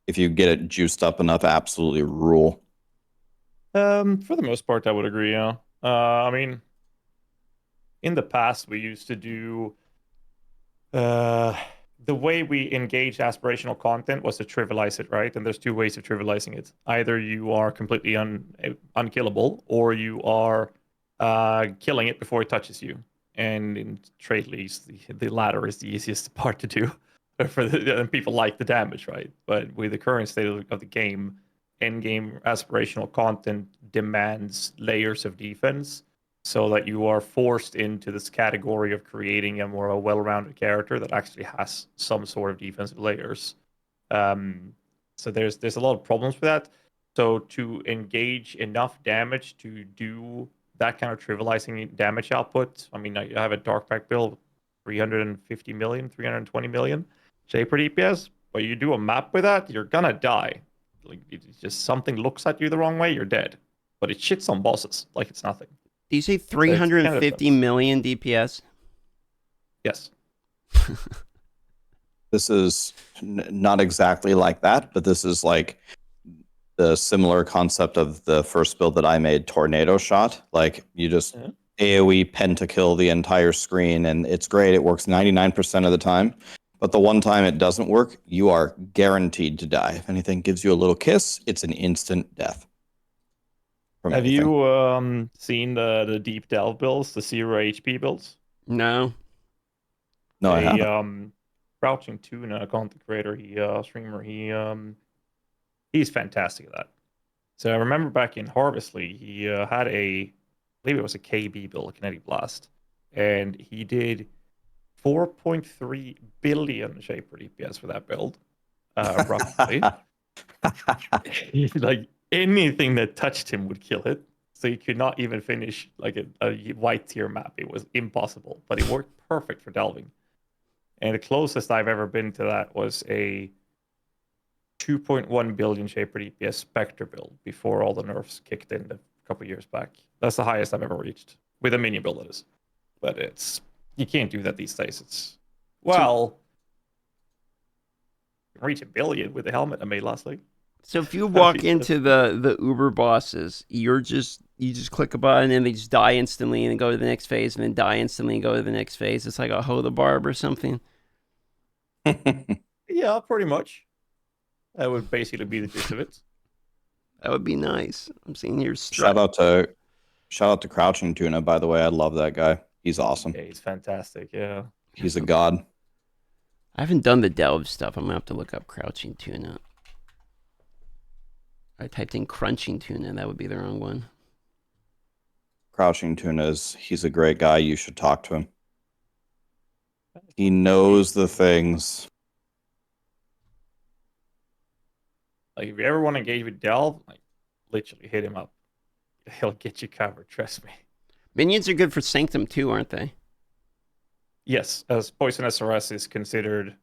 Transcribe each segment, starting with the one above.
if you get it juiced up enough, absolutely rule. For the most part, I would agree. Yeah. I mean, in the past, we used to do uh, the way we engage aspirational content was to trivialize it, right? And there's two ways of trivializing it. Either you are completely unkillable, or you are killing it before it touches you. And in trade leagues, the latter is the easiest part to do. And people like the damage, right? But with the current state of the game, end game aspirational content demands layers of defense so that you are forced into this category of creating a more well-rounded character that actually has some sort of defensive layers. Um, so there's a lot of problems with that. So to engage enough damage to do that kind of trivializing damage output, I mean, I have a dark pack build, 350 million, 320 million J per DPS, but you do a map with that, you're gonna die. Like it's just something looks at you the wrong way, you're dead. But it shits on bosses like it's nothing. Do you say So it's kind of 350 million DPS? yes. This is not exactly like that, but this is like the similar concept of the first build that I made, Tornado Shot. Like you just AoE pentakill the entire screen, and it's great. It works 99% of the time. But the one time it doesn't work, you are guaranteed to die. If anything gives you a little kiss, it's an instant death. Have you seen the deep delve builds, the 0 HP builds? No. No, I A haven't. Vouching Tuna content creator, streamer, he's fantastic at that. So I remember back in Harvest League, he had I believe it was a KB build, a Kinetic Blast, and he did 4.3 billion shaper DPS for that build, roughly. Like anything that touched him would kill it. So he could not even finish like a white tier map. It was impossible, but it worked perfect for delving. And the closest I've ever been to that was a 2.1 billion shaper DPS Spectre build before all the nerfs kicked in a couple years back. That's the highest I've ever reached with a minion build, it is. But you can't do that these days. It's well, you can reach a billion with the helmet I made last week. So if you walk into the Uber bosses, you just click a button and they just die instantly and then go to the next phase and then die instantly and go to the next phase. It's like a Ho the Barb or something. Yeah, pretty much. That would basically be the gist of it. That would be nice. I'm seeing here. Shout out to Crouching Tuna, by the way. I love that guy. He's awesome. Yeah, he's fantastic. Yeah. He's a god. I haven't done the delve stuff. I'm gonna have to look up Crouching Tuna. I typed in Crunching Tuna. That would be the wrong one. Crouching Tuna he's a great guy. You should talk to him. He knows the things. Like if you ever want to engage with Delve, like literally hit him up. He'll get you covered, trust me. Minions are good for Sanctum too, aren't they? Yes, as Poison SRS is considered.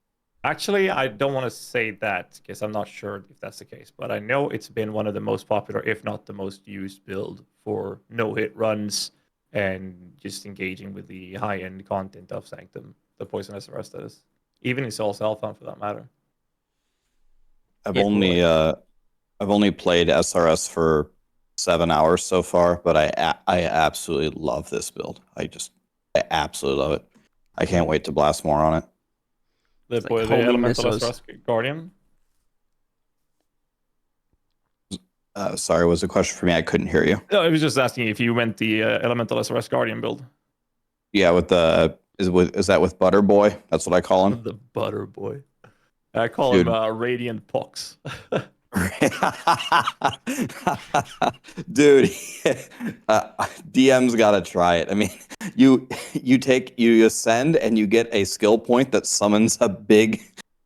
Actually, I don't want to say that because I'm not sure if that's the case, but I know it's been one of the most popular, if not the most used build for no-hit runs and just engaging with the high-end content of Sanctum, the Poison SRS that is. Even in Soul's Alpha, for that matter. I've only played SRS for 7 hours so far, but I absolutely love this build. I absolutely love it. I can't wait to blast more on it. The Elemental SRS Guardian. Sorry, was a question for me? I couldn't hear you. No, I was just asking if you meant the Elemental SRS Guardian build. Yeah, is that with Butter Boy? That's what I call him. The Butter Boy. I call him Radiant Pox. Dude, DM's gotta try it. I mean, you ascend and you get a skill point that summons a big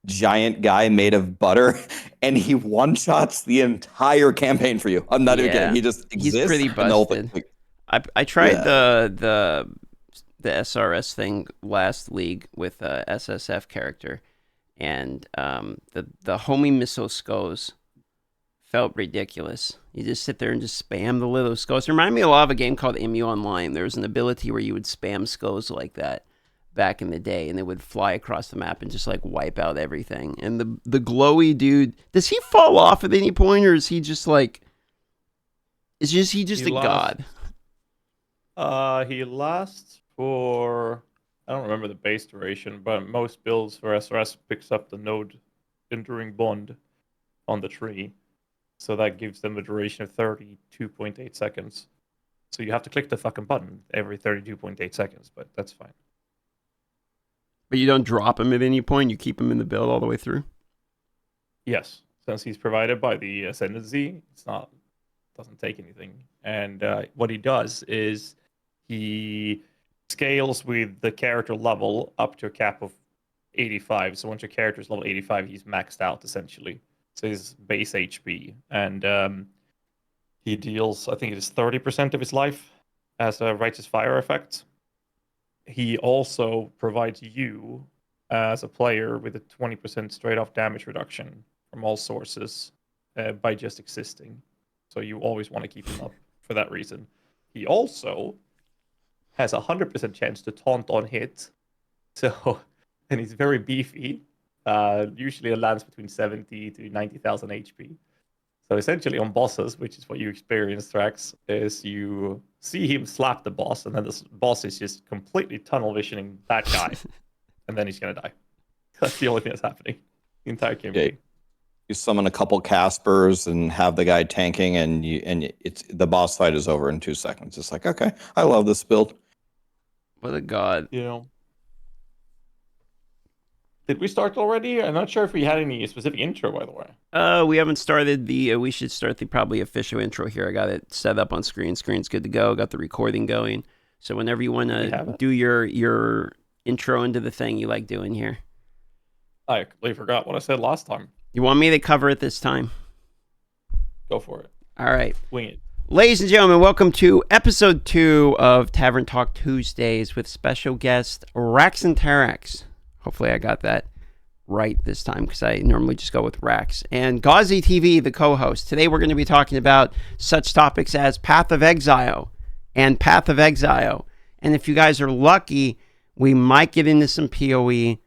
giant guy made of butter, and he one-shots the entire campaign for you. I'm not even kidding. He just exists. He's pretty busted. I tried the SRS thing last league with a SSF character, and the homie missile skulls felt ridiculous. You just sit there and just spam the little skulls. It reminded me a lot of a game called MU Online. There was an ability where you would spam skulls like that. back in the day, and they would fly across the map and just like wipe out everything. And the glowy dude, does he fall off at any point, or is he just like, he just a god? He lasts for, I don't remember the base duration, but most builds for SRS picks up the node enduring bond on the tree. So that gives them a duration of 32.8 seconds. So you have to click the fucking button every 32.8 seconds, but that's fine. But you don't drop him at any point? You keep him in the build all the way through? Yes. Since he's provided by the Ascendancy, doesn't take anything. And what he does is he scales with the character level up to a cap of 85. So once your character is level 85, he's maxed out essentially. So his base HP. And he deals, I think it is 30% of his life as a Righteous Fire effect. He also provides you as a player with a 20% straight off damage reduction from all sources by just existing. So you always want to keep him up for that reason. He also has a 100% chance to taunt on hit. So, and he's very beefy. Usually it lands between 70 to 90,000 HP. So essentially on bosses, which is what you experience, Thrax, is you see him slap the boss, and then this boss is just completely tunnel visioning that guy. And then he's going to die. That's the only thing that's happening the entire campaign. You summon a couple Caspers and have the guy tanking, and it's the boss fight is over in 2 seconds. It's like, okay, I love this build. What a god. You know. Did we start already? I'm not sure if we had any specific intro, by the way. We haven't started the, we should start the probably official intro here. I got it set up on screen. Screen's good to go. Got the recording going. So whenever you want to do your intro into the thing you like doing here. I completely forgot what I said last time. You want me to cover it this time? Go for it. All right. Wing it. Ladies and gentlemen, welcome to episode 2 of Tavern Talk Tuesdays with special guest Rax and Terax. Hopefully I got that right this time, because I normally just go with Rax. And GHAZZY TV, the co-host. Today we're going to be talking about such topics as Path of Exile and Path of Exile. And if you guys are lucky, we might get into some PoE,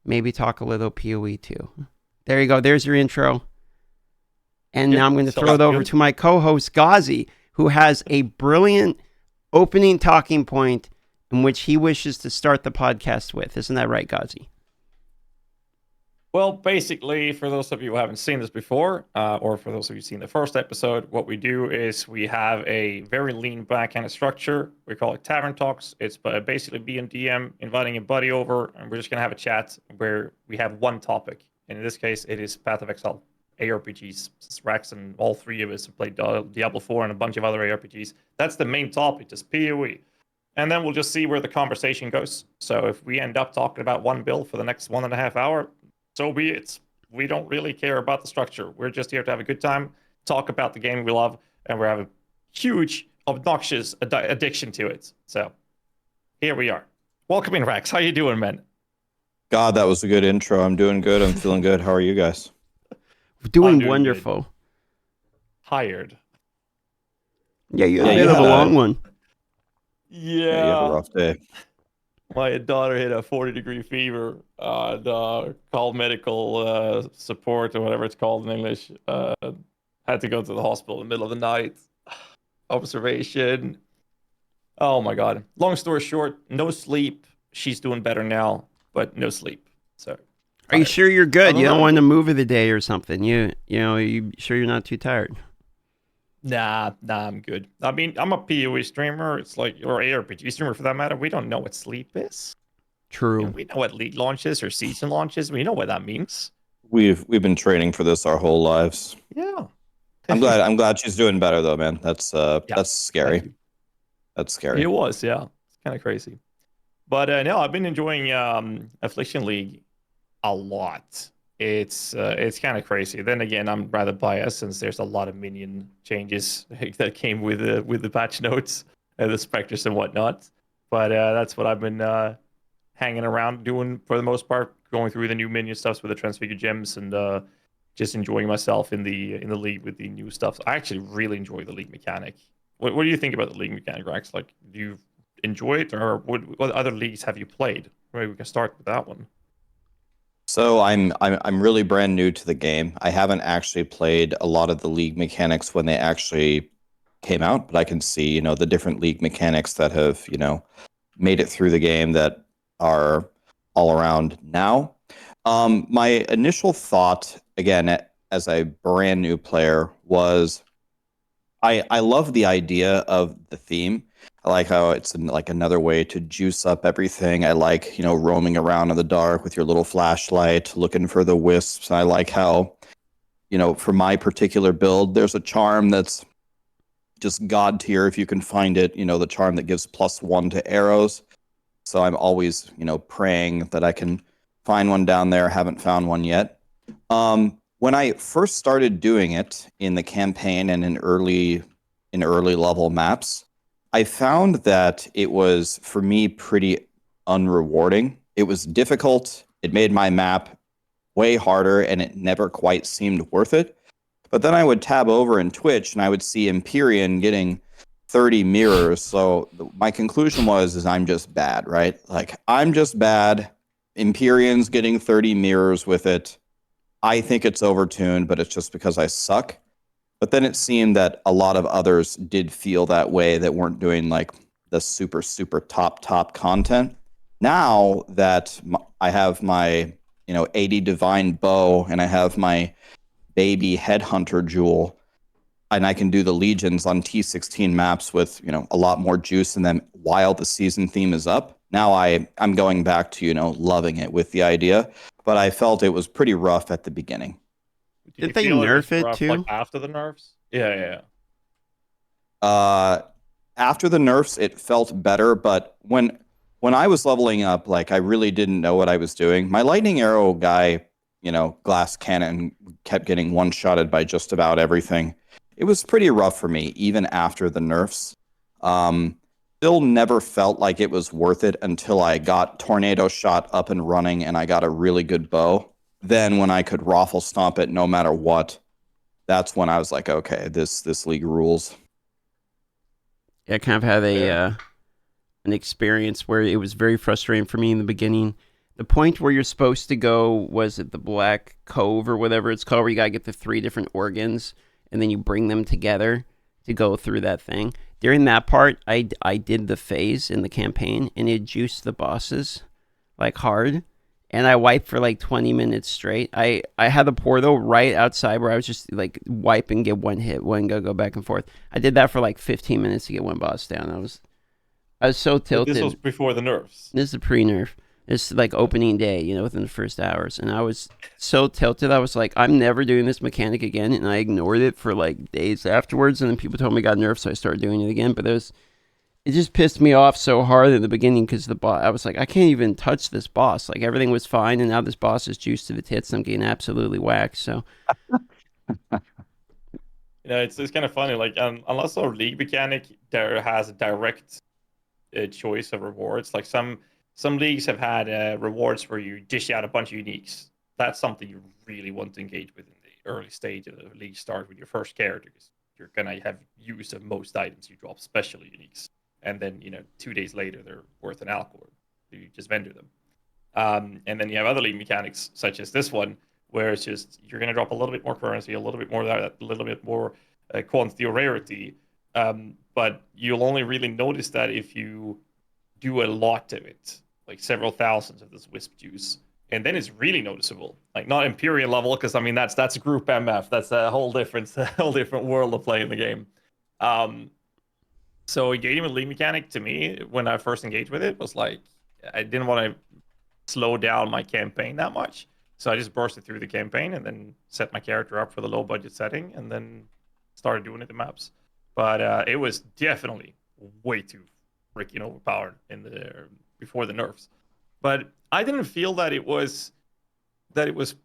maybe talk a little PoE too. There you go. There's your intro. And now I'm going to throw it over to my co-host, GHAZZY, who has a brilliant opening talking point in which he wishes to start the podcast with. Isn't that right, GHAZZY? Well, basically, for those of you who haven't seen this before, or for those of you who've seen the first episode, what we do is we have a very lean back kind of structure. We call it Tavern Talks. It's basically me and DM inviting a buddy over, and we're just going to have a chat where we have one topic. And in this case, it is Path of Exile ARPGs. Rax and all three of us have played Diablo 4 and a bunch of other ARPGs. That's the main topic, just PoE. And then we'll just see where the conversation goes. So if we end up talking about one build for the next 1.5 hours, so be it. We don't really care about the structure. We're just here to have a good time, talk about the game we love, and we have a huge, obnoxious addiction to it. So here we are. Welcome in, Rax. How you doing, man? God, that was a good intro. I'm doing good. I'm feeling good. How are you guys? Doing wonderful. Good. Tired. Yeah, you had a bit of a long one. Yeah. You had a rough day. My daughter hit a 40-degree fever. Called medical support, or whatever it's called in English. Had to go to the hospital in the middle of the night. Observation. Oh my God. Long story short, no sleep. She's doing better now, but no sleep. So. Are you sure you're good? You don't want to move of the day or something? You sure you're not too tired? Nah, I'm good. I mean, I'm a PoE streamer. It's like, or ARPG streamer for that matter. We don't know what sleep is. True. We know what league launches or season launches. We know what that means. We've been training for this our whole lives. Yeah. I'm glad she's doing better though, man. That's scary. That's scary. It was, yeah. It's kind of crazy. But no, I've been enjoying Affliction League a lot. It's kind of crazy. Then again, I'm rather biased since there's a lot of Minion changes that came with the patch notes and the specters and whatnot. But that's what I've been hanging around doing for the most part, going through the new Minion stuffs with the transfigured gems and just enjoying myself in the league with the new stuff. I actually really enjoy the league mechanic. What do you think about the league mechanic, Rax? Like, do you enjoy it, or what other leagues have you played? Maybe we can start with that one. So I'm really brand new to the game. I haven't actually played a lot of the league mechanics when they actually came out, but I can see, the different league mechanics that have, made it through the game that are all around now. My initial thought, again, as a brand new player, was I love the idea of the theme. I like how it's like another way to juice up everything. I like, roaming around in the dark with your little flashlight, looking for the wisps. I like how, for my particular build, there's a charm that's just god tier if you can find it. The charm that gives +1 to arrows. So I'm always, praying that I can find one down there. Haven't found one yet. When I first started doing it in the campaign and in early level maps, I found that it was, for me, pretty unrewarding. It was difficult. It made my map way harder, and it never quite seemed worth it. But then I would tab over in Twitch, and I would see Empyrean getting 30 mirrors. So my conclusion is I'm just bad, right? Like, I'm just bad. Empyrean's getting 30 mirrors with it. I think it's overtuned, but it's just because I suck. But then it seemed that a lot of others did feel that way, that weren't doing like the super, super top content. Now that I have my, 80 divine bow, and I have my baby headhunter jewel, and I can do the legions on T16 maps with, a lot more juice in them while the season theme is up. Now I'm going back to, loving it with the idea, but I felt it was pretty rough at the beginning. Did they nerf it rough, too? Like after the nerfs? Yeah. After the nerfs, it felt better, but when I was leveling up, like, I really didn't know what I was doing. My lightning arrow guy, glass cannon, kept getting one-shotted by just about everything. It was pretty rough for me, even after the nerfs. Still never felt like it was worth it until I got tornado shot up and running, and I got a really good bow. Then when I could raffle stomp it no matter what, that's when I was like, okay, this league rules. Yeah, I kind of had an experience where it was very frustrating for me in the beginning. The point where you're supposed to go was at the Black Cove or whatever it's called, where you gotta get the 3 different organs and then you bring them together to go through that thing. During that part, I did the phase in the campaign, and it juiced the bosses like hard, and I wiped for like 20 minutes straight. I had the portal right outside where I was just like wipe and get one hit, one go back and forth. I did that for like 15 minutes to get one boss down. I was so tilted. But this was before the nerfs. This is a pre-nerf. It's like opening day, within the first hours. And I was so tilted. I was like, I'm never doing this mechanic again. And I ignored it for like days afterwards. And then people told me it got nerfed, so I started doing it again. But it just pissed me off so hard in the beginning because the boss, I was like, I can't even touch this boss. Like, everything was fine. And now this boss is juiced to the tits. And I'm getting absolutely whacked. So. It's kind of funny. Like, unless our league mechanic there has a direct choice of rewards, like some leagues have had rewards where you dish out a bunch of uniques. That's something you really want to engage with in the early stage of the league start with your first character, because you're gonna have use of most items you drop, especially uniques. And then 2 days later they're worth an alcor. You just vendor them. And then you have other league mechanics such as this one, where it's just you're gonna drop a little bit more currency, a little bit more quantity or rarity. But you'll only really notice that if you do a lot of it, like several thousands of this wisp juice, and then it's really noticeable. Like, not Imperial level, because I mean that's group MF. That's a whole different world of playing the game. So engaging with league mechanic, to me, when I first engaged with it, was like I didn't want to slow down my campaign that much, so I just bursted through the campaign and then set my character up for the low budget setting, and then started doing it in maps. But it was definitely way too freaking overpowered before the nerfs. But I didn't feel that it was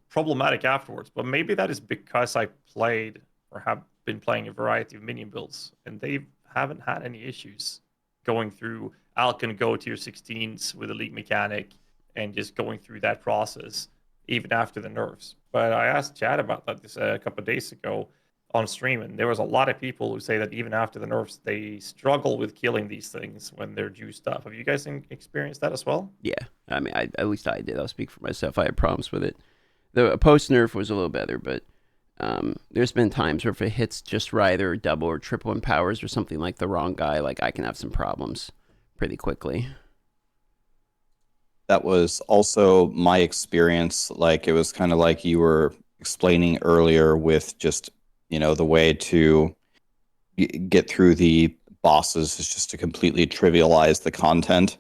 problematic afterwards. But maybe that is because I played or have been playing a variety of minion builds, and they haven't had any issues going through Alcon Go tier 16s with a league mechanic and just going through that process even after the nerfs. But I asked Chad about that a couple of days ago, on stream, and there was a lot of people who say that even after the nerfs, they struggle with killing these things when they're juiced up. Have you guys experienced that as well? Yeah, I mean, at least I did. I'll speak for myself. I had problems with it. The post nerf was a little better, but there's been times where if it hits just right or double or triple in powers or something like the wrong guy, like I can have some problems pretty quickly. That was also my experience. Like, it was kind of like you were explaining earlier with just, the way to get through the bosses is just to completely trivialize the content.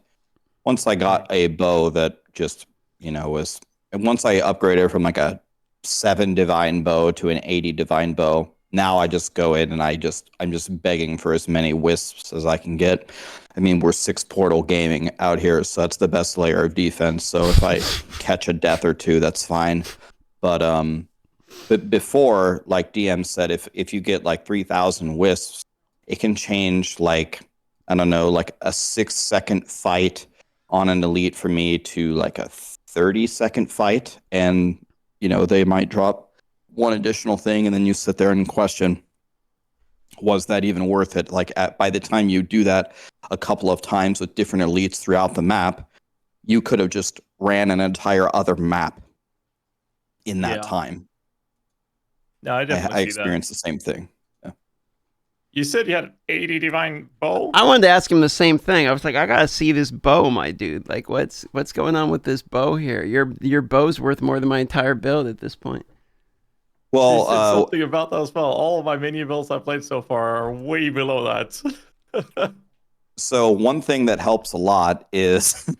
Once I got a bow that just, was, and once I upgraded from like a 7 divine bow to an 80 divine bow, now I just go in and I'm just begging for as many wisps as I can get. I mean, we're 6 portal gaming out here, so that's the best layer of defense. So if I catch a death or two, that's fine. But before, like DM said, if you get like 3,000 wisps, it can change, like, I don't know, like a 6-second fight on an elite for me to like a 30-second fight, and they might drop one additional thing, and then you sit there and question, was that even worth it? Like, by the time you do that a couple of times with different elites throughout the map, you could have just ran an entire other map in that time. No, I definitely I see experienced the same thing. Yeah. You said you had an 80 divine bow? I wanted to ask him the same thing. I was like, I gotta see this bow, my dude. Like, what's going on with this bow here? Your bow's worth more than my entire build at this point. Well, you said something about that as well. All of my minion builds I've played so far are way below that. So one thing that helps a lot is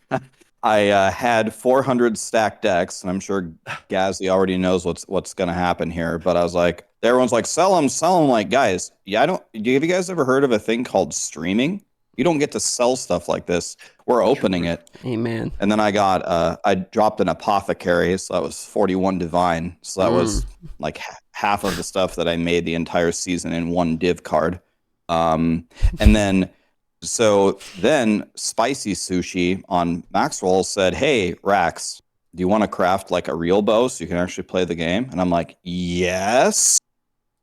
I had 400 stacked decks, and I'm sure GHAZZY already knows what's going to happen here. But I was like, everyone's like, sell them. Like, guys, have you guys ever heard of a thing called streaming? You don't get to sell stuff like this. We're opening it. Amen. And then I dropped an apothecary, so that was 41 divine. So that was like half of the stuff that I made the entire season in one div card. And then Spicy Sushi on Maxwell said, "Hey, Rax, do you want to craft like a real bow so you can actually play the game?" And I'm like, "Yes."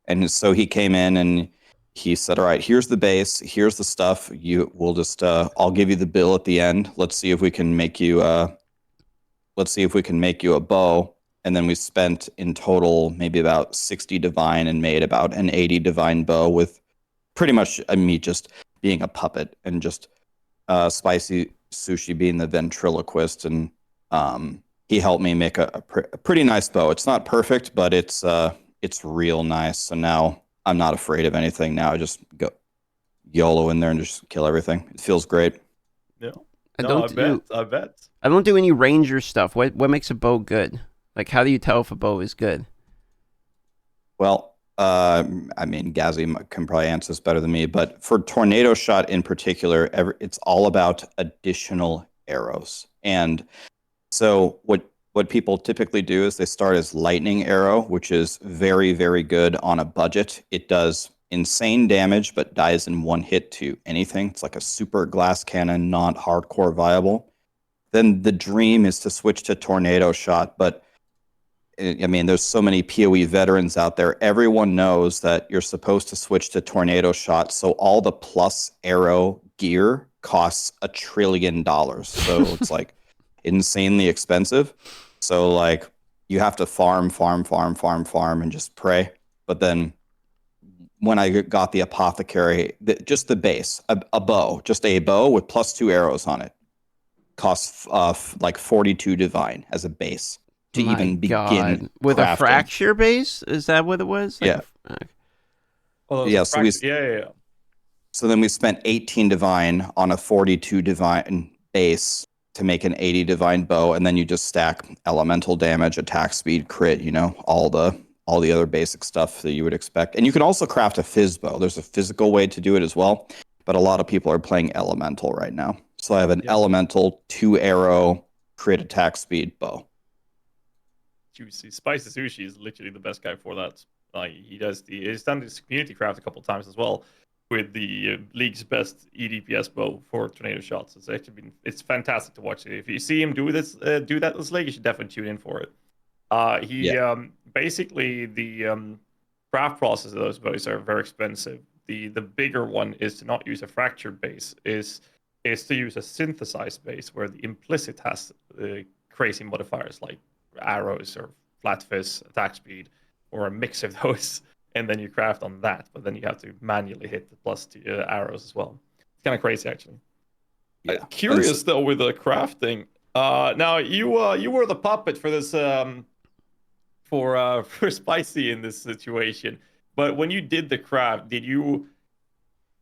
And so he came in and he said, "All right, here's the base, here's the stuff. I'll give you the bill at the end. Let's see if we can make you a bow." And then we spent in total maybe about 60 divine and made about an 80 divine bow with pretty much me just being a puppet and just Spicy Sushi being the ventriloquist, and he helped me make a pretty nice bow. It's not perfect, but it's real nice. So now I'm not afraid of anything. Now I just go YOLO in there and just kill everything. It feels great. Yeah. I bet. I don't do any ranger stuff. What makes a bow good? Like, how do you tell if a bow is good? Well, I mean, GHAZZY can probably answer this better than me, but for tornado shot in particular, it's all about additional arrows. And so what people typically do is they start as lightning arrow, which is very, very good on a budget. It does insane damage, but dies in one hit to anything. It's like a super glass cannon, not hardcore viable. Then the dream is to switch to tornado shot, but I mean, there's so many PoE veterans out there. Everyone knows that you're supposed to switch to tornado shot. So all the plus arrow gear costs $1 trillion. So it's like insanely expensive. So like you have to farm and just pray. But then when I got the apothecary, just the base, a bow, just a bow with +2 arrows on it, costs like 42 divine as a base. To even begin with crafting. A fracture base? Is that what it was? Like yeah. So then we spent 18 divine on a 42 divine base to make an 80 divine bow, and then you just stack elemental damage, attack speed, crit, all the other basic stuff that you would expect. And you can also craft a fizz bow. There's a physical way to do it as well, but a lot of people are playing elemental right now. So I have an elemental 2-arrow crit attack speed bow. Juicy. Spicy Sushi is literally the best guy for that. He's done this community craft a couple of times as well with the league's best EDPS bow for tornado shots. It's actually it's fantastic to watch. If you see him do that this league, you should definitely tune in for it. Basically the craft process of those bows are very expensive. The bigger one is to not use a fractured base, is to use a synthesized base where the implicit has crazy modifiers like arrows or flat fist, attack speed, or a mix of those, and then you craft on that. But then you have to manually hit the plus arrows as well. It's kind of crazy, actually. Yeah. Curious though with the crafting. Now you were the puppet for this for Spicy in this situation. But when you did the craft, did you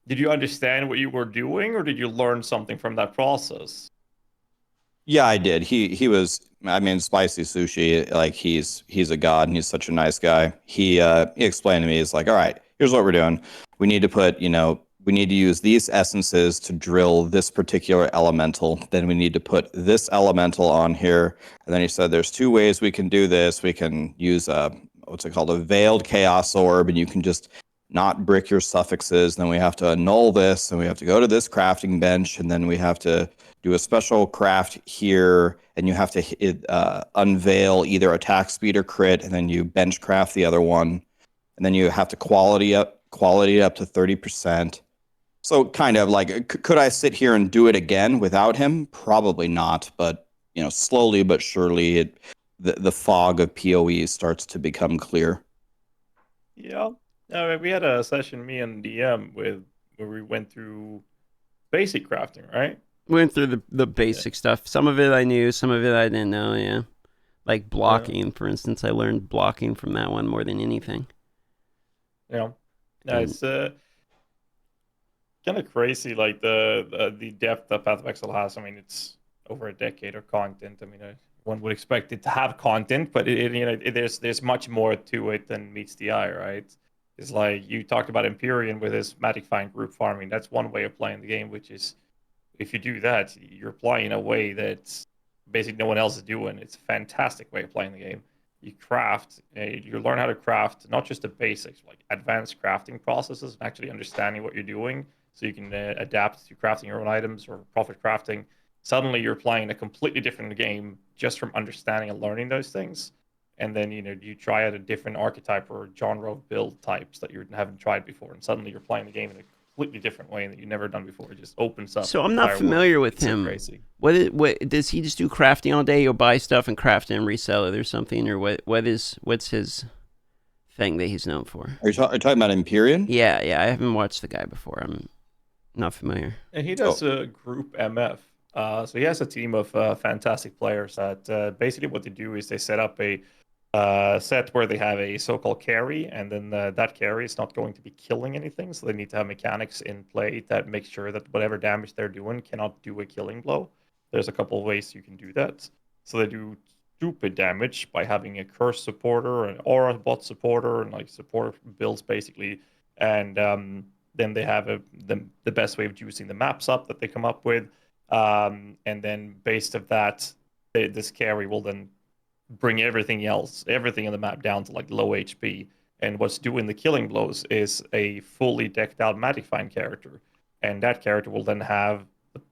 understand what you were doing, or did you learn something from that process? Yeah, I did. He was. I mean, Spicy Sushi. Like he's a god, and he's such a nice guy. He explained to me. He's like, all right, here's what we're doing. We need to put, we need to use these essences to drill this particular elemental. Then we need to put this elemental on here. And then he said, there's two ways we can do this. We can use what's it called, a veiled chaos orb, and you can just not brick your suffixes. Then we have to annul this, and we have to go to this crafting bench, and then we have to do a special craft here, and you have to unveil either attack speed or crit, and then you bench craft the other one, and then you have to quality up to 30%. So kind of like, could I sit here and do it again without him? Probably not, but slowly but surely, the fog of PoE starts to become clear. Yeah, we had a session, me and DM, where we went through basic crafting, right? Went through the basic stuff. Some of it I knew, some of it I didn't know. Yeah, like blocking, for instance. I learned blocking from that one more than anything. Yeah, it's kind of crazy, like the depth that Path of Exile has. I mean, it's over a decade of content. I mean, one would expect it to have content, but there's much more to it than meets the eye, right? It's like you talked about Empyrean with his Magic Find group farming. That's one way of playing the game, which is, if you do that, you're playing a way that basically no one else is doing. It's a fantastic way of playing the game. You craft, you learn how to craft, not just the basics, like advanced crafting processes, and actually understanding what you're doing, so you can adapt to crafting your own items or profit crafting. Suddenly you're playing a completely different game just from understanding and learning those things. And then you try out a different archetype or genre of build types that you haven't tried before, and suddenly you're playing the game in a completely different way that you've never done before. It just opens up. So I'm not familiar with him. Crazy. What does he just do crafting all day? He'll buy stuff and craft it and resell it or something, or what's his thing that he's known for? Are you talking about Empyrean? Yeah, I haven't watched the guy before. I'm not familiar. And he does a group MF. So he has a team of fantastic players that basically what they do is they set up a set where they have a so-called carry, and then that carry is not going to be killing anything, so they need to have mechanics in play that make sure that whatever damage they're doing cannot do a killing blow. There's a couple of ways you can do that. So they do stupid damage by having a curse supporter, an aura bot supporter, and like support builds basically. And then they have the best way of juicing the maps up that they come up with. And then based of that, this carry will then bring everything in the map down to like low HP. And what's doing the killing blows is a fully decked out Magic Find character. And that character will then have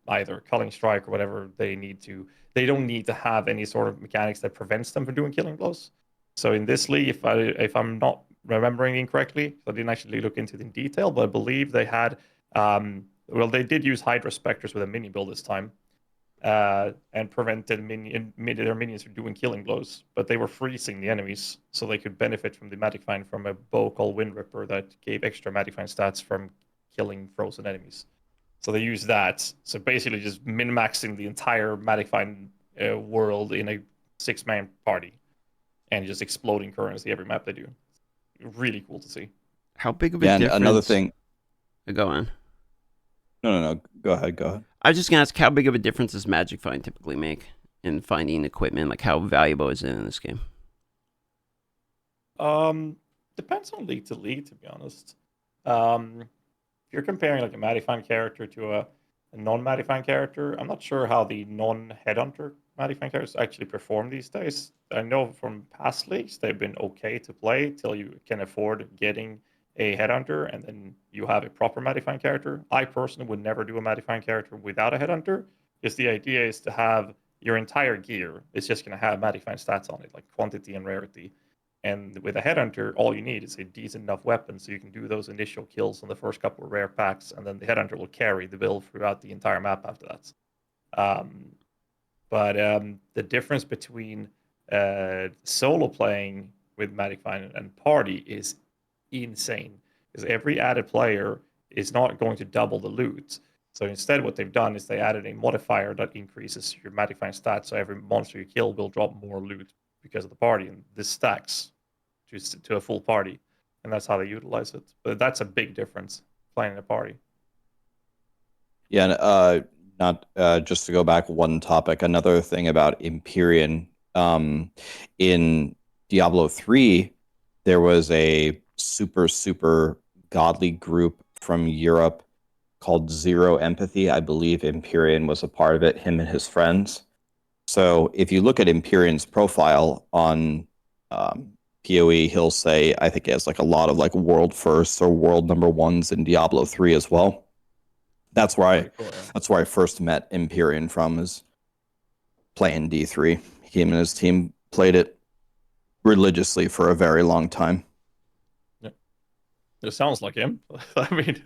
either Culling Strike or whatever they need to. They don't need to have any sort of mechanics that prevents them from doing killing blows. So in this league, if I'm not remembering incorrectly, I didn't actually look into it in detail, but I believe they had, they did use Hydra Spectres with a minion build this time. And prevented their minions from doing killing blows, but they were freezing the enemies, so they could benefit from the Magic Find from a bow called Wind Ripper that gave extra Magic Find stats from killing frozen enemies. So they used that. So basically just min-maxing the entire Magic Find world in a 6-man party, and just exploding currency every map they do. Really cool to see. How big of a difference? And another thing. Go on. No. Go ahead. I was just going to ask, how big of a difference does Magic Find typically make in finding equipment? Like, how valuable is it in this game? Depends on league to league, to be honest. If you're comparing like a Magic Find character to a non-Magic Find character, I'm not sure how the non-Headhunter Magic Find characters actually perform these days. I know from past leagues, they've been okay to play till you can afford getting a Headhunter, and then you have a proper Magic Find character. I personally would never do a Magic Find character without a Headhunter, because the idea is to have your entire gear is just going to have Magic Find stats on it, like quantity and rarity. And with a headhunter, all you need is a decent enough weapon so you can do those initial kills on the first couple of rare packs, and then the headhunter will carry the build throughout the entire map after that. But the difference between solo playing with Magic Find and party is insane, because every added player is not going to double the loot. So instead, what they've done is they added a modifier that increases your Magic Find stats. So every monster you kill will drop more loot because of the party, and this stacks to a full party, and that's how they utilize it. But that's a big difference playing in a party. Yeah, and, not just to go back one topic. Another thing about Empyrean, in Diablo 3, there was a super godly group from Europe called Zero Empathy. I believe Empyrean was a part of it, him and his friends. So if you look at Empyrean's profile on PoE, he'll say, I think he has like a lot of like world firsts or world number ones in Diablo 3 as well. That's where I first met Empyrean from, is playing D3. He and his team played it religiously for a very long time. Yeah. It sounds like him. I mean,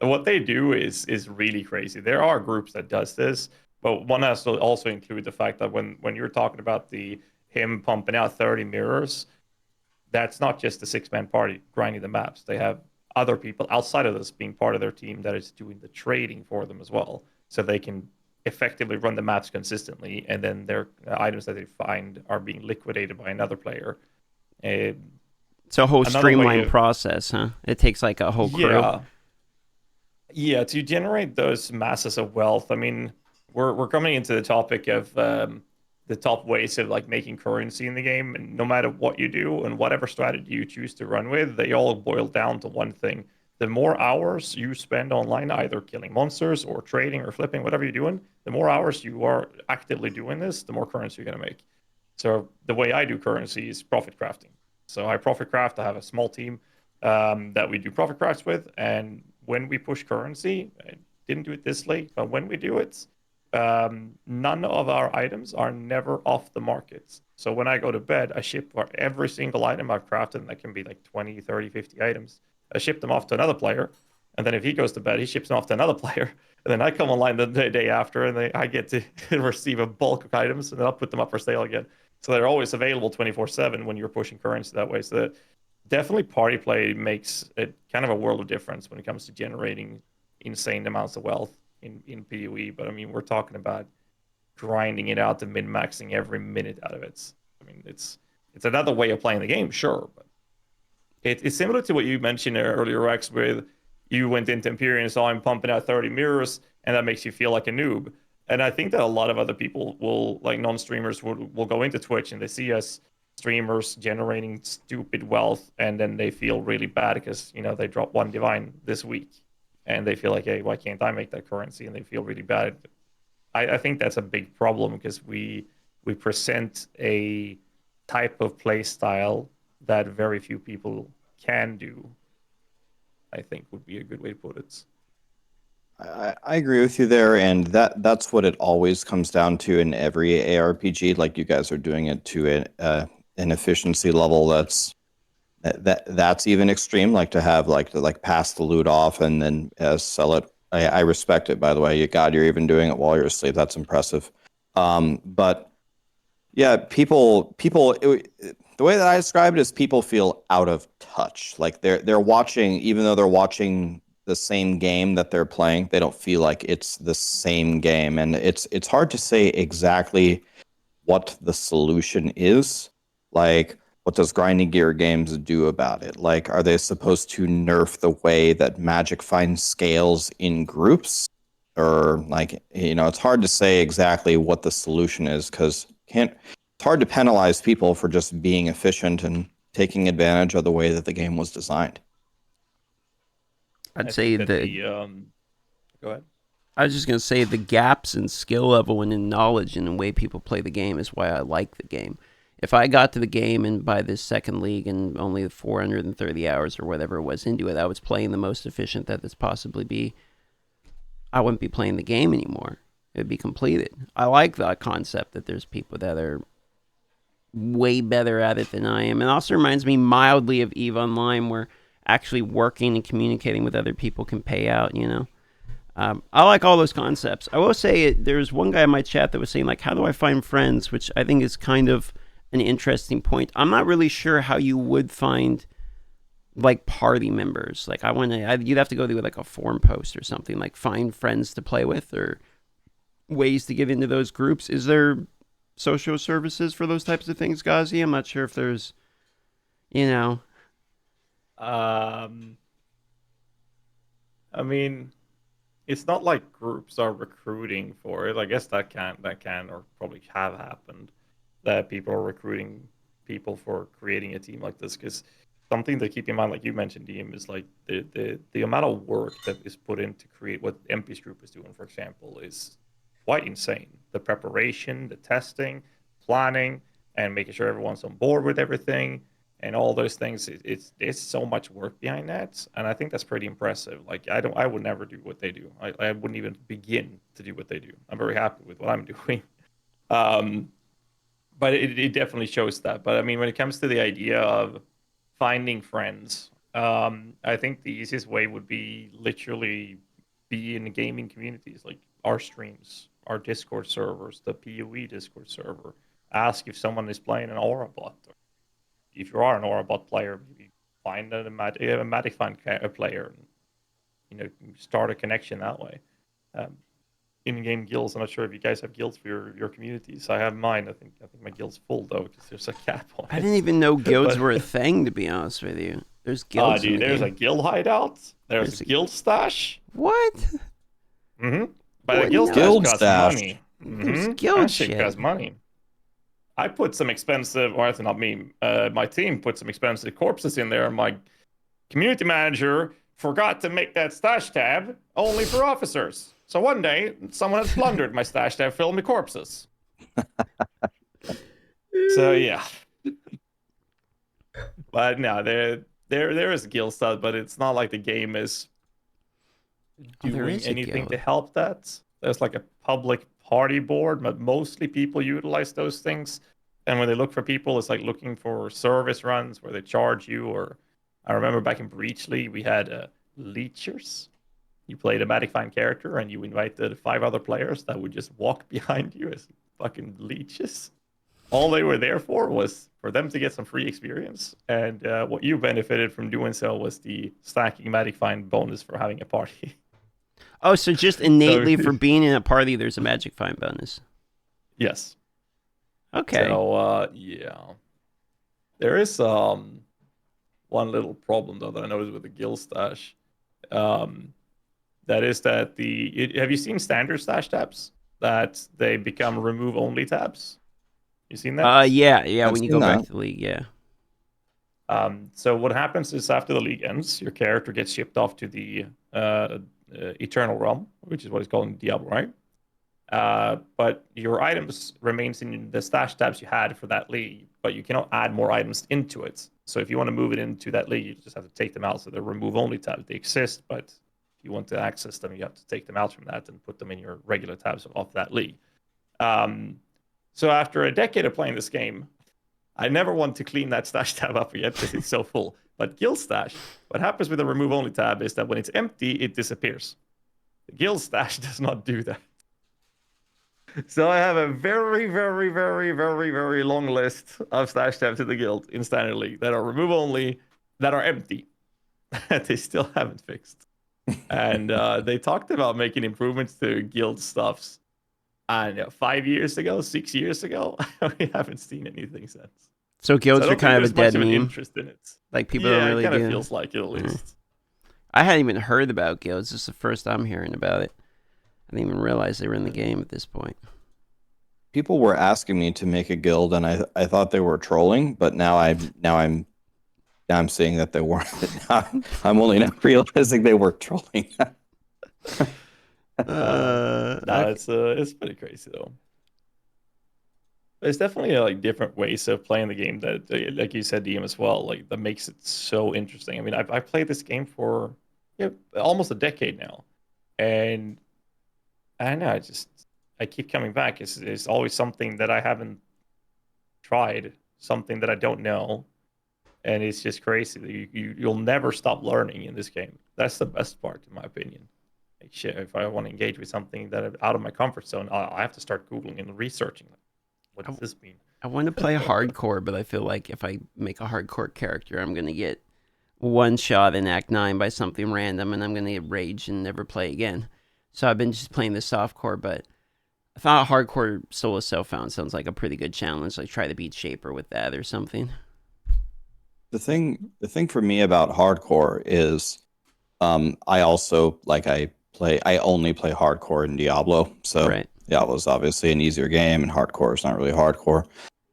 what they do is really crazy. There are groups that does this, but one has to also include the fact that when you're talking about him pumping out 30 mirrors, that's not just the 6-man party grinding the maps. They have other people outside of this being part of their team that is doing the trading for them as well, so they can effectively run the maps consistently, and then their items that they find are being liquidated by another player. It's a whole streamlined process, huh? It takes like a whole crew. Yeah, to generate those masses of wealth. I mean, we're coming into the topic of the top ways of like making currency in the game, and no matter what you do and whatever strategy you choose to run with, they all boil down to one thing. The more hours you spend online, either killing monsters or trading or flipping, whatever you're doing, the more hours you are actively doing this, the more currency you're going to make. So the way I do currency is profit crafting. So I profit craft. I have a small team that we do profit crafts with, and when we push currency, I didn't do it this late, but when we do it, none of our items are never off the market. So when I go to bed, I ship for every single item I've crafted, and that can be like 20, 30, 50 items. I ship them off to another player, and then if he goes to bed, he ships them off to another player. And then I come online the day after, and I get to receive a bulk of items, and then I'll put them up for sale again. So they're always available 24/7 when you're pushing currency that way. So definitely party play makes it kind of a world of difference when it comes to generating insane amounts of wealth in PoE. But I mean, we're talking about grinding it out and min-maxing every minute out of it. I mean, it's another way of playing the game, sure, but it's similar to what you mentioned earlier, Rex, with you went into Empyrean and saw him pumping out 30 mirrors, and that makes you feel like a noob. And I think that a lot of other people will, like non-streamers, will go into Twitch and they see us streamers generating stupid wealth, and then they feel really bad because, you know, they dropped one divine this week, and they feel like, hey, why can't I make that currency? And they feel really bad. I think that's a big problem, because we present a type of play style that very few people can do, I think would be a good way to put it. I agree with you there, and that's what it always comes down to in every ARPG. Like, you guys are doing it to an efficiency level that's even extreme. Like to have like pass the loot off and then sell it. I respect it, by the way. God, you're even doing it while you're asleep. That's impressive. But yeah, people. The way that I describe it is people feel out of touch. Like they're watching, even though they're watching the same game that they're playing, they don't feel like it's the same game, and it's hard to say exactly what the solution is. Like, what does grinding gear games do about it? Like, are they supposed to nerf the way that Magic finds scales in groups? Or, like, you know, it's hard to say exactly what the solution is, because it's hard to penalize people for just being efficient and taking advantage of the way that the game was designed. I'd say go ahead. I was just going to say the gaps in skill level and in knowledge and the way people play the game is why I like the game. If I got to the game and by this second league and only 430 hours or whatever it was into it, I was playing the most efficient that this possibly be, I wouldn't be playing the game anymore. It'd be completed. I like the concept that there's people that are way better at it than I am. It also reminds me mildly of EVE Online, where actually working and communicating with other people can pay out, you know? I like all those concepts. I will say there's one guy in my chat that was saying, like, how do I find friends? Which I think is kind of an interesting point. I'm not really sure how you would find, like, party members. Like, you'd have to go through, like, a forum post or something, like, find friends to play with or ways to get into those groups. Is there social services for those types of things, GHAZZY? I'm not sure if there's, you know. I mean, it's not like groups are recruiting for it. I guess that can or probably have happened, that people are recruiting people for creating a team like this. Because something to keep in mind, like you mentioned, DM, is like the amount of work that is put in to create what MP's group is doing, for example, is quite insane. The preparation, the testing, planning, and making sure everyone's on board with everything and all those things. There's so much work behind that, and I think that's pretty impressive. Like I would never do what they do. I wouldn't even begin to do what they do. I'm very happy with what I'm doing. But it definitely shows that. But I mean, when it comes to the idea of finding friends, I think the easiest way would be literally be in gaming communities, like our streams, our Discord servers, the PoE Discord server. Ask if someone is playing an Aura bot. If you are an Aura bot player, maybe find a Matic player and, you know, start a connection that way. In-game guilds. I'm not sure if you guys have guilds for your communities. I have mine. I think my guild's full though, because there's a cap on it. I didn't even know guilds were a thing, to be honest with you. There's guilds. Dude, there's a guild hideout. There's a guild stash. What? Mm-hmm. But What? the guild Guild stash stash. costs money. There's Mm-hmm. guild That shit shit. costs money. I put some expensive, or actually not me, my team put some expensive corpses in there. My community manager forgot to make that stash tab only for officers. So one day, someone has plundered my stash tab filled with corpses. So yeah. But no, there is guild stuff, but it's not like the game is doing anything to help that. There's like a public party board, but mostly people utilize those things. And when they look for people, it's like looking for service runs where they charge you. Or I remember back in Breachly, we had leechers. You played a Matic character and you invited 5 other players that would just walk behind you as fucking leeches. All they were there for was for them to get some free experience. And what you benefited from doing so was the stacking Matic bonus for having a party. Oh, so just innately for being in a party, there's a Magic Find bonus. Yes. Okay. So, yeah. There is one little problem, though, that I noticed with the guild stash. That is that have you seen standard stash tabs? That they become remove only tabs? You seen that? Yeah, when you go back to the league, yeah. So what happens is after the league ends, your character gets shipped off to the Eternal Realm, which is what it's called in Diablo, right? But your items remains in the stash tabs you had for that league, but you cannot add more items into it. So if you want to move it into that league, you just have to take them out. So they're remove only tabs. They exist, but if you want to access them, you have to take them out from that and put them in your regular tabs of that league. So after a decade of playing this game, I never want to clean that stash tab up yet because it's so full. But guild stash, what happens with the remove only tab is that when it's empty, it disappears. The guild stash does not do that. So I have a very, very, very, very, very long list of stash tabs in the guild in Standard League that are remove only, that are empty, that they still haven't fixed. And they talked about making improvements to guild stuffs. And 5 years ago, 6 years ago, we haven't seen anything since. So guilds are kind of a dead meme. Interest in it. Like people don't really do. Yeah, it kind of feels like it at least. I hadn't even heard about guilds. This is the first I'm hearing about it. I didn't even realize they were in the game at this point. People were asking me to make a guild, and I thought they were trolling, but now I'm seeing that they weren't. I'm only now realizing they were trolling. It's pretty crazy though. There's definitely like different ways of playing the game that, like you said, DM as well, like that makes it so interesting. I mean, I've played this game for almost a decade now, and I don't know, I keep coming back. It's always something that I haven't tried something that I don't know, and it's just crazy. You'll never stop learning in this game. That's the best part, in my opinion. Like, shit, if I want to engage with something that is out of my comfort zone, I have to start Googling and researching. What does this mean? I want to play hardcore, but I feel like if I make a hardcore character, I'm going to get one shot in Act 9 by something random, and I'm going to get rage and never play again. So I've been just playing the softcore, but I thought hardcore solo self-found sounds like a pretty good challenge. Like try to beat Shaper with that or something. The thing for me about hardcore is, I also I only play hardcore in Diablo. So Right. Diablo's obviously an easier game, and hardcore is not really hardcore.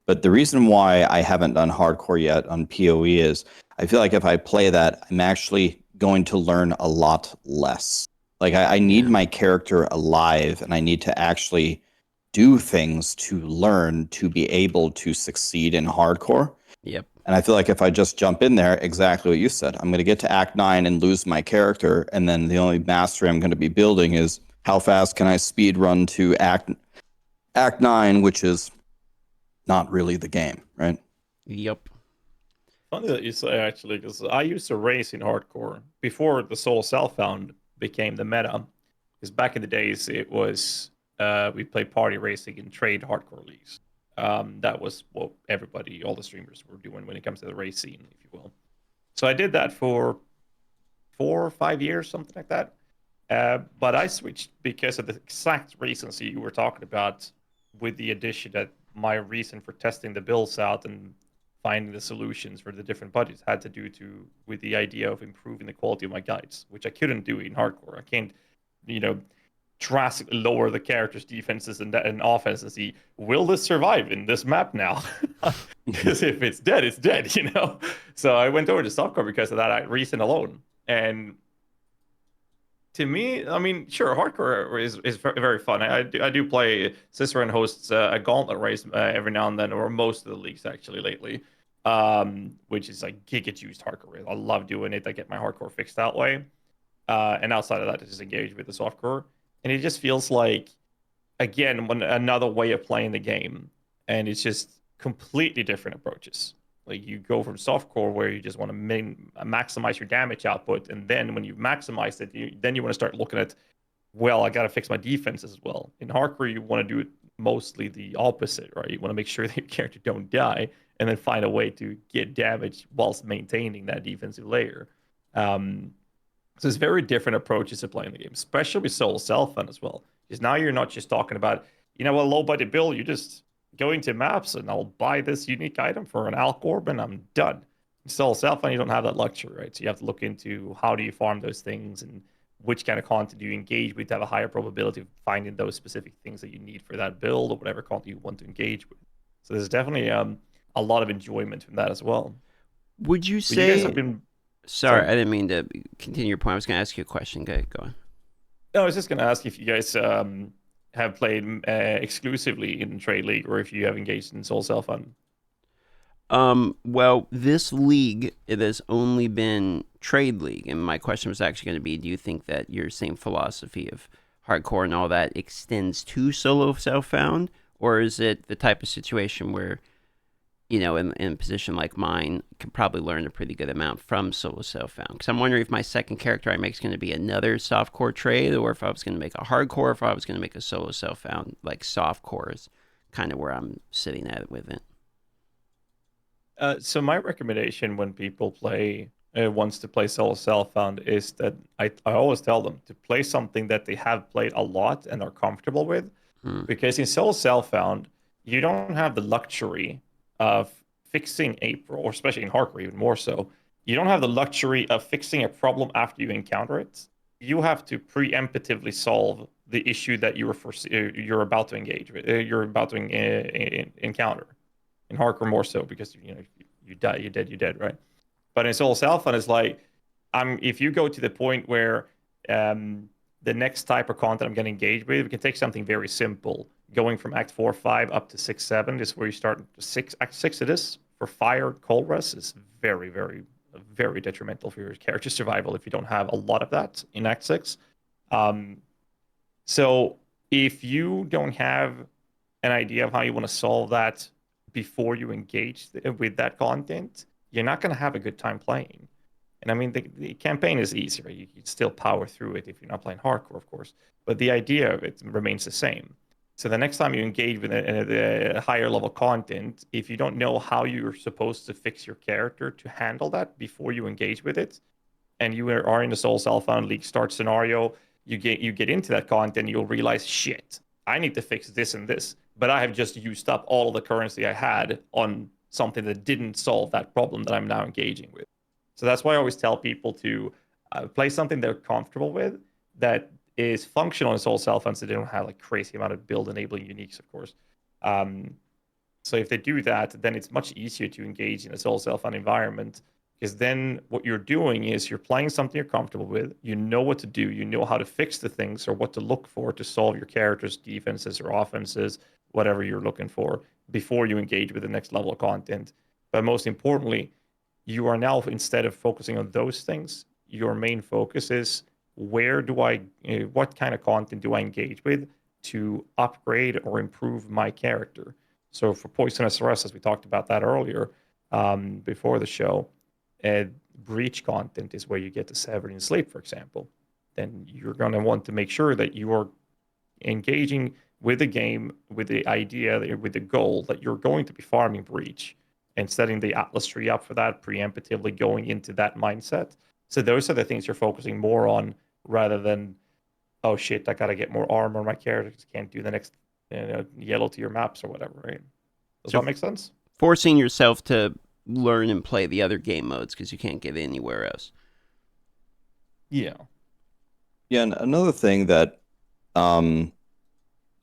But the reason why I haven't done hardcore yet on PoE is I feel like if I play that, I'm actually going to learn a lot less. Like I need my character alive, and I need to actually do things to learn to be able to succeed in hardcore. Yep. And I feel like if I just jump in there, exactly what you said, I'm going to get to Act 9 and lose my character. And then the only mastery I'm going to be building is how fast can I speed run to Act 9, which is not really the game, right? Yep. Funny that you say, actually, because I used to race in hardcore before the Soul Self-Found became the meta. Because back in the days, it was we played party racing and trade hardcore leagues. That was what everybody, all the streamers were doing when it comes to the race scene, if you will. So I did that for 4 or 5 years, something like that. But I switched because of the exact reasons you were talking about, with the addition that my reason for testing the builds out and finding the solutions for the different budgets had to do with the idea of improving the quality of my guides, which I couldn't do in hardcore. I can't, drastically lower the character's defenses and offense and see, will this survive in this map now? Because if it's dead, it's dead, So I went over to softcore because of that reason alone. And to me, I mean, sure, hardcore is very fun. I do play. Cicerone hosts a gauntlet race every now and then, or most of the leagues actually lately, which is like giga-juiced hardcore race. I love doing it. I get my hardcore fixed that way. And outside of that, I just engage with the softcore. And it just feels like, again, another way of playing the game. And it's just completely different approaches. Like you go from softcore where you just want to maximize your damage output, and then when you've maximized it, then you want to start looking at, well, I got to fix my defense as well. In hardcore, you want to do it mostly the opposite, right? You want to make sure that your character don't die, and then find a way to get damage whilst maintaining that defensive layer. So it's very different approaches to playing the game, especially with Soul Self-Found as well. Because now you're not just talking about, a low-budget build. You just go into maps and I'll buy this unique item for an alch orb and I'm done. Soul Self-Found, you don't have that luxury, right? So you have to look into how do you farm those things and which kind of content do you engage with to have a higher probability of finding those specific things that you need for that build or whatever content you want to engage with. So there's definitely a lot of enjoyment from that as well. Would you say... You guys have been... Sorry, I didn't mean to continue your point. I was going to ask you a question. Go on. No, I was just going to ask if you guys have played exclusively in Trade League or if you have engaged in Soul Self-Found. Well, this league, it has only been Trade League. And my question was actually going to be, do you think that your same philosophy of hardcore and all that extends to solo self-found? Or is it the type of situation where, in a position like mine, could probably learn a pretty good amount from solo self-found? Because I'm wondering if my second character I make is going to be another softcore trade, or if I was going to make a hardcore, if I was going to make a solo self-found, like softcore is kind of where I'm sitting at with it. So my recommendation when people wants to play solo self-found is that I always tell them to play something that they have played a lot and are comfortable with. Because in solo self-found, you don't have the luxury of fixing or especially in hardcore even more so, you don't have the luxury of fixing a problem after you encounter it. You have to preemptively solve the issue that you're about to engage with, you're about to encounter. In hardcore more so because you die, you're dead, right? But in Soul Self-Found, it's like if you go to the point where the next type of content I'm going to engage with, we can take something very simple. Going from Act 4, 5 up to 6, 7 is where you start. Act 6 it is for fire cold rest is very, very, very detrimental for your character survival if you don't have a lot of that in Act 6. So if you don't have an idea of how you want to solve that before you engage with that content, you're not going to have a good time playing. And I mean, the campaign is easy, right? You can still power through it if you're not playing hardcore, of course. But the idea of it remains the same. So the next time you engage with a higher level content, if you don't know how you're supposed to fix your character to handle that before you engage with it, and you are in the Soul Self-Found League start scenario, you get into that content, you'll realize, shit, I need to fix this and this. But I have just used up all of the currency I had on something that didn't solve that problem that I'm now engaging with. So that's why I always tell people to play something they're comfortable with that is functional in Soul Self-Found, so they don't have like crazy amount of build enabling uniques, of course. So if they do that, then it's much easier to engage in a Soul Self-Found environment, because then what you're doing is you're playing something you're comfortable with. You know what to do. You know how to fix the things or what to look for to solve your character's defenses or offenses, whatever you're looking for, before you engage with the next level of content. But most importantly, you are now, instead of focusing on those things, your main focus is what kind of content do I engage with to upgrade or improve my character. So for Poisonous Rest, as we talked about that earlier before the show, breach content is where you get the Severed in Sleep, for example. Then you're going to want to make sure that you are engaging with the game with the idea, with the goal that you're going to be farming breach, and setting the Atlas tree up for that, preemptively going into that mindset. So those are the things you're focusing more on, rather than, oh shit, I gotta get more armor, my characters can't do the next yellow tier maps or whatever, right? Does that make sense? Forcing yourself to learn and play the other game modes because you can't get anywhere else. Yeah. Yeah, and another thing that I'm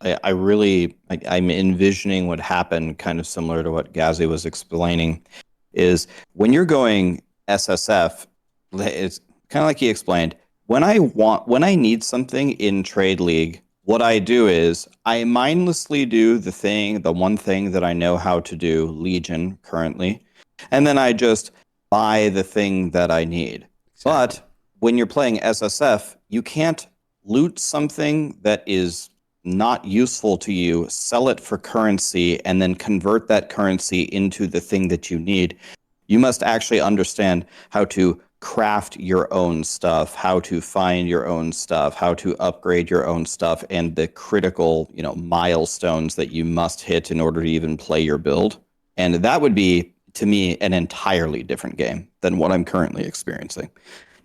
envisioning would happen, kind of similar to what GHAZZY was explaining, is when you're going SSF, it's kind of like he explained. When I need something in Trade League, what I do is I mindlessly do the one thing that I know how to do, Legion currently, and then I just buy the thing that I need. Exactly. But when you're playing SSF, you can't loot something that is not useful to you, sell it for currency, and then convert that currency into the thing that you need. You must actually understand how to craft your own stuff, how to find your own stuff, how to upgrade your own stuff, and the critical, milestones that you must hit in order to even play your build. And that would be, to me, an entirely different game than what I'm currently experiencing.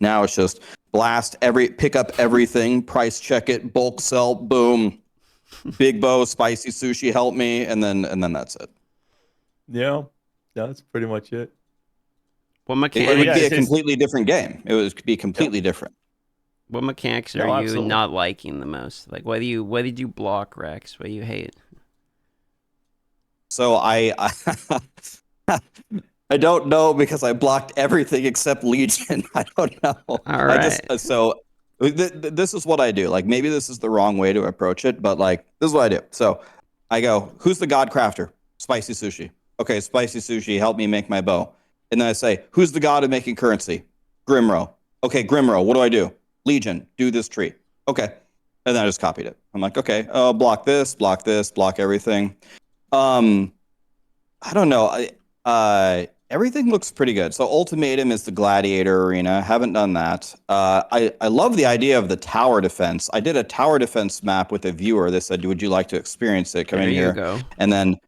Now it's just pick up everything, price check it, bulk sell, boom. Big bow, spicy sushi, help me, and then that's it. Yeah, that's pretty much it. What It would be a completely different game. It would be completely different. What mechanics are you not liking the most? Like, what do you block, Rex? What do you hate? So I don't know, because I blocked everything except Legion. I don't know. All right. This is what I do. Like, maybe this is the wrong way to approach it, but like, this is what I do. So I go, who's the god crafter? Spicy sushi. Okay, spicy sushi, help me make my bow. And then I say, who's the god of making currency? Grimro. Okay, Grimro, what do I do? Legion, do this tree. Okay. And then I just copied it. I'm like, okay, block this, block everything. I don't know. Everything looks pretty good. So Ultimatum is the gladiator arena. Haven't done that. I love the idea of the tower defense. I did a tower defense map with a viewer. They said, would you like to experience it? Come in here. There you go. And then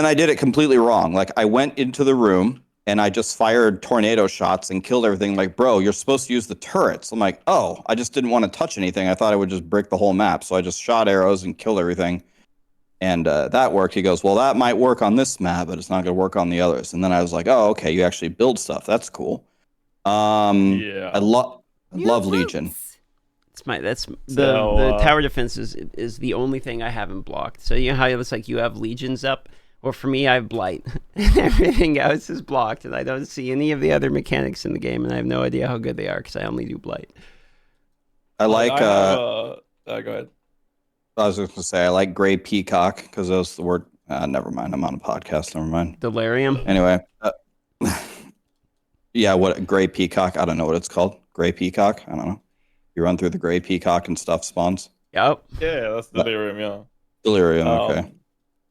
I did it completely wrong. Like, I went into the room and I just fired tornado shots and killed everything. Like, bro, you're supposed to use the turrets. I'm like, oh, I just didn't want to touch anything. I thought I would just brick the whole map. So I just shot arrows and killed everything. And that worked. He goes, well, that might work on this map, but it's not going to work on the others. And then I was like, oh, okay, you actually build stuff. That's cool. Yeah. I love Legion. The tower defense is the only thing I haven't blocked. So you know how it's like you have legions up? Well, for me, I have Blight. Everything else is blocked, and I don't see any of the other mechanics in the game, and I have no idea how good they are because I only do Blight. I like... go ahead. I was just going to say, I like Gray Peacock, because that was the word... never mind, I'm on a podcast, never mind. Delirium? Anyway. Yeah, what Gray Peacock? I don't know what it's called. Gray Peacock? I don't know. You run through the Gray Peacock and stuff spawns? Yep. Yeah, that's Delirium, yeah. Delirium, okay.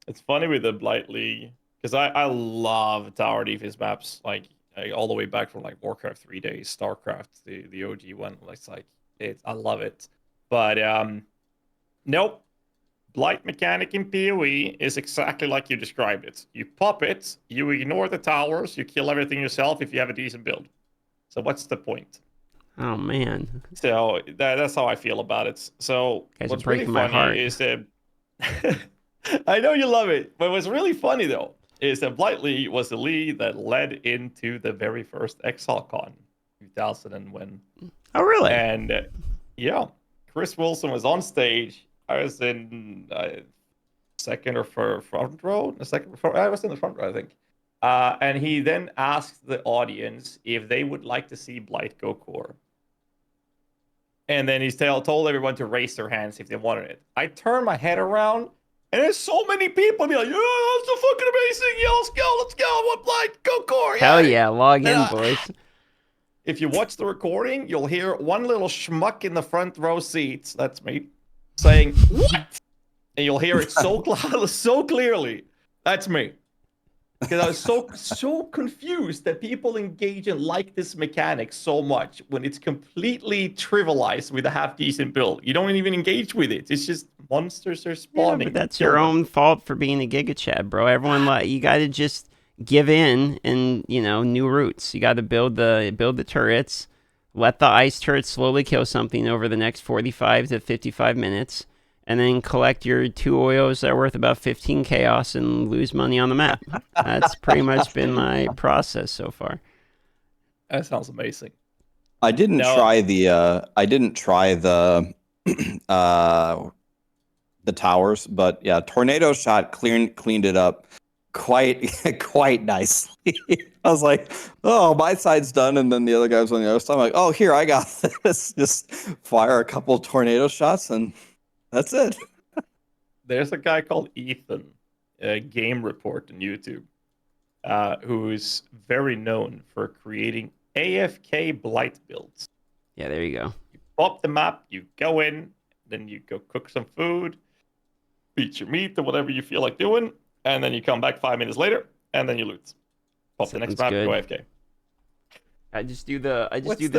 It's funny with the Blight League, because I love tower defense maps, like all the way back from like Warcraft 3 days, StarCraft, the OG one. It's like I love it, but nope. Blight mechanic in PoE is exactly like you described it. You pop it, you ignore the towers, you kill everything yourself if you have a decent build. So what's the point? Oh man. So that's how I feel about it. So what's really funny is that I know you love it, but what's really funny though is that Blight League was the league that led into the very first ExileCon 2000 and when. Oh really? And yeah, Chris Wilson was on stage. I was in second or front row. I was in the front row, I think. And he then asked the audience if they would like to see Blight go core. And then he told everyone to raise their hands if they wanted it. I turned my head around, and there's so many people be like, "Yeah, that's so fucking amazing! Yeah, let's go! I want Blight, go core!" Hell yeah, log in, boys. If you watch the recording, you'll hear one little schmuck in the front row seats. That's me. Saying what? And you'll hear it so clearly. That's me. Because I was so confused that people engage and like this mechanic so much when it's completely trivialized with a half decent build. You don't even engage with it. It's just monsters are spawning. Yeah, but that's your own fault for being a Giga Chad, bro. Everyone you got to just give in and new routes. You got to build the turrets. Let the ice turret slowly kill something over the next 45 to 55 minutes, and then collect your 2 oils that are worth about 15 chaos and lose money on the map. That's pretty much been my process so far. That sounds amazing. I didn't try the the towers, but yeah, tornado shot cleaned it up quite nicely. I was like, oh, my side's done, and then the other guy was on the other side. I'm like, oh, here, I got this. Just fire a couple tornado shots, and that's it. There's a guy called Ethan, a game report on YouTube, who's very known for creating AFK Blight builds. Yeah, there you go. You pop the map, you go in, then you go cook some food, beat your meat or whatever you feel like doing, and then you come back 5 minutes later, and then you loot. Pop the next map, go AFK. I just do the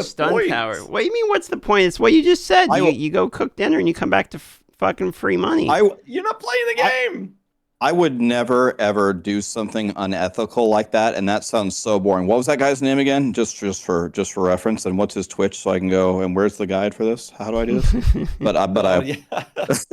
stun tower. What do you mean? What's the point? It's what you just said. You go cook dinner and you come back to fucking free money. You're not playing the game. I would never ever do something unethical like that, and that sounds so boring. What was that guy's name again? Just for reference, and what's his Twitch so I can go. And where's the guide for this? How do I do this?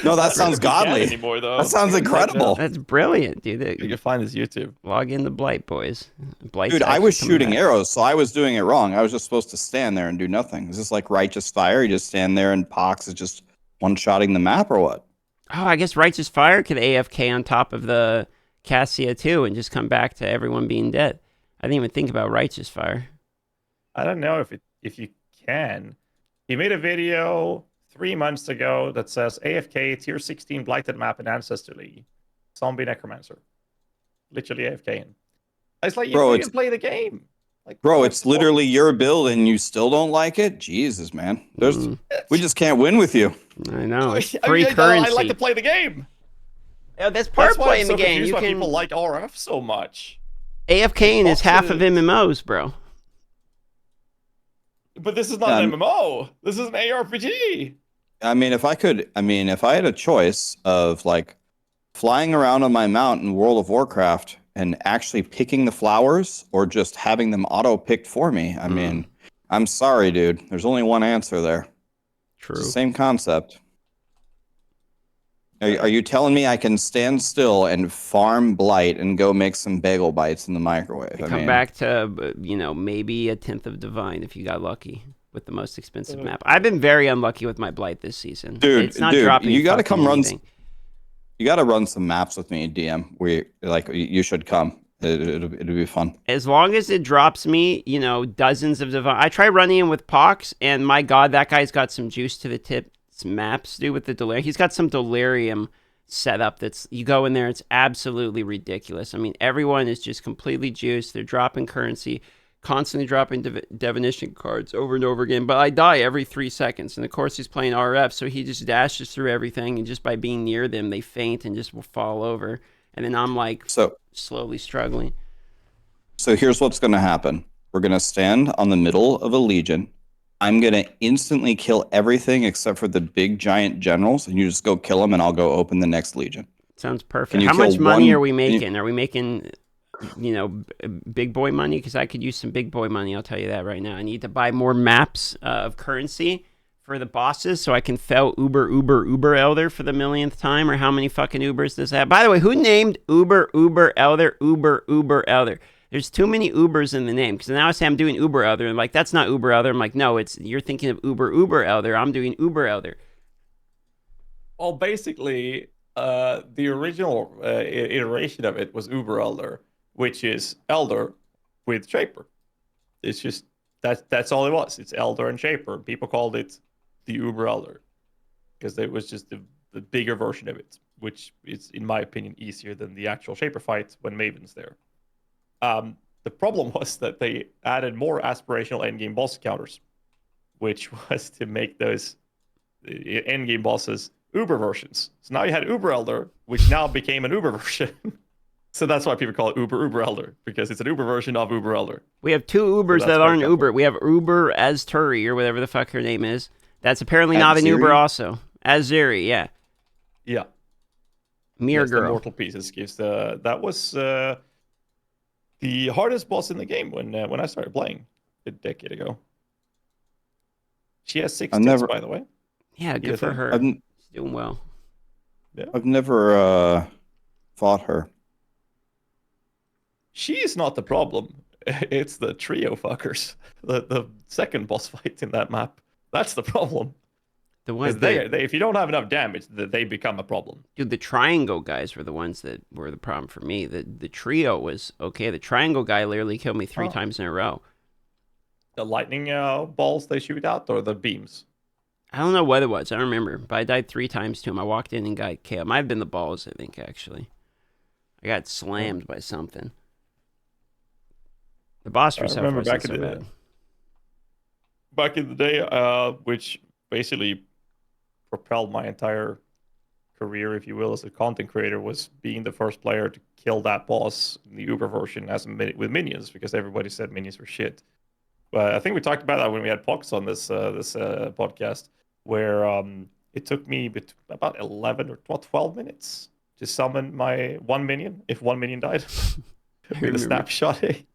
No, that sounds godly. Anymore, though. That sounds incredible. That's brilliant, dude. You can find his YouTube. Log in the Blight, boys. Blight. Dude, I was shooting arrows, so I was doing it wrong. I was just supposed to stand there and do nothing. Is this like Righteous Fire? You just stand there and Pox is just one-shotting the map, or what? Oh, I guess Righteous Fire could AFK on top of the Cassia too and just come back to everyone being dead. I didn't even think about Righteous Fire. I don't know if you can. He made a video 3 months ago that says AFK tier 16 blighted map in Ancestor League. Zombie Necromancer. Literally AFK. It's like you can play the game. Like, bro, it's literally your build and you still don't like it? Jesus, man. We just can't win with you. I know. It's free currency. I like to play the game. Yeah, that's part of playing the game. You can... people like RF so much. AFKing is half of MMOs, bro. But this is not an MMO. This is an ARPG. I mean, if I had a choice of like flying around on my mount in World of Warcraft and actually picking the flowers or just having them auto-picked for me, I mean, I'm sorry, dude. There's only one answer there. True. It's the same concept. Are you telling me I can stand still and farm Blight and go make some bagel bites in the microwave? Come back to, maybe a 10th of Divine if you got lucky with the most expensive map. I've been very unlucky with my Blight this season. Dude, it's not dropping. You got to come run. Anything. You got to run some maps with me, DM. You should come. It'll be fun. As long as it drops me, dozens of Divine. I try running in with Pox, and my God, that guy's got some juice to the tip. Maps, dude, with the delirium. He's got some delirium setup that's, you go in there, it's absolutely ridiculous. I mean, everyone is just completely juiced. They're dropping currency, constantly dropping divination cards over and over again. But I die every 3 seconds. And of course, he's playing RF, so he just dashes through everything. And just by being near them, they faint and just will fall over. and then I'm like slowly struggling. So here's what's going to happen. We're going to stand on the middle of a legion. I'm going to instantly kill everything except for the big giant generals, and you just go kill them, and I'll go open the next legion. Sounds perfect. How much money are we making? Are we making, big boy money? Because I could use some big boy money, I'll tell you that right now. I need to buy more maps of currency for the bosses so I can fell Uber Elder for the millionth time, or how many fucking Ubers does that have? By the way, who named Uber Elder Uber Elder? There's too many Ubers in the name, because now I say I'm doing Uber Elder, and like, that's not Uber Elder. I'm like, no, you're thinking of Uber Elder. I'm doing Uber Elder. Well, basically, the original iteration of it was Uber Elder, which is Elder with Shaper. It's just that's all it was. It's Elder and Shaper. People called it the Uber Elder because it was just the bigger version of it, which is, in my opinion, easier than the actual Shaper fight when Maven's there. The problem was that they added more aspirational endgame boss encounters, which was to make those endgame bosses Uber versions. So now you had Uber Elder, which now became an Uber version. So that's why people call it Uber Elder, because it's an Uber version of Uber Elder. We have two Ubers that aren't Uber. We have Uber Azturi, or whatever the fuck her name is. That's apparently not an Uber also. Azuri, yeah. Yeah. Mirror Girl. The Mortal Pieces gives that was the hardest boss in the game when I started playing a decade ago. She has 6 ticks, by the way. Yeah, good for her. She's doing well. Yeah. I've never fought her. She is not the problem. It's the trio fuckers. The second boss fight in that map. That's the problem. The ones they if you don't have enough damage, they become a problem. Dude, the triangle guys were the ones that were the problem for me. The trio was okay. The triangle guy literally killed me 3 times in a row. The lightning balls they shoot out, or the beams? I don't know what it was. I don't remember. But I died 3 times to him. I walked in and got killed. It might have been the balls, I think, actually. I got slammed by something. The boss herself wasn't so bad. Back in the day, which basically propelled my entire career, if you will, as a content creator, was being the first player to kill that boss in the Uber version with minions, because everybody said minions were shit. But I think we talked about that when we had Pox on this podcast, where it took me about 11 or 12 minutes to summon my 1 minion, if 1 minion died, with a snapshot. It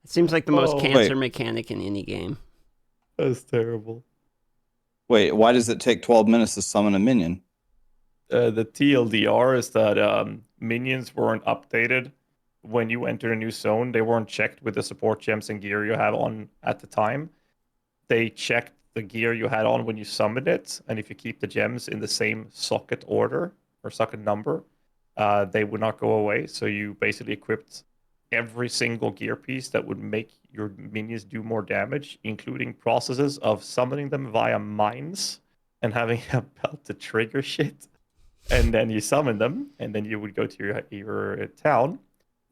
seems like the most cancer mechanic in any game. That's terrible. Wait, why does it take 12 minutes to summon a minion? The TLDR is that minions weren't updated when you enter a new zone. They weren't checked with the support gems and gear you have on at the time. They checked the gear you had on when you summoned it, and if you keep the gems in the same socket order or socket number, they would not go away. So you basically equipped every single gear piece that would make your minions do more damage, including processes of summoning them via mines and having a belt to trigger shit. And then you summon them, and then you would go to your town,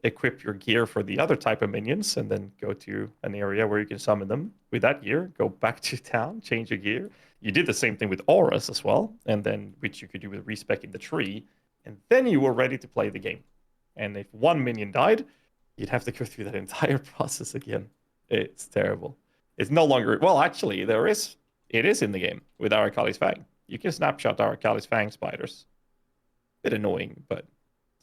equip your gear for the other type of minions, and then go to an area where you can summon them with that gear, go back to town, change your gear. You did the same thing with auras as well, and then which you could do with respecking the tree, and then you were ready to play the game. And if 1 minion died, you'd have to go through that entire process again. It's terrible. It's no longer... Well, actually, it is in the game with Arakaali's Fang. You can snapshot Arakaali's Fang spiders. Bit annoying, but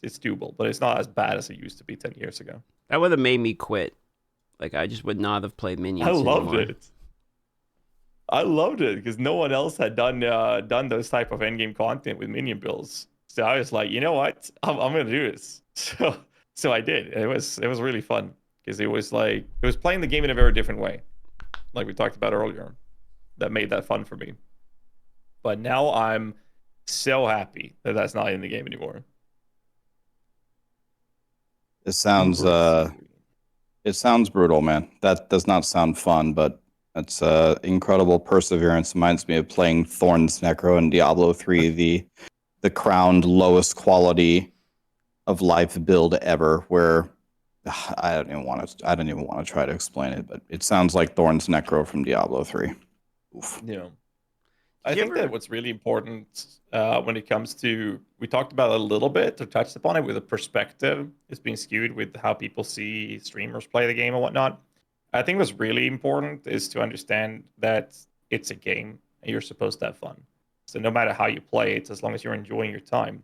it's doable. But it's not as bad as it used to be 10 years ago. That would have made me quit. Like, I just would not have played Minions anymore. I loved it because no one else had done those type of endgame content with Minion builds. So I was like, you know what? I'm going to do this. So I did. It was really fun because it was playing the game in a very different way, like we talked about earlier. That made that fun for me. But now I'm so happy that that's not in the game anymore. It sounds brutal, man. That does not sound fun, but that's incredible perseverance. Reminds me of playing Thorn's Necro in Diablo 3, the crowned lowest quality of life build ever, where I don't even want to try to explain it, but it sounds like Thorn's Necro from Diablo 3. Oof. Yeah. I think that what's really important when it comes to, we talked about it a little bit or touched upon it with the perspective is being skewed with how people see streamers play the game and whatnot. I think what's really important is to understand that it's a game and you're supposed to have fun. So no matter how you play it, as long as you're enjoying your time,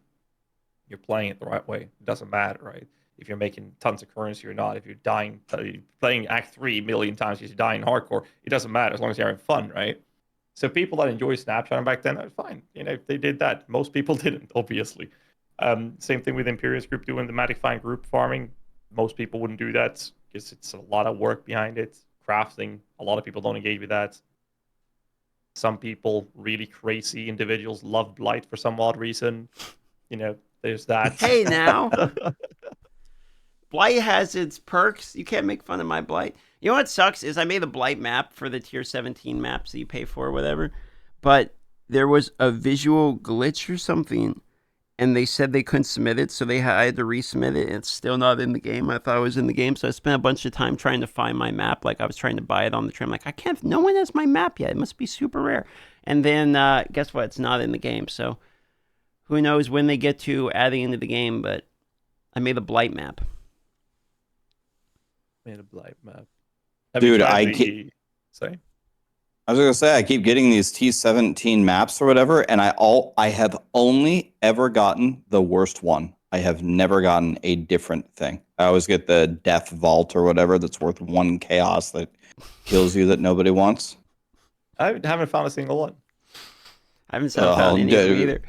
you're playing it the right way. It doesn't matter, right? If you're making tons of currency or not, if you're dying, playing Act 3 a million times because you're dying hardcore, it doesn't matter as long as you're having fun, right? So people that enjoy Snapshot back then, that's fine. They did that. Most people didn't, obviously. Same thing with Imperius Group doing the Matic Find group farming. Most people wouldn't do that because it's a lot of work behind it. Crafting, a lot of people don't engage with that. Some people, really crazy individuals, love Blight for some odd reason. There's that. Hey, now. Blight has its perks. You can't make fun of my Blight. You know what sucks is I made a Blight map for the tier 17 maps that you pay for or whatever, but there was a visual glitch or something, and they said they couldn't submit it, so I had to resubmit it, and it's still not in the game. I thought it was in the game, so I spent a bunch of time trying to find my map. Like, I was trying to buy it on the train. Like, no one has my map yet. It must be super rare. And then, guess what? It's not in the game, so who knows when they get to adding into the game, but I made a Blight map. Made a Blight map. Dude, Say? I was gonna say I keep getting these T17 maps or whatever, and I have only ever gotten the worst one. I have never gotten a different thing. I always get the Death Vault or whatever that's worth 1 chaos that kills you that nobody wants. I haven't found a single one. I haven't found any of them either.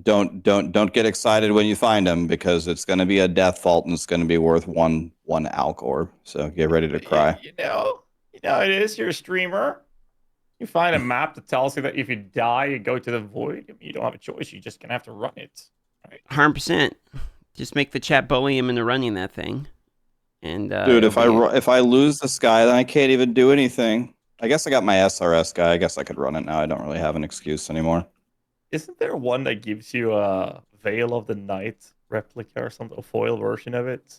Don't get excited when you find them because it's going to be a Death Vault and it's going to be worth one Alk orb. So get ready to cry. It is. You're a streamer. You find a map that tells you that if you die, you go to the void. You don't have a choice. You're just gonna have to run it. Right? 100%. Just make the chat bully him into running that thing. And dude, if I lose this guy, then I can't even do anything. I guess I got my SRS guy. I guess I could run it now. I don't really have an excuse anymore. Isn't there one that gives you a Veil of the Night replica or something, a foil version of it?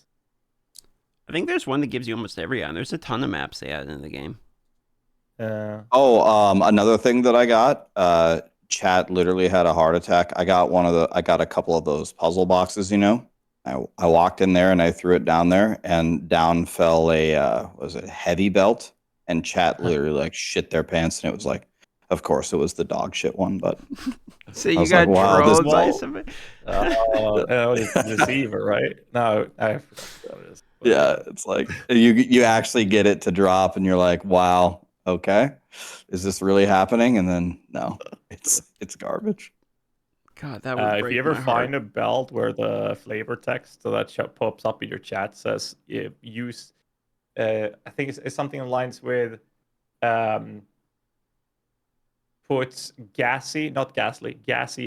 I think there's one that gives you almost every item. There's a ton of maps they added in the game. Another thing that I got, chat literally had a heart attack. I got a couple of those puzzle boxes, I walked in there and I threw it down there and down fell a heavy belt, and chat literally like shit their pants, and it was like, of course it was the dog shit one, but so you got trolled by somebody. It's Deceiver, right? No, I forgot what it is. Yeah, it's like you actually get it to drop and you're like, wow, okay, is this really happening? And then no, it's garbage. God, that would break if you ever my find heart. a belt where the flavor text so that pops up in your chat says use, I think it's something in lines with put gassy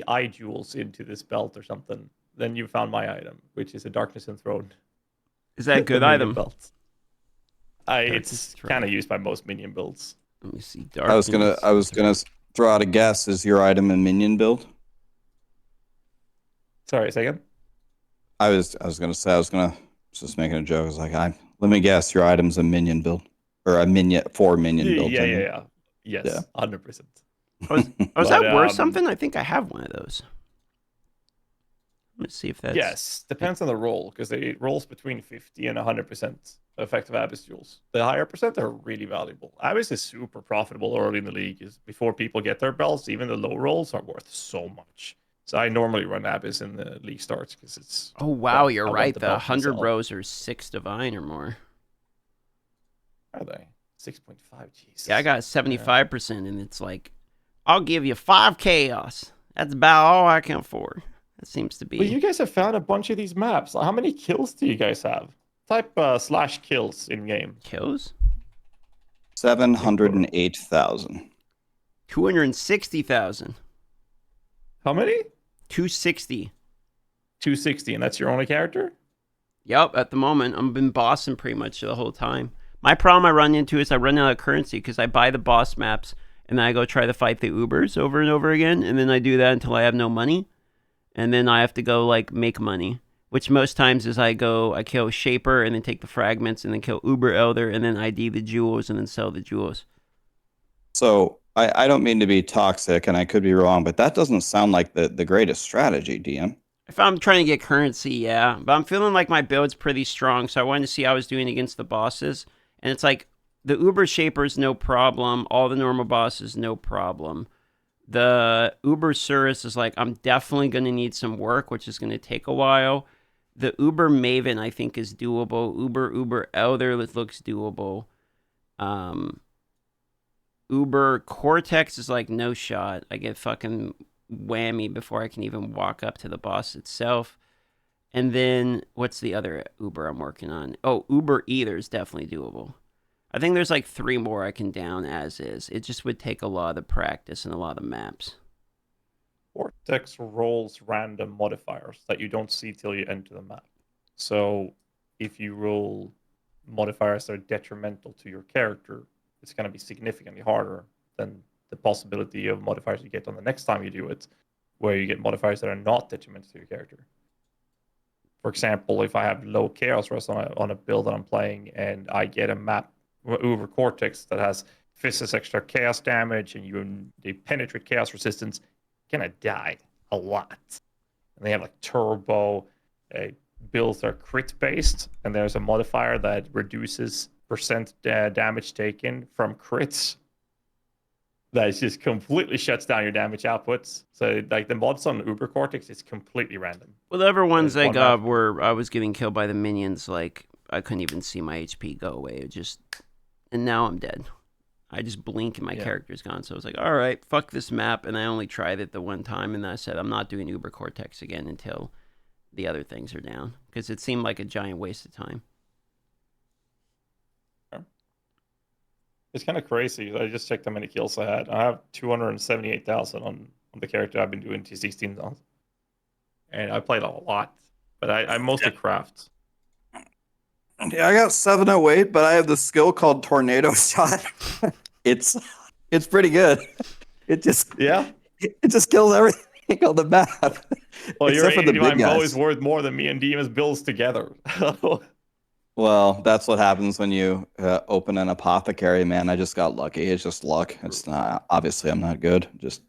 eye jewels into this belt or something, then you found my item, which is a Darkness Enthroned. Is that a good item? Belt. It's kind of used by most Minion builds. Let me see. I was gonna throw out a guess. Is your item a Minion build? Sorry, say again? I was just making a joke. I was like, let me guess, your item's a Minion build or a Minion build. Yeah. Yes, 100%. Was that worth something? I think I have one of those. Let's see if that's... Yes, depends on the roll, because it rolls between 50 and 100% effective Abyss jewels. The higher percent are really valuable. Abyss is super profitable early in the league. Before people get their belts, even the low rolls are worth so much. So I normally run Abyss in the league starts because it's... Oh, wow, you're right. The 100 rows are 6 divine or more. Are they? 6.5, Jesus. Yeah, I got 75%, and it's like, I'll give you 5 chaos. That's about all I can afford. That seems to be... Well, you guys have found a bunch of these maps. How many kills do you guys have? Type /kills in game. Kills? 708,000. 260,000. How many? 260. 260, and that's your only character? Yep, at the moment. I've been bossing pretty much the whole time. My problem I run into is I run out of currency because I buy the boss maps and then I go try to fight the Ubers over and over again, and then I do that until I have no money, and then I have to go like make money, which most times is I kill Shaper and then take the fragments and then kill Uber Elder and then ID the jewels and then sell the jewels. So I don't mean to be toxic, and I could be wrong, but that doesn't sound like the greatest strategy, DM. If I'm trying to get currency, yeah. But I'm feeling like my build's pretty strong, so I wanted to see how I was doing against the bosses. And it's like, the Uber Shaper's no problem. All the normal bosses, no problem. The Uber Sirus is like, I'm definitely going to need some work, which is going to take a while. The Uber Maven, I think, is doable. Uber Elder looks doable. Uber Cortex is like, no shot. I get fucking whammy before I can even walk up to the boss itself. And then, what's the other Uber I'm working on? Oh, Uber Either is definitely doable. I think there's like 3 more I can down as is. It just would take a lot of practice and a lot of maps. Cortex rolls random modifiers that you don't see till you enter the map. So if you roll modifiers that are detrimental to your character, it's going to be significantly harder than the possibility of modifiers you get on the next time you do it, where you get modifiers that are not detrimental to your character. For example, if I have low chaos rest on a build that I'm playing and I get a map over Cortex that has Fizz's extra chaos damage and they penetrate chaos resistance, you're gonna die a lot. And they have like turbo builds that are crit based, and there's a modifier that reduces percent damage taken from crits. That just completely shuts down your damage outputs. So like the mods on Uber Cortex is completely random. Whatever ones I got where I was getting killed by the minions, like I couldn't even see my HP go away. It just, and now I'm dead. I just blink and my character's gone. So I was like, all right, fuck this map. And I only tried it the one time, and then I said I'm not doing Uber Cortex again until the other things are down, because it seemed like a giant waste of time. It's kind of crazy. I just checked how many kills I had. I have 278,000 on the character I've been doing T16 on. And I played a lot, but I mostly craft. Yeah, I got 708, but I have the skill called Tornado Shot. It's pretty good. It just kills everything on the map. Well, your 85 bow is worth more than me and Demon's builds together. Well, that's what happens when you open an apothecary, man. I just got lucky. It's just luck. It's not, obviously I'm not good. Just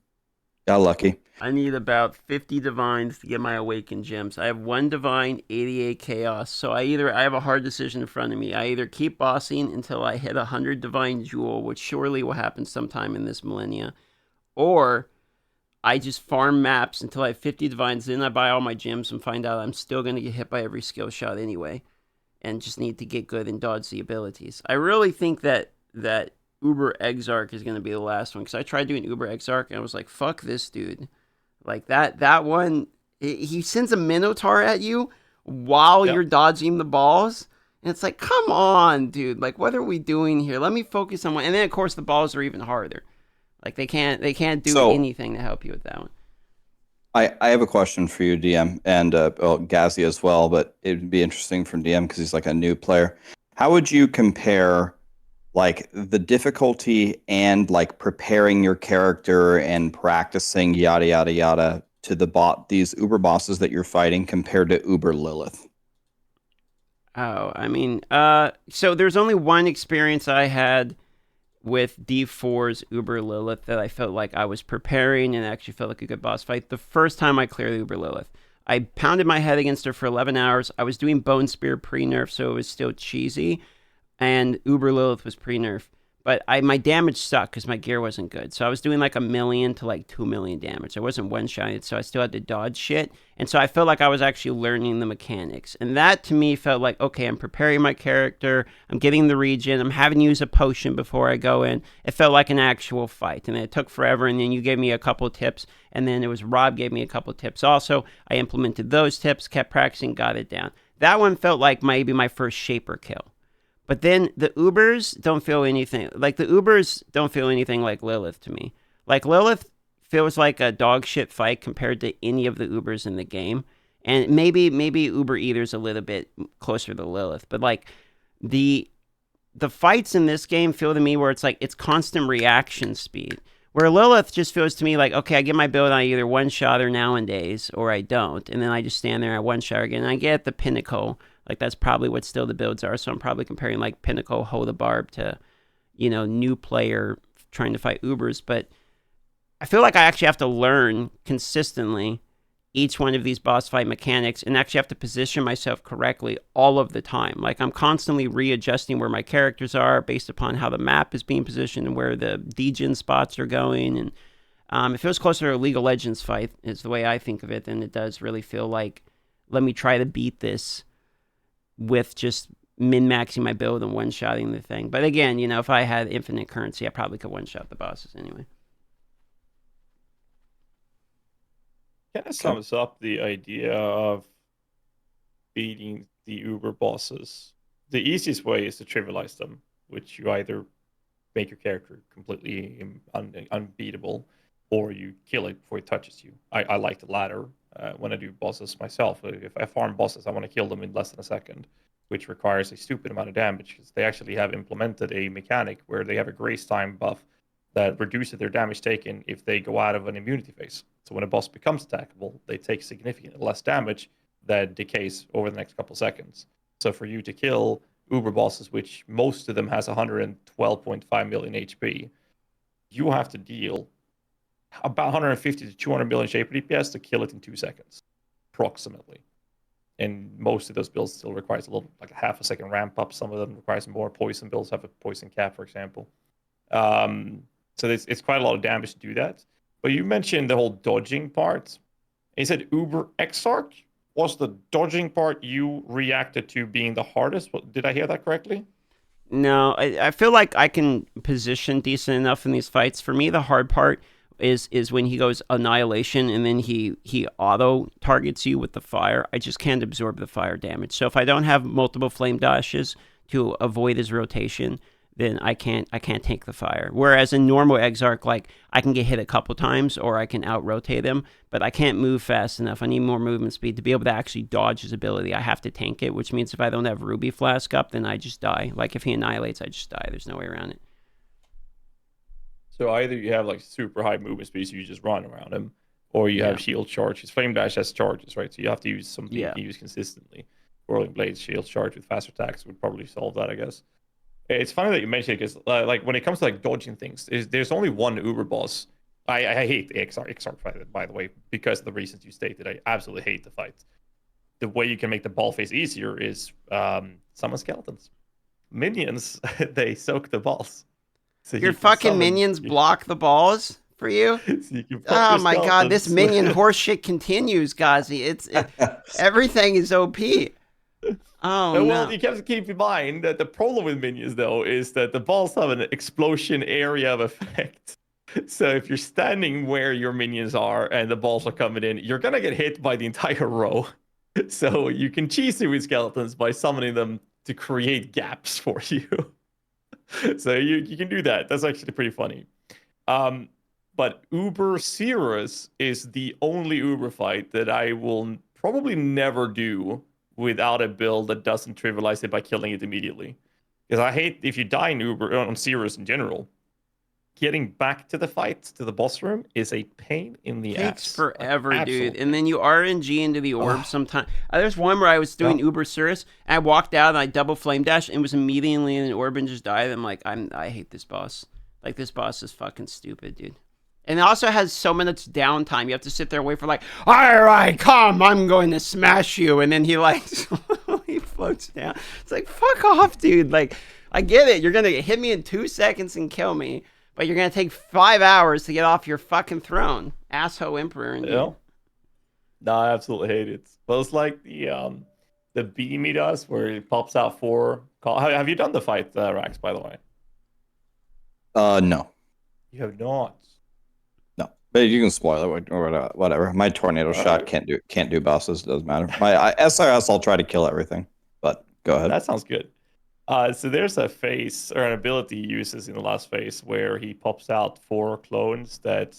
got lucky. I need about 50 divines to get my awakened gems. I have 1 divine, 88 chaos. So I have a hard decision in front of me. I either keep bossing until I hit 100 divine jewel, which surely will happen sometime in this millennia, or I just farm maps until I have 50 divines, then I buy all my gems and find out I'm still going to get hit by every skill shot anyway, and just need to get good and dodge the abilities. I really think that Uber Exarch is going to be the last one, because I tried doing Uber Exarch and I was like, fuck this dude. Like that one, he sends a Minotaur at you while you're dodging the balls. And it's like, come on, dude. Like, what are we doing here? Let me focus on one. And then, of course, the balls are even harder. Like, they can't do anything to help you with that one. I have a question for you, DM, and GHAZZY as well, but it would be interesting from DM because he's like a new player. How would you compare like the difficulty and like preparing your character and practicing yada yada yada to these Uber bosses that you're fighting compared to Uber Lilith? Oh, I mean, so there's only one experience I had with D4's Uber Lilith that I felt like I was preparing and actually felt like a good boss fight. The first time I cleared Uber Lilith, I pounded my head against her for 11 hours. I was doing Bone Spear pre-nerf, so it was still cheesy, and Uber Lilith was pre-nerf. But my damage sucked because my gear wasn't good. So I was doing like 1 million to like 2 million damage. I wasn't one-shotted, so I still had to dodge shit. And so I felt like I was actually learning the mechanics. And that to me felt like, okay, I'm preparing my character. I'm getting the regen. I'm having to use a potion before I go in. It felt like an actual fight. And it took forever. And then you gave me a couple tips. And then it was Rob gave me a couple tips also. I implemented those tips, kept practicing, got it down. That one felt like maybe my first Shaper kill. But then the Ubers don't feel anything like Lilith to me. Like Lilith feels like a dog shit fight compared to any of the Ubers in the game. And maybe Uber Either's a little bit closer to Lilith. But like the fights in this game feel to me where it's like it's constant reaction speed. Where Lilith just feels to me like, okay, I get my build on either one shot or nowadays, or I don't. And then I just stand there at one shot again. And I get the pinnacle. Like, that's probably what still the builds are. So I'm probably comparing, like, Pinnacle, Hold the Barb to, new player trying to fight Ubers, but I feel like I actually have to learn consistently each one of these boss fight mechanics and actually have to position myself correctly all of the time. Like I'm constantly readjusting where my characters are based upon how the map is being positioned and where the degen spots are going. And it feels closer to a League of Legends fight is the way I think of it than it does really feel like, let me try to beat this with just min-maxing my build and one-shotting the thing. But again, you know, if I had infinite currency, I probably could one-shot the bosses anyway. Kind of sums up the idea of beating the Uber bosses. The easiest way is to trivialize them, which you either make your character completely unbeatable, or you kill it before it touches you. I like the latter when I do bosses myself. If I farm bosses, I want to kill them in less than a second, which requires a stupid amount of damage because they actually have implemented a mechanic where they have a grace time buff that reduces their damage taken if they go out of an immunity phase. So when a boss becomes attackable, they take significantly less damage that decays over the next couple seconds. So for you to kill Uber bosses, which most of them has 112.5 million HP, you have to deal about 150 to 200 million shaper DPS to kill it in 2 seconds, approximately. And most of those builds still requires a little, like a half a second ramp up. Some of them requires more. Poison builds have a poison cap, for example. So it's quite a lot of damage to do that. But you mentioned the whole dodging part. You said Uber Exarch. Was the dodging part you reacted to being the hardest? Did I hear that correctly? No, I feel like I can position decent enough in these fights. For me, the hard part is when he goes Annihilation and then he auto targets you with the fire. I just can't absorb the fire damage. So if I don't have multiple flame dashes to avoid his rotation, then I can't take the fire. Whereas in normal Exarch, like I can get hit a couple times or I can out-rotate him, but I can't move fast enough. I need more movement speed to be able to actually dodge his ability. I have to tank it, which means if I don't have Ruby Flask up, then I just die. Like if he annihilates, I just die. There's no way around it. So either you have like super high movement speed, so you just run around him, or you have shield charge. His Flame Dash has charges, right? So you have to use something you can use consistently. Whirling Blades, shield charge with faster attacks would probably solve that, I guess. It's funny that you mentioned it because, like, when it comes to like dodging things, there's only one Uber boss. I hate the Exarch fight, by the way, because of the reasons you stated. I absolutely hate the fight. The way you can make the ball phase easier is summon skeletons. Minions, they soak the balls. So your fucking minions block the balls for you? So you oh my god, this minion horseshit continues, GHAZZY. Everything is OP. Oh, well, no. you have to keep in mind that the problem with minions, though, is that the balls have an explosion area of effect. So if you're standing where your minions are and the balls are coming in, you're going to get hit by the entire row. So you can cheese it with skeletons by summoning them to create gaps for you. So you can do that. That's actually pretty funny. But Uber Sirus is the only Uber fight that I will probably never do without a build that doesn't trivialize it by killing it immediately. Because I hate if you die in Uber on Sirus in general, getting back to the fight, to the boss room, is a pain in the ass. Takes forever, dude. And then you RNG into the orbs sometimes. There's one where I was doing Uber Sirus, and I walked out and I double flame dash and was immediately in an orb and just died. I'm like, I hate this boss. Like, this boss is fucking stupid, dude. And it also has so much downtime. You have to sit there and wait for like, all right, come, I'm going to smash you. And then he like, he floats down. It's like, fuck off, dude. Like, I get it. You're going to hit me in 2 seconds and kill me. But you're going to take 5 hours to get off your fucking throne. Asshole Emperor. Yeah. No, I absolutely hate it. But it's like the beam he does where he pops out 4. Have you done the fight, Rax, by the way? No. You have not. No, but you can spoil it or whatever. My tornado shot can't do bosses. It doesn't matter. My SRS, I'll try to kill everything. But go ahead. That sounds good. So there's a phase or an ability he uses in the last phase where he pops out 4 clones that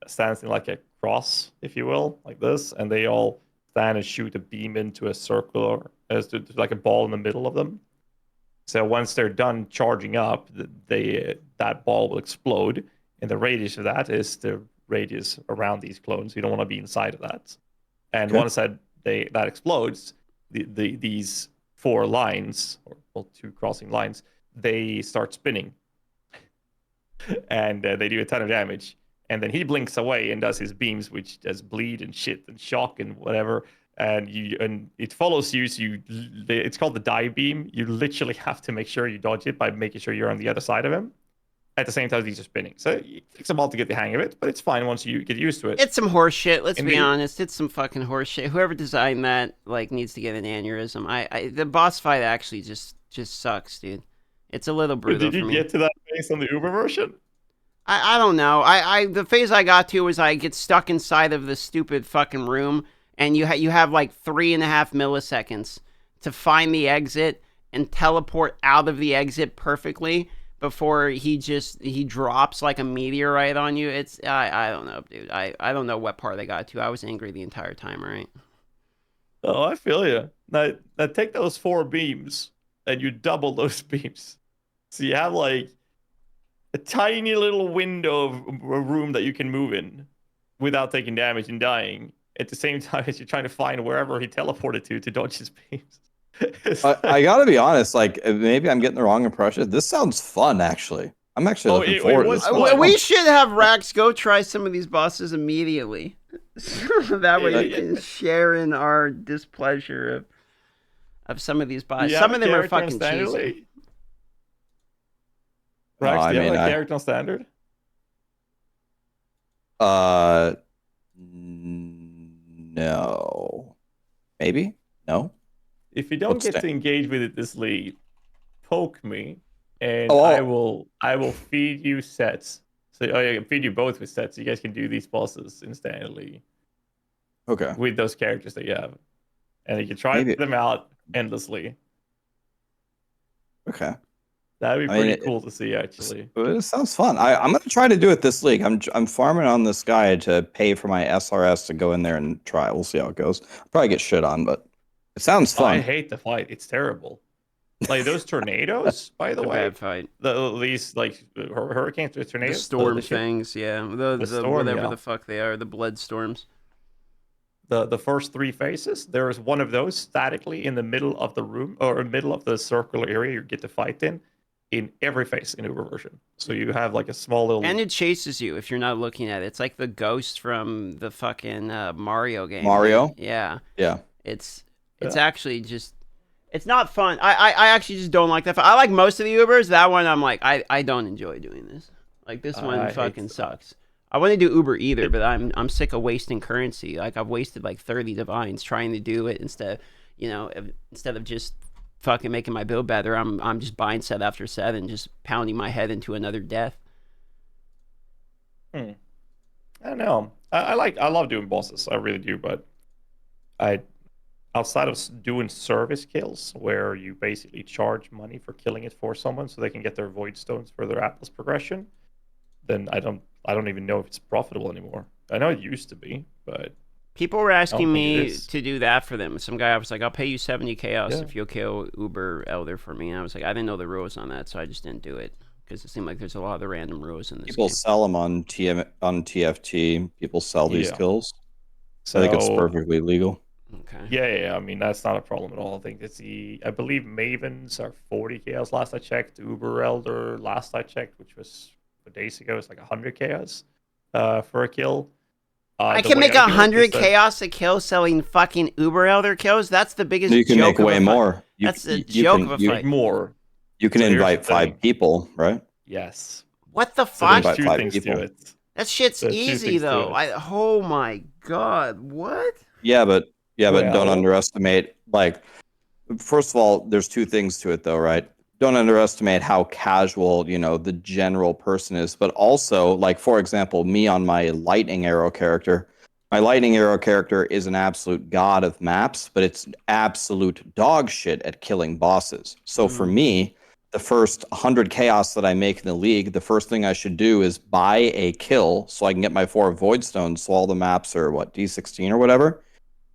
stands in like a cross, if you will, like this, and they all stand and shoot a beam into a circle as like a ball in the middle of them. So once they're done charging up, that ball will explode, and the radius of that is the radius around these clones. You don't want to be inside of that. And once that explodes, these 4 lines, or 2 crossing lines, they start spinning. and they do a ton of damage. And then he blinks away and does his beams, which does bleed and shit and shock and whatever. And it follows you. So it's called the die beam. You literally have to make sure you dodge it by making sure you're on the other side of him at the same time as he's spinning. So it takes a while to get the hang of it, but it's fine once you get used to it. It's some horse shit. Let's be honest. It's some fucking horse shit. Whoever designed that needs to get an aneurysm. The boss fight actually just sucks, dude. It's a little brutal. Did you get to that phase on the Uber version? I don't know. The phase I got to was I get stuck inside of the stupid fucking room, and you have like 3.5 milliseconds to find the exit and teleport out of the exit perfectly before he drops like a meteorite on you. It's I don't know, dude. I don't know what part I got to. I was angry the entire time, right? Oh, I feel you. Now take those 4 beams and you double those beams. So you have like a tiny little window of a room that you can move in without taking damage and dying at the same time as you're trying to find wherever he teleported to dodge his beams. I gotta be honest, like maybe I'm getting the wrong impression. This sounds fun, actually. I'm actually looking forward to this. We should have Rax go try some of these bosses immediately. That way we can share in our displeasure of some of these bosses. Some of them are fucking cheesy. Rax, do you have a character on standard? No. Maybe? No? If you don't get to engage with it this league, poke me, and I will feed you sets. So I can feed you both with sets. So you guys can do these bosses instantly. Okay. With those characters that you have, and you can try them out endlessly. Okay. That'd be pretty cool to see, actually. It sounds fun. I'm gonna try to do it this league. I'm farming on this guy to pay for my SRS to go in there and try. We'll see how it goes. I'll probably get shit on, but it sounds fun. I hate the fight. It's terrible. Like those tornadoes, by the way. Bad fight. These like hurricanes, tornadoes, the storm things, yeah. The storm, whatever the fuck they are, the blood storms. The first 3 phases, there is one of those statically in the middle of the room or middle of the circular area you get to fight in every phase in Uber version. So you have like a small little... And it chases you if you're not looking at it. It's like the ghost from the fucking Mario game. Mario? Yeah. Yeah. It's actually just... It's not fun. I actually just don't like that. I like most of the Ubers. That one, I'm like, I don't enjoy doing this. Like, this one fucking sucks. I want to do Uber either, but I'm sick of wasting currency. Like, I've wasted like 30 divines trying to do it instead of just fucking making my build better. I'm just buying set after set and just pounding my head into another death. I don't know. I love doing bosses. I really do, but outside of doing service kills where you basically charge money for killing it for someone so they can get their void stones for their Atlas progression, then I don't even know if it's profitable anymore. I know it used to be, but people were asking me to do that for them. Some guy was like, I'll pay you 70 chaos if you'll kill Uber Elder for me. And I was like, I didn't know the rules on that, so I just didn't do it because it seemed like there's a lot of random rules in this People game. sell them on TFT. People sell these kills. So I think it's perfectly legal. Okay. Yeah. I mean, that's not a problem at all. I think I believe Mavens are 40 chaos last I checked. Uber Elder last I checked, which was days ago, it's like 100 chaos for a kill. I can make 100 chaos a kill selling fucking Uber Elder kills. That's the biggest joke. You can make way more. That's a joke of a fight. More. You can invite 5 people, right? Yes. What the fuck? There's 2 things to it. That shit's easy though. Oh my god, what? Yeah, but don't underestimate. Like, first of all, there's 2 things to it though, right? Don't underestimate how casual, the general person is. But also, like, for example, me on my lightning arrow character. My lightning arrow character is an absolute god of maps, but it's absolute dog shit at killing bosses. So for me, the first 100 chaos that I make in the league, the first thing I should do is buy a kill so I can get my 4 void stones. So all the maps are, D16 or whatever.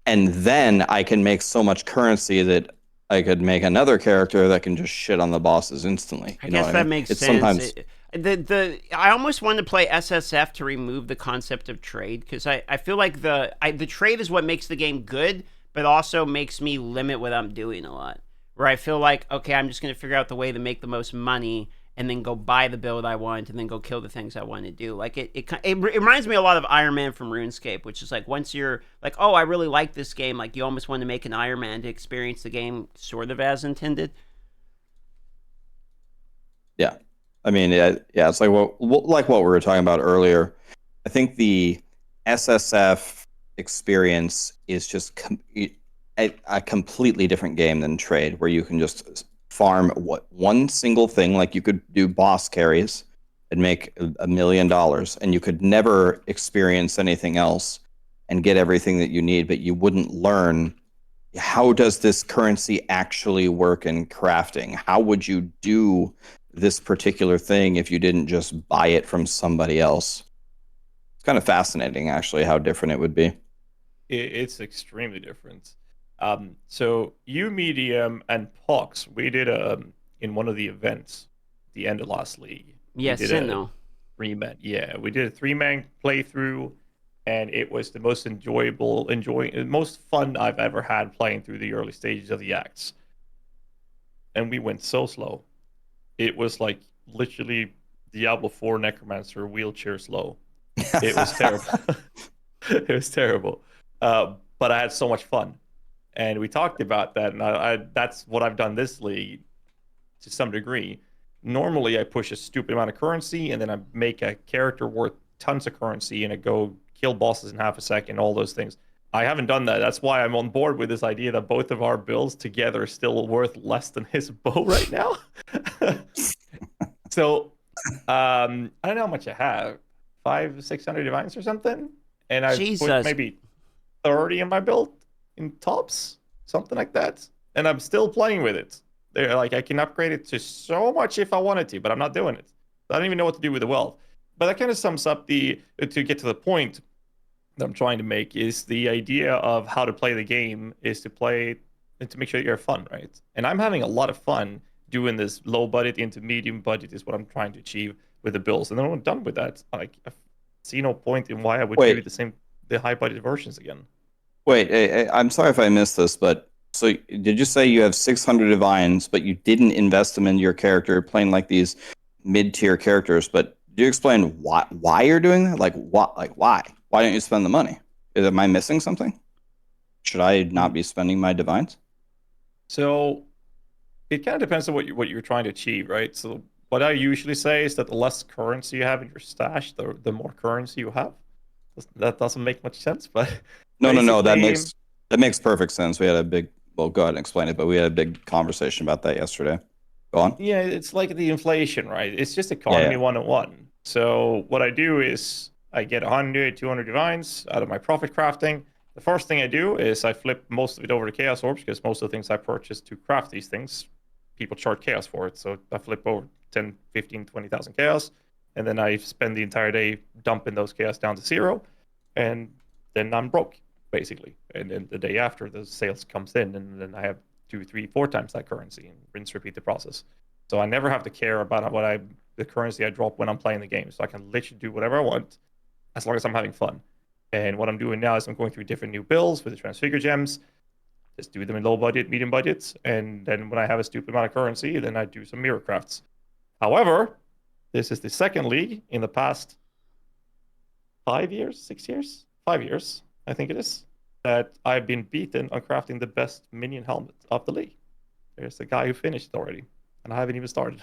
And then I can make so much currency that I could make another character that can just shit on the bosses instantly. I guess that makes sense. Sometimes I almost wanted to play SSF to remove the concept of trade because I feel like the trade is what makes the game good, but also makes me limit what I'm doing a lot. Where I feel like, okay, I'm just going to figure out the way to make the most money, and then go buy the build I want, and then go kill the things I want to do. Like it reminds me a lot of Iron Man from RuneScape, which is like once you're like, oh, I really like this game, like you almost want to make an Iron Man to experience the game sort of as intended. Yeah, I mean, yeah, it's like what we were talking about earlier. I think the SSF experience is just a completely different game than trade, where you can just farm one single thing. Like you could do boss carries and make $1 million, and you could never experience anything else and get everything that you need, but you wouldn't learn how does this currency actually work in crafting? How would you do this particular thing if you didn't just buy it from somebody else? It's kind of fascinating, actually, how different it would be. It's extremely different. So you, Medium, and Pox, we did in one of the events, the end of last league. Yes, we did a 3-man. Yeah, we did a 3-man playthrough, and it was the most most fun I've ever had playing through the early stages of the acts. And we went so slow. It was like literally Diablo 4 Necromancer wheelchair slow. It was terrible. It was terrible. But I had so much fun. And we talked about that, and that's what I've done this league to some degree. Normally, I push a stupid amount of currency, and then I make a character worth tons of currency, and I go kill bosses in half a second, all those things. I haven't done that. That's why I'm on board with this idea that both of our builds together are still worth less than his bow right now. So, I don't know how much I have. 500-600 divines or something? And I put maybe 30 in my build in tops, something like that. And I'm still playing with it. They're like, I can upgrade it to so much if I wanted to, but I'm not doing it. I don't even know what to do with the wealth. But that kind of sums up to get to the point that I'm trying to make, is the idea of how to play the game is to play and to make sure you have fun, right? And I'm having a lot of fun doing this low budget into medium budget is what I'm trying to achieve with the builds. And then when I'm done with that, I see no point in why I would do the high budget versions again. Wait, I'm sorry if I missed this, but so did you say you have 600 divines, but you didn't invest them in your character, playing like these mid-tier characters? But do you explain why you're doing that? Like what? Like why? Why don't you spend the money? Am I missing something? Should I not be spending my divines? So it kind of depends on what you're trying to achieve, right? So what I usually say is that the less currency you have in your stash, the more currency you have. That doesn't make much sense, but no, that makes perfect sense. We had a big, well, go ahead and explain it, but we had a big conversation about that yesterday. Go on. Yeah, it's like the inflation, right? It's just economy 101. So what I do is I get 100, 200 divines out of my profit crafting. The first thing I do is I flip most of it over to Chaos Orbs, because most of the things I purchase to craft these things, people charge Chaos for it. So I flip over 10, 15, 20,000 Chaos, and then I spend the entire day dumping those Chaos down to 0, and then I'm broke, basically. And then the day after, the sales comes in, and then I have 2, 3, 4 times that currency, and rinse, repeat the process. So I never have to care about the currency I drop when I'm playing the game. So I can literally do whatever I want, as long as I'm having fun. And what I'm doing now is I'm going through different new builds with the transfigure gems, just do them in low budget, medium budgets, and then when I have a stupid amount of currency, then I do some mirror crafts. However, this is the second league in the past 5 years, 6 years, 5 years, I think it is, that I've been beaten on crafting the best minion helmet of the league. There's a guy who finished it already, and I haven't even started.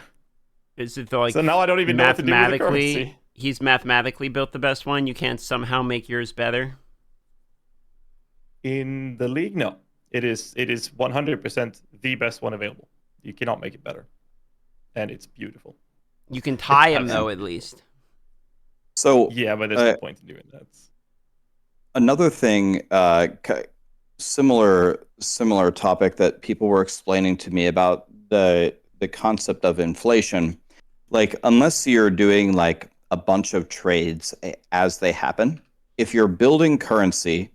Is it like, so now I don't even know what to do with the currency. He's mathematically built the best one? You can't somehow make yours better? In the league, no. It is 100% the best one available. You cannot make it better. And it's beautiful. You can tie him, though, at least. So yeah, but there's no point in doing that. Another thing, similar topic that people were explaining to me about the concept of inflation. Like, unless you're doing like a bunch of trades as they happen, if you're building currency,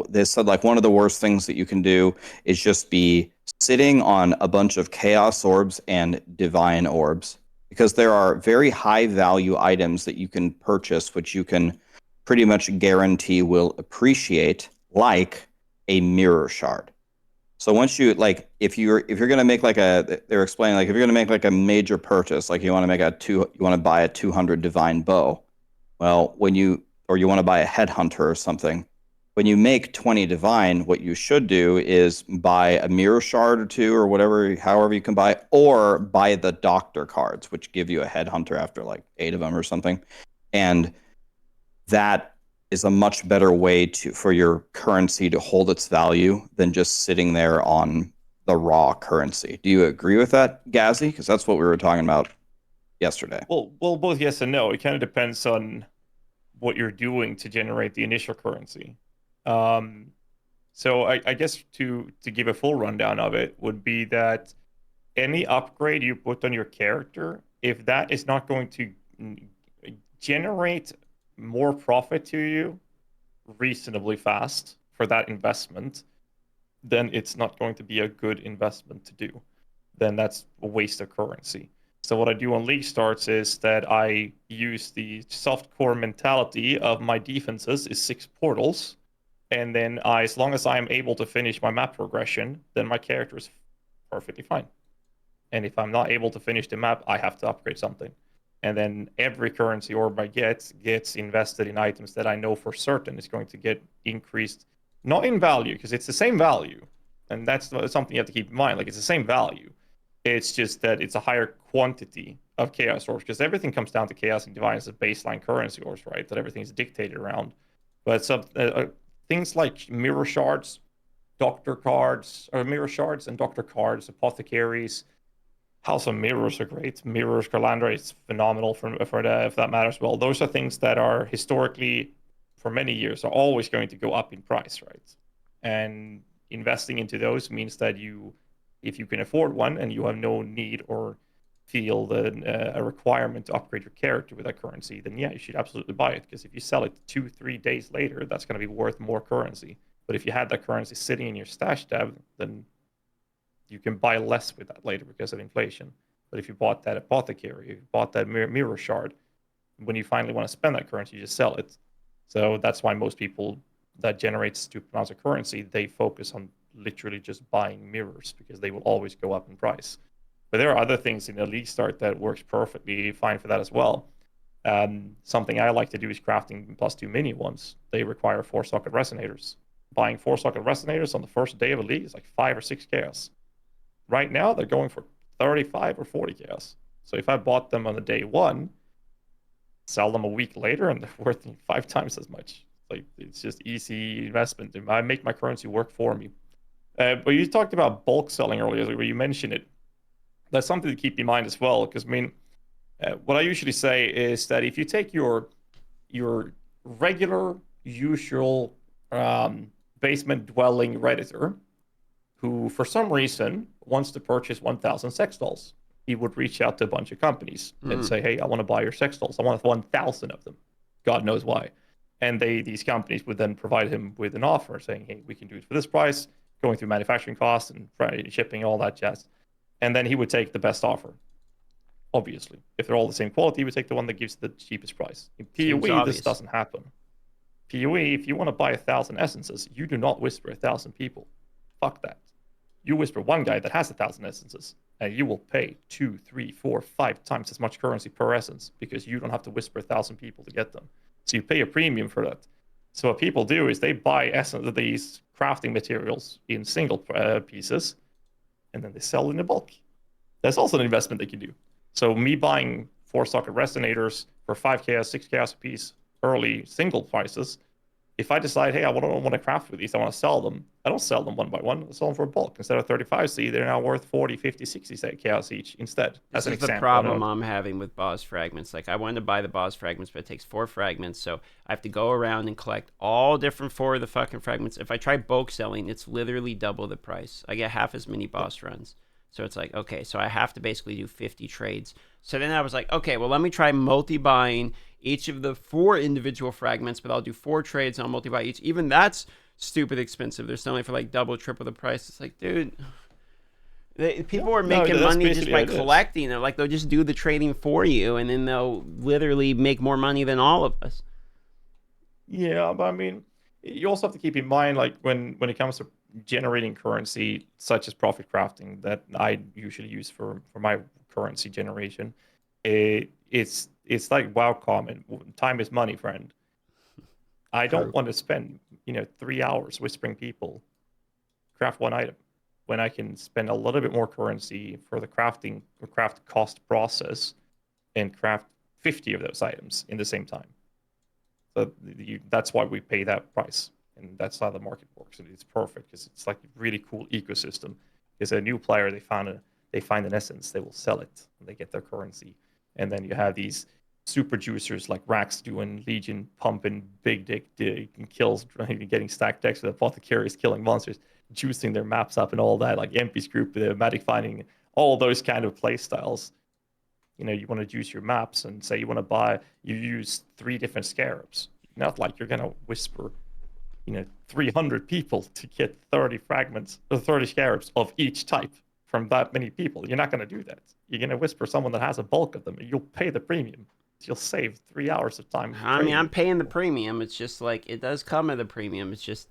they said like one of the worst things that you can do is just be sitting on a bunch of chaos orbs and divine orbs, because there are very high value items that you can purchase, which you can pretty much guarantee will appreciate, like a mirror shard. So once you like, if you're gonna make like they're explaining like if you're gonna make like a major purchase, like you want to buy a 200 divine bow. Well, or you want to buy a headhunter or something, when you make 20 divine, what you should do is buy a mirror shard or two or whatever, however you can buy, or buy the doctor cards, which give you a headhunter after like 8 of them or something. And that is a much better way for your currency to hold its value than just sitting there on the raw currency. Do you agree with that, GHAZZY? Because that's what we were talking about yesterday. Well, both yes and no. It kind of depends on what you're doing to generate the initial currency. So I guess to give a full rundown of it would be that any upgrade you put on your character, if that is not going to generate more profit to you reasonably fast for that investment, then it's not going to be a good investment to do. Then that's a waste of currency. So what I do on League Starts is that I use the softcore mentality of my defenses is 6 portals. And then as long as I am able to finish my map progression, then my character is perfectly fine. And if I'm not able to finish the map, I have to upgrade something. And then every currency orb I gets invested in items that I know for certain is going to get increased, not in value, because it's the same value. And that's something you have to keep in mind. Like, it's the same value. It's just that it's a higher quantity of chaos orbs, because everything comes down to chaos and divine as a baseline currency orbs, right? That everything's dictated around. But some things like mirror shards, doctor cards, or mirror shards and doctor cards, apothecaries, House of Mirrors are great. Mirrors, Calandra is phenomenal for if that matters. Well, those are things that are historically, for many years, are always going to go up in price, right? And investing into those means that if you can afford one and you have no need or feel a requirement to upgrade your character with that currency, then yeah, you should absolutely buy it. Because if you sell it 2-3 days later, that's going to be worth more currency. But if you had that currency sitting in your stash tab, then you can buy less with that later because of inflation. But if you bought that apothecary, you bought that mirror shard, when you finally want to spend that currency, you just sell it. So that's why most people that generate stupid amounts of currency, they focus on literally just buying mirrors because they will always go up in price. But there are other things in the League Start that works perfectly fine for that as well. Something I like to do is crafting +2 Minion ones. They require 4-socket resonators. Buying 4-socket resonators on the first day of a league is like 5 or 6 chaos. Right now, they're going for 35 or 40 chaos. So if I bought them on the day 1, sell them a week later, and they're worth 5 times as much. Like, it's just easy investment. I make my currency work for me. But you talked about bulk selling earlier, where you mentioned it. That's something to keep in mind as well. Because, I mean, what I usually say is that if you take your regular, usual basement dwelling Redditor, who for some reason wants to purchase 1,000 sex dolls, he would reach out to a bunch of companies and say, hey, I want to buy your sex dolls. I want 1,000 of them. God knows why. And these companies would then provide him with an offer saying, hey, we can do it for this price, going through manufacturing costs and shipping, all that jazz. And then he would take the best offer. Obviously, if they're all the same quality, he would take the one that gives the cheapest price. In PoE, this doesn't happen. PoE, if you want to buy 1,000 essences, you do not whisper 1,000 people. Fuck that. You whisper one guy that has 1,000 essences, and you will pay 2, 3, 4, 5 times as much currency per essence because you don't have to whisper 1,000 people to get them. So you pay a premium for that. So what people do is they buy these crafting materials in single pieces, and then they sell in a bulk. That's also an investment they can do. So me buying 4-socket resonators for 5 chaos, 6 chaos a piece, early single prices. If I decide, hey, I don't want to craft with these, I want to sell them, I don't sell them one by one. I sell them for bulk. Instead of 35C, they're now worth 40, 50, 60 chaos each instead. This is the problem I'm having with boss fragments. Like, I wanted to buy the boss fragments, but it takes 4 fragments, so I have to go around and collect all different 4 of the fucking fragments. If I try bulk selling, it's literally double the price. I get half as many boss runs. So it's like, okay, so I have to basically do 50 trades. So then I was like, okay, well, let me try multi-buying each of the 4 individual fragments, but I'll do 4 trades and I'll multi-buy each. Even that's stupid expensive. They're selling for like double, triple the price. It's like, dude, people are making money just by collecting. They're like, they'll just do the trading for you, and then they'll literally make more money than all of us. Yeah, but I mean, you also have to keep in mind, like, when it comes to generating currency, such as profit crafting, that I usually use for my currency generation, it's like WoW comment. Time is money, friend. I don't want to spend 3 hours whispering people craft one item when I can spend a little bit more currency for the craft cost process and craft 50 of those items in the same time. So that's why we pay that price, and that's how the market works. And it's perfect because it's like a really cool ecosystem. Because a new player, they find an essence, they will sell it, and they get their currency. And then you have these super juicers like Rax doing Legion, pumping big dick kills, getting stacked decks with apothecaries, killing monsters, juicing their maps up and all that, like MP's group, the magic finding, all those kind of play styles. You want to juice your maps, and say you use 3 different scarabs. Not like you're gonna whisper 300 people to get 30 fragments or 30 scarabs of each type from that many people. You're not going to do that. You're going to whisper someone that has a bulk of them, and you'll pay the premium. You'll save 3 hours of time. I mean, I'm paying the premium. It's just like, it does come at a premium. It's just,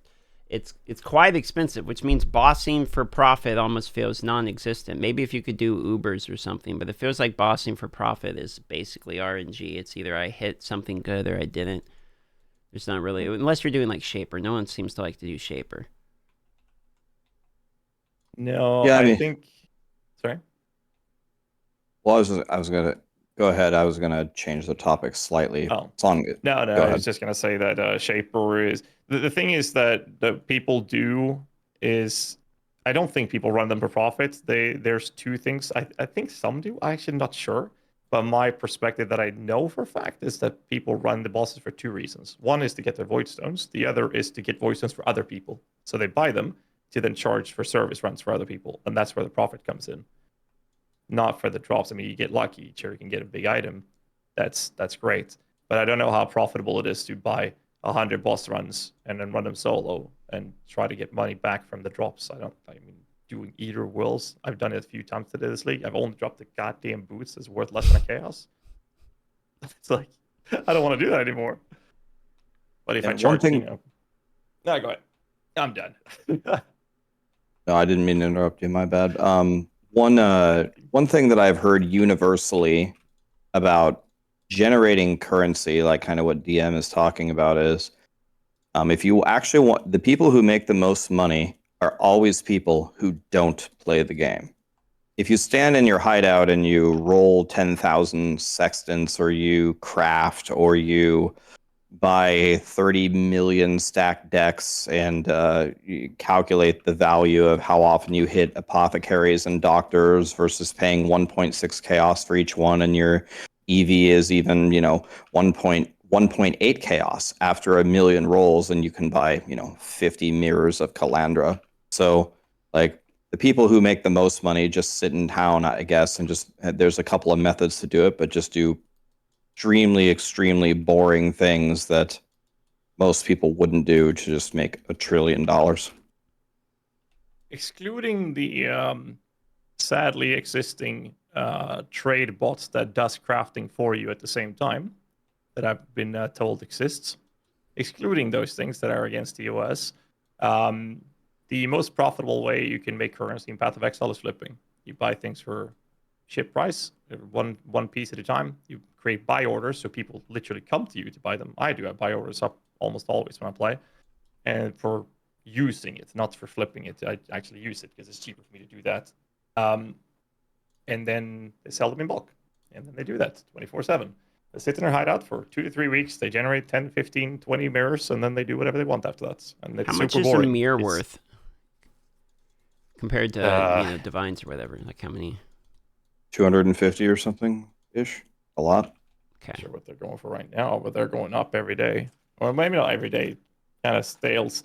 it's quite expensive, which means bossing for profit almost feels non-existent. Maybe if you could do Ubers or something, but it feels like bossing for profit is basically RNG. It's either I hit something good or I didn't. There's not really, unless you're doing like Shaper. No one seems to like to do Shaper. No, yeah, I think. Sorry. Well, I was gonna go ahead. I was gonna change the topic slightly. Oh, No, I was just gonna say that Shaper is the thing is that people do is, I don't think people run them for profit. There's 2 things. I think some do. I'm actually not sure. But my perspective that I know for a fact is that people run the bosses for 2 reasons. One is to get their void stones. The other is to get void stones for other people. So they buy them to then charge for service runs for other people. And that's where the profit comes in. Not for the drops. I mean, you get lucky. Sure, you can get a big item. That's great. But I don't know how profitable it is to buy 100 boss runs and then run them solo and try to get money back from the drops. I mean, doing either wills. I've done it a few times today this league. I've only dropped the goddamn boots that's worth less than a chaos. It's like, I don't want to do that anymore. But if I charge, No, go ahead. I'm done. No, I didn't mean to interrupt you. My bad. One thing that I've heard universally about generating currency, like kind of what DM is talking about, is if you actually want, the people who make the most money are always people who don't play the game. If you stand in your hideout and you roll 10,000 sextants, or you craft, or you buy 30 million stacked decks, and you calculate the value of how often you hit apothecaries and doctors versus paying 1.6 chaos for each one, and your EV is even 1.8 chaos after a million rolls, and you can buy 50 mirrors of Calandra. So like, the people who make the most money just sit in town, I guess, and just, there's a couple of methods to do it, but just do extremely boring things that most people wouldn't do to just make $1 trillion. Excluding the sadly existing trade bots that does crafting for you at the same time, that I've been told exists, excluding those things that are against the OS, the most profitable way you can make currency in Path of Exile is flipping. You buy things for ship price, one piece at a time. You create buy orders, so people literally come to you to buy them. I buy orders up almost always when I play, and for using it, not for flipping it. I actually use it because it's cheaper for me to do that. And then they sell them in bulk, and then they do that 24/7. They sit in their hideout for 2 to 3 weeks. They generate 10, 15, 20 mirrors, and then they do whatever they want after that. And it's how much super is boring. a mirror worth compared to divines or whatever? Like, how many? 250 or something ish. A lot. Okay. Not sure what they're going for right now, but they're going up every day, or maybe not every day. Kind of stales.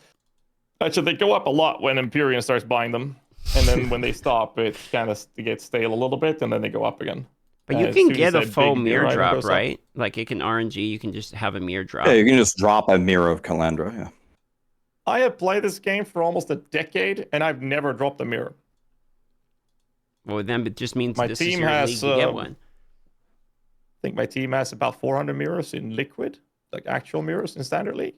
Actually, they go up a lot when Empyrean starts buying them, and then when they stop, it kind of gets stale a little bit, and then they go up again. But you can get a full mirror drop, right? Like, it can RNG. You can just have a mirror drop. Yeah, you can just drop a mirror of Calandra. Yeah. I have played this game for almost a decade, and I've never dropped a mirror. Well, then it just means my this team is your has league to get one. I think my team has about 400 mirrors in liquid, like actual mirrors in standard league.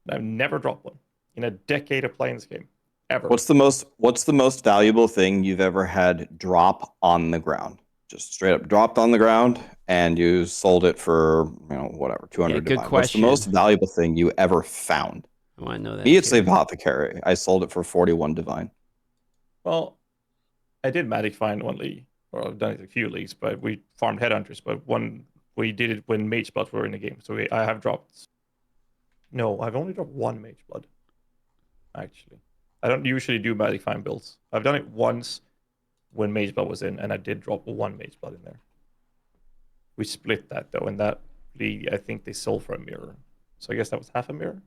I've never dropped one in a decade of playing this game. ever. What's the most valuable thing you've ever had drop on the ground? Just straight up dropped on the ground, and you sold it for whatever 200 good divine. What's the question. most valuable thing you ever found? I want to know that. Me, it's the apothecary. I sold it for 41 divine. Well, I did magic find one league, or I've done it a few leagues, but we farmed headhunters. But we did it when mage blood were in the game. So I have dropped. No, I've only dropped one mage blood. Actually, I don't usually do magic find builds. I've done it once when mage blood was in, and I did drop one mage blood in there. We split that though, in that league. I think they sold for a mirror, so I guess that was half a mirror.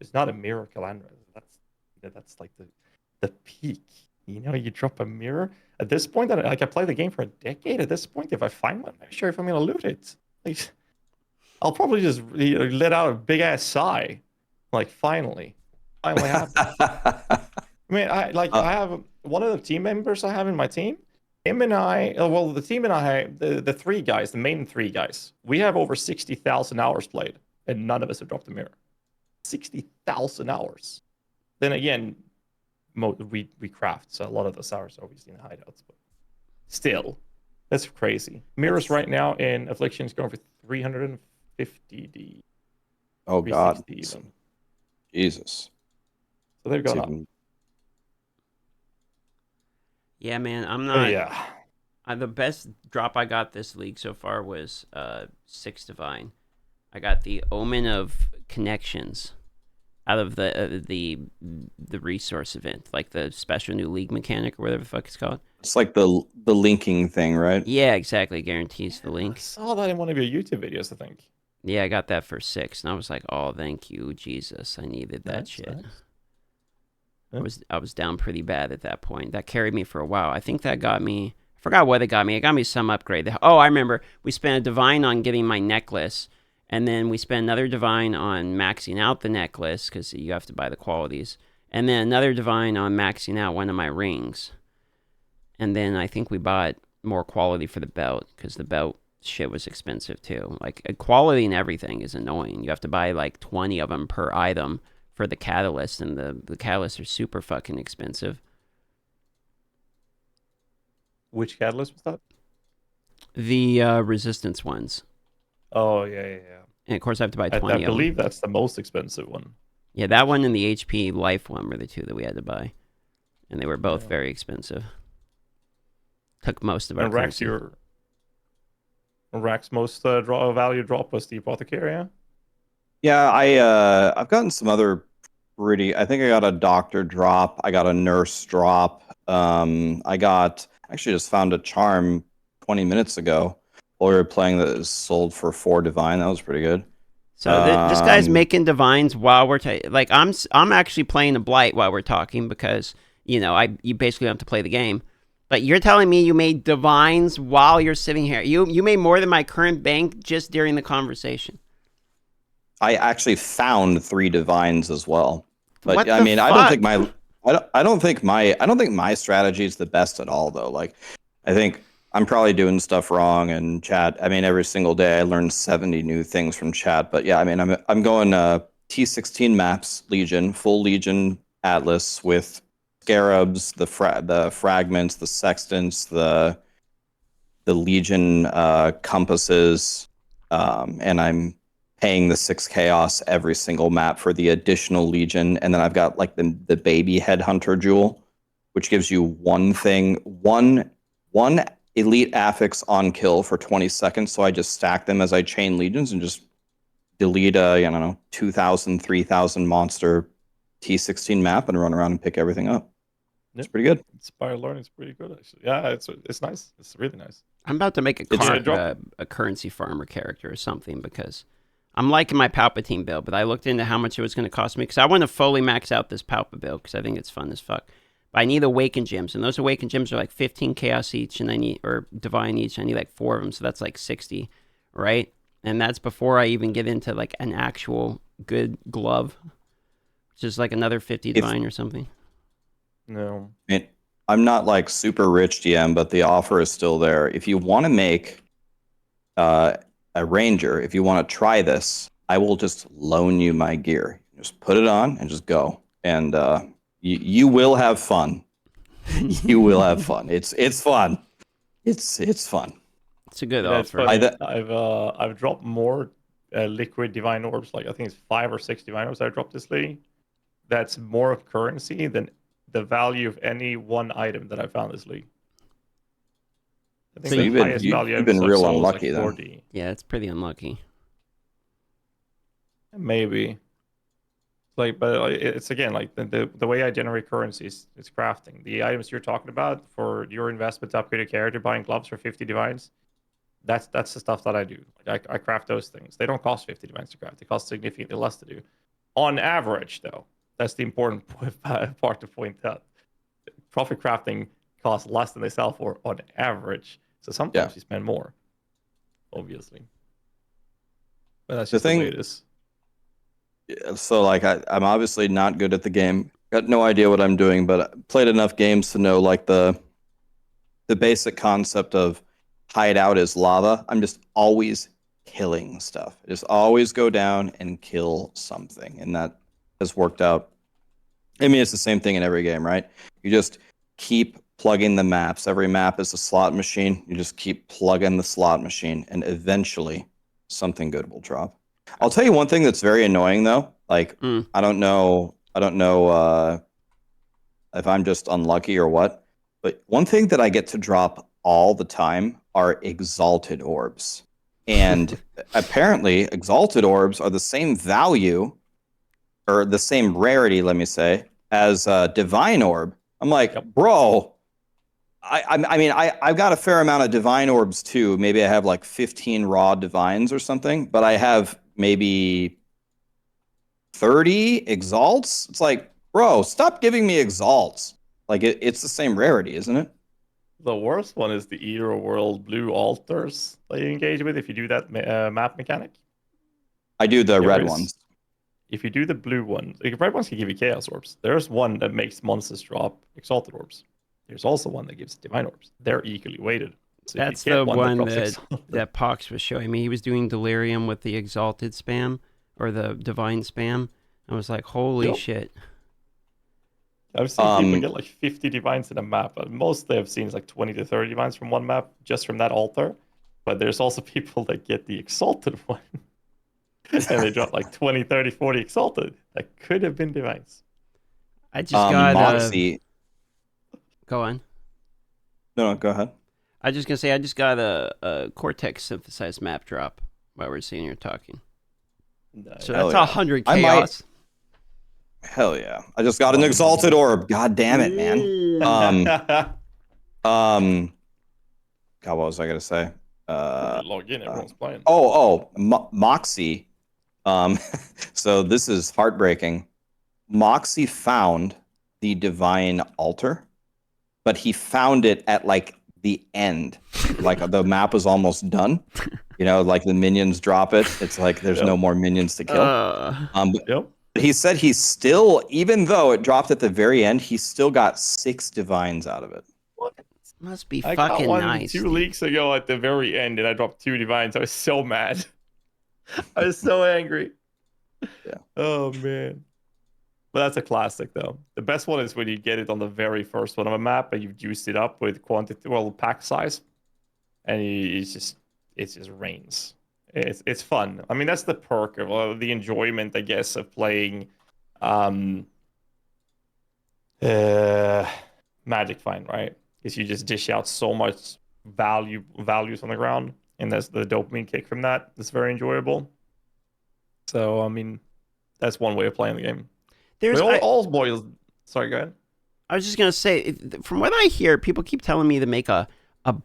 It's not a mirror, Calandra. That's like the peak. You drop a mirror. At this point, I play the game for a decade. At this point, if I find one, I'm not sure if I'm gonna loot it. Like, I'll probably just let out a big ass sigh. Like, finally happened. I mean, I have one of the team members I have in my team. Him and I, the team and I, the three guys, the main three guys, we have over 60,000 hours played, and none of us have dropped a mirror. 60,000 hours. Then again, we craft, so a lot of those hours are obviously in the hideouts, but still, that's crazy. Mirrors right now in Affliction is going for 350 D. Oh God, even. Jesus. So they've gone up. Yeah, man, I'm not. Yeah. The best drop I got this league so far was 6 divine. I got the Omen of Connections out of the resource event, like the special new league mechanic or whatever the fuck it's called. It's like the linking thing, right? Yeah, exactly. Guarantees the link. I saw that in one of your YouTube videos, I think. Yeah, I got that for 6, and I was like, "Oh, thank you, Jesus! I needed that shit." Nice. I was down pretty bad at that point. That carried me for a while. I think that got me. I forgot what it got me. It got me some upgrade. Oh, I remember. We spent a divine on getting my necklace, and then we spent another divine on maxing out the necklace because you have to buy the qualities, and then another divine on maxing out one of my rings, and then I think we bought more quality for the belt because the belt shit was expensive too. Like, quality and everything is annoying. You have to buy like 20 of them per item for the catalyst, and the catalysts are super fucking expensive. Which catalyst was that? The resistance ones. Oh, yeah. And of course I have to buy 20 of them. I believe that's the most expensive one. Yeah, that one and the HP life one were the two that we had to buy. And they were both very expensive. Took most of our currency. Rack's most value drop was the apothecary, yeah? Yeah, I've gotten some other I think I got a doctor drop. I got a nurse drop. Actually just found a charm 20 minutes ago while we were playing that is sold for 4 divine. That was pretty good. So this guy's making divines while we're like I'm actually playing a Blight while we're talking because you basically have to play the game. But you're telling me you made divines while you're sitting here. You made more than my current bank just during the conversation. I actually found 3 divines as well. But I mean, fuck? I don't think my strategy is the best at all though. Like, I think I'm probably doing stuff wrong in chat. I mean, every single day I learn 70 new things from chat. But yeah, I mean, I'm going T16 maps, Legion, full Legion Atlas with scarabs, the fragments, the sextants, the Legion compasses, and I'm paying the 6 chaos every single map for the additional Legion, and then I've got like the baby headhunter jewel, which gives you one elite affix on kill for 20 seconds. So I just stack them as I chain legions and just delete a 2,000, 3,000 monster T16 map and run around and pick everything up. It's pretty good. Inspired learning is pretty good actually. Yeah, it's nice. It's really nice. I'm about to make a currency farmer character or something because I'm liking my Palpatine build, but I looked into how much it was going to cost me because I want to fully max out this Palpa build because I think it's fun as fuck. But I need Awaken Gems, and those Awaken Gems are like 15 Chaos each, or Divine each. I need like 4 of them, so that's like 60, right? And that's before I even get into like an actual good glove, which is like another 50 Divine or something. No. I'm not like super rich DM, but the offer is still there. If you want to make a ranger, if you want to try this, I will just loan you my gear. Just put it on and just go. And You will have fun. You will have fun. It's fun. It's fun. It's a good It's offer. funny. I've dropped more liquid divine orbs. Like I think it's 5 or 6 divine orbs I dropped this league. That's more currency than the value of any one item that I found this league. I think So the highest value you've been items real I've sold is unlucky like then. 40. Yeah, it's pretty unlucky. Maybe. Like, but it's again like the way I generate currencies. It's crafting the items you're talking about for your investment to upgrade a character, buying gloves for 50 divines. That's the stuff that I do. Like I craft those things. They don't cost 50 divines to craft. They cost significantly less to do. On average, though, that's the important part to point out. Profit crafting costs less than they sell for on average. So sometimes you spend more, obviously. But that's just the way it is. So like I'm obviously not good at the game. Got no idea what I'm doing, but I played enough games to know like the basic concept of hideout is lava. I'm just always killing stuff. Just always go down and kill something, and that has worked out. I mean, it's the same thing in every game, right? You just keep plugging the maps. Every map is a slot machine. You just keep plugging the slot machine, and eventually something good will drop. I'll tell you one thing that's very annoying though. Like I don't know if I'm just unlucky or what, but one thing that I get to drop all the time are exalted orbs. And apparently exalted orbs are the same value or the same rarity, let me say, as a divine orb. I'm like, bro, I mean, I've got a fair amount of divine orbs too. Maybe I have like 15 raw divines or something, but I have maybe 30 exalts. It's like, bro, stop giving me exalts. Like it's the same rarity, isn't it? The worst one is the Eater World blue altars that you engage with if you do that map mechanic. I do the red ones. If you do the blue one, the red ones can give you chaos orbs. There's one that makes monsters drop exalted orbs. There's also one that gives divine orbs. They're equally weighted. So that's the one that Pox was showing me. He was doing delirium with the exalted spam or the divine spam. I was like, holy shit. I've seen people get like 50 divines in a map. Mostly I've seen is like 20 to 30 divines from one map just from that altar. But there's also people that get the exalted one. And they drop like 20, 30, 40 exalted. That could have been divines. I just got Moxie. Go on. No, go ahead. I was just gonna say I just got a Cortex synthesized map drop while we're sitting here talking. Nice. So that's 100 chaos. Hell yeah! I just got an exalted orb. God damn it, man. God, what was I gonna say? Log in. Everyone's playing. Moxie. So this is heartbreaking. Moxie found the divine altar, but he found it at like the end, like the map was almost done. You know, like the minions drop it. It's like there's no more minions to kill. But he said he still, even though it dropped at the very end, he still got 6 divines out of it. What? Must be fucking fucking nice. nice. 2 leagues ago at the very end, and I dropped 2 divines. I was so mad. I was so angry. Yeah. Oh man. But that's a classic though. The best one is when you get it on the very first one of a map, and you've juiced it up with quantity, pack size, and it just rains. It's fun. I mean, that's the perk of the enjoyment, I guess, of playing Magic Find, right? Because you just dish out so much values on the ground, and that's the dopamine kick from that. It's very enjoyable. So, I mean, that's one way of playing the game. There's all boils. Sorry, go ahead. I was just gonna say, from what I hear, people keep telling me to make a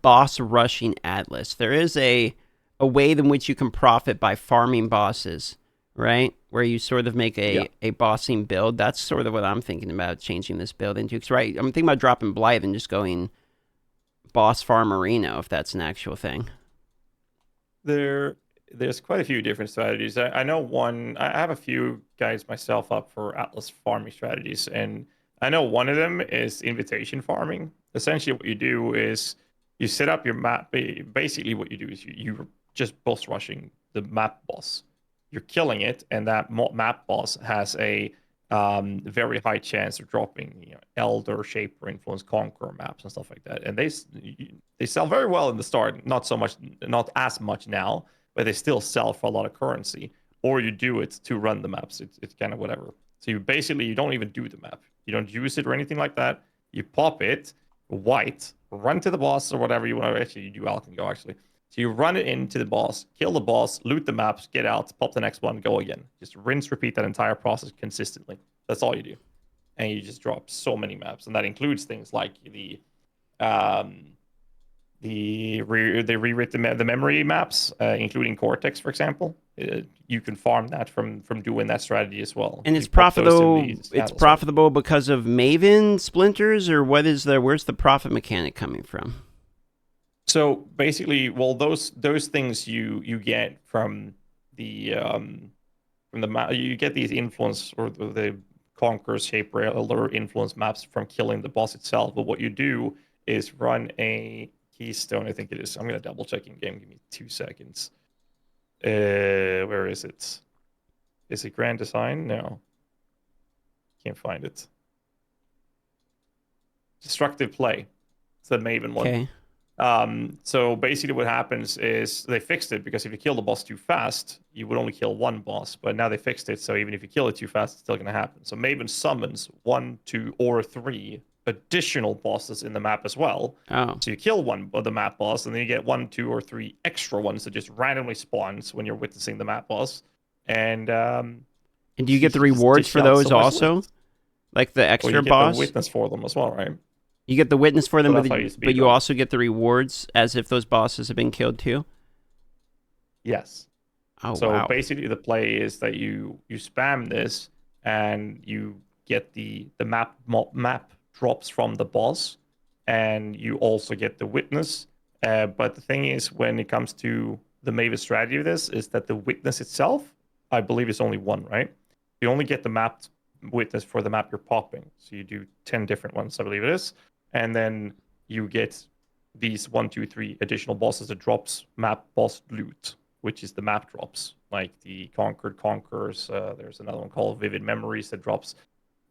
boss rushing atlas. There is a way in which you can profit by farming bosses, right? Where you sort of make a bossing build. That's sort of what I'm thinking about changing this build into. Cause, right, I'm thinking about dropping Blight and just going boss farm arena, if that's an actual thing. There's quite a few different strategies. I know one. I have a few guys myself up for Atlas farming strategies, and I know one of them is invitation farming. Essentially, what you do is you set up your map. Basically, what you do is you're just boss rushing the map boss. You're killing it, and that map boss has a very high chance of dropping, Elder, Shaper, Influence, Conqueror maps and stuff like that. And they sell very well in the start. Not as much now, but they still sell for a lot of currency. Or you do it to run the maps. It's kind of whatever. So you don't even do the map. You don't use it or anything like that. You pop it, white, run to the boss or whatever you want to. Actually, you do Alchemy Go actually. So you run it into the boss, kill the boss, loot the maps, get out, pop the next one, go again. Just rinse, repeat that entire process consistently. That's all you do. And you just drop so many maps. And that includes things like the rewrite the memory maps, including Cortex, for example. You can farm that from doing that strategy as well. And it's profitable. It's profitable because of Maven splinters, or where's the profit mechanic coming from? So basically, well, those things you get from the you get these influence or the Conqueror, Shaper, Elder influence maps from killing the boss itself. But what you do is run a Keystone, I think it is. I'm gonna double check in game. Give me 2 seconds. Where is it? Is it Grand Design? No, can't find it. Destructive Play. It's the Maven one. Okay. So basically what happens is they fixed it, because if you kill the boss too fast, you would only kill one boss. But now they fixed it, so even if you kill it too fast, it's still going to happen. So Maven summons 1, 2, or 3 additional bosses in the map as well. Oh. So you kill one of the map boss, and then you get 1, 2, or 3 extra ones that just randomly spawns when you're witnessing the map boss. And do you get the rewards for those also? Like the extra you get boss? the witness for them as well, right? You get the witness for them, So but you also get the rewards as if those bosses have been killed too? Yes. Oh, so wow. basically the play is that you spam this and you get the map drops from the boss, and you also get the witness. But the thing is, when it comes to the Maven strategy of this, is that the witness itself, I believe, is only one, right? You only get the map witness for the map you're popping. So you do 10 different ones, I believe it is. And then you get these 1, 2, 3 additional bosses that drops map boss loot, which is the map drops, like the Conquered Conquerors. There's another one called Vivid Memories that drops.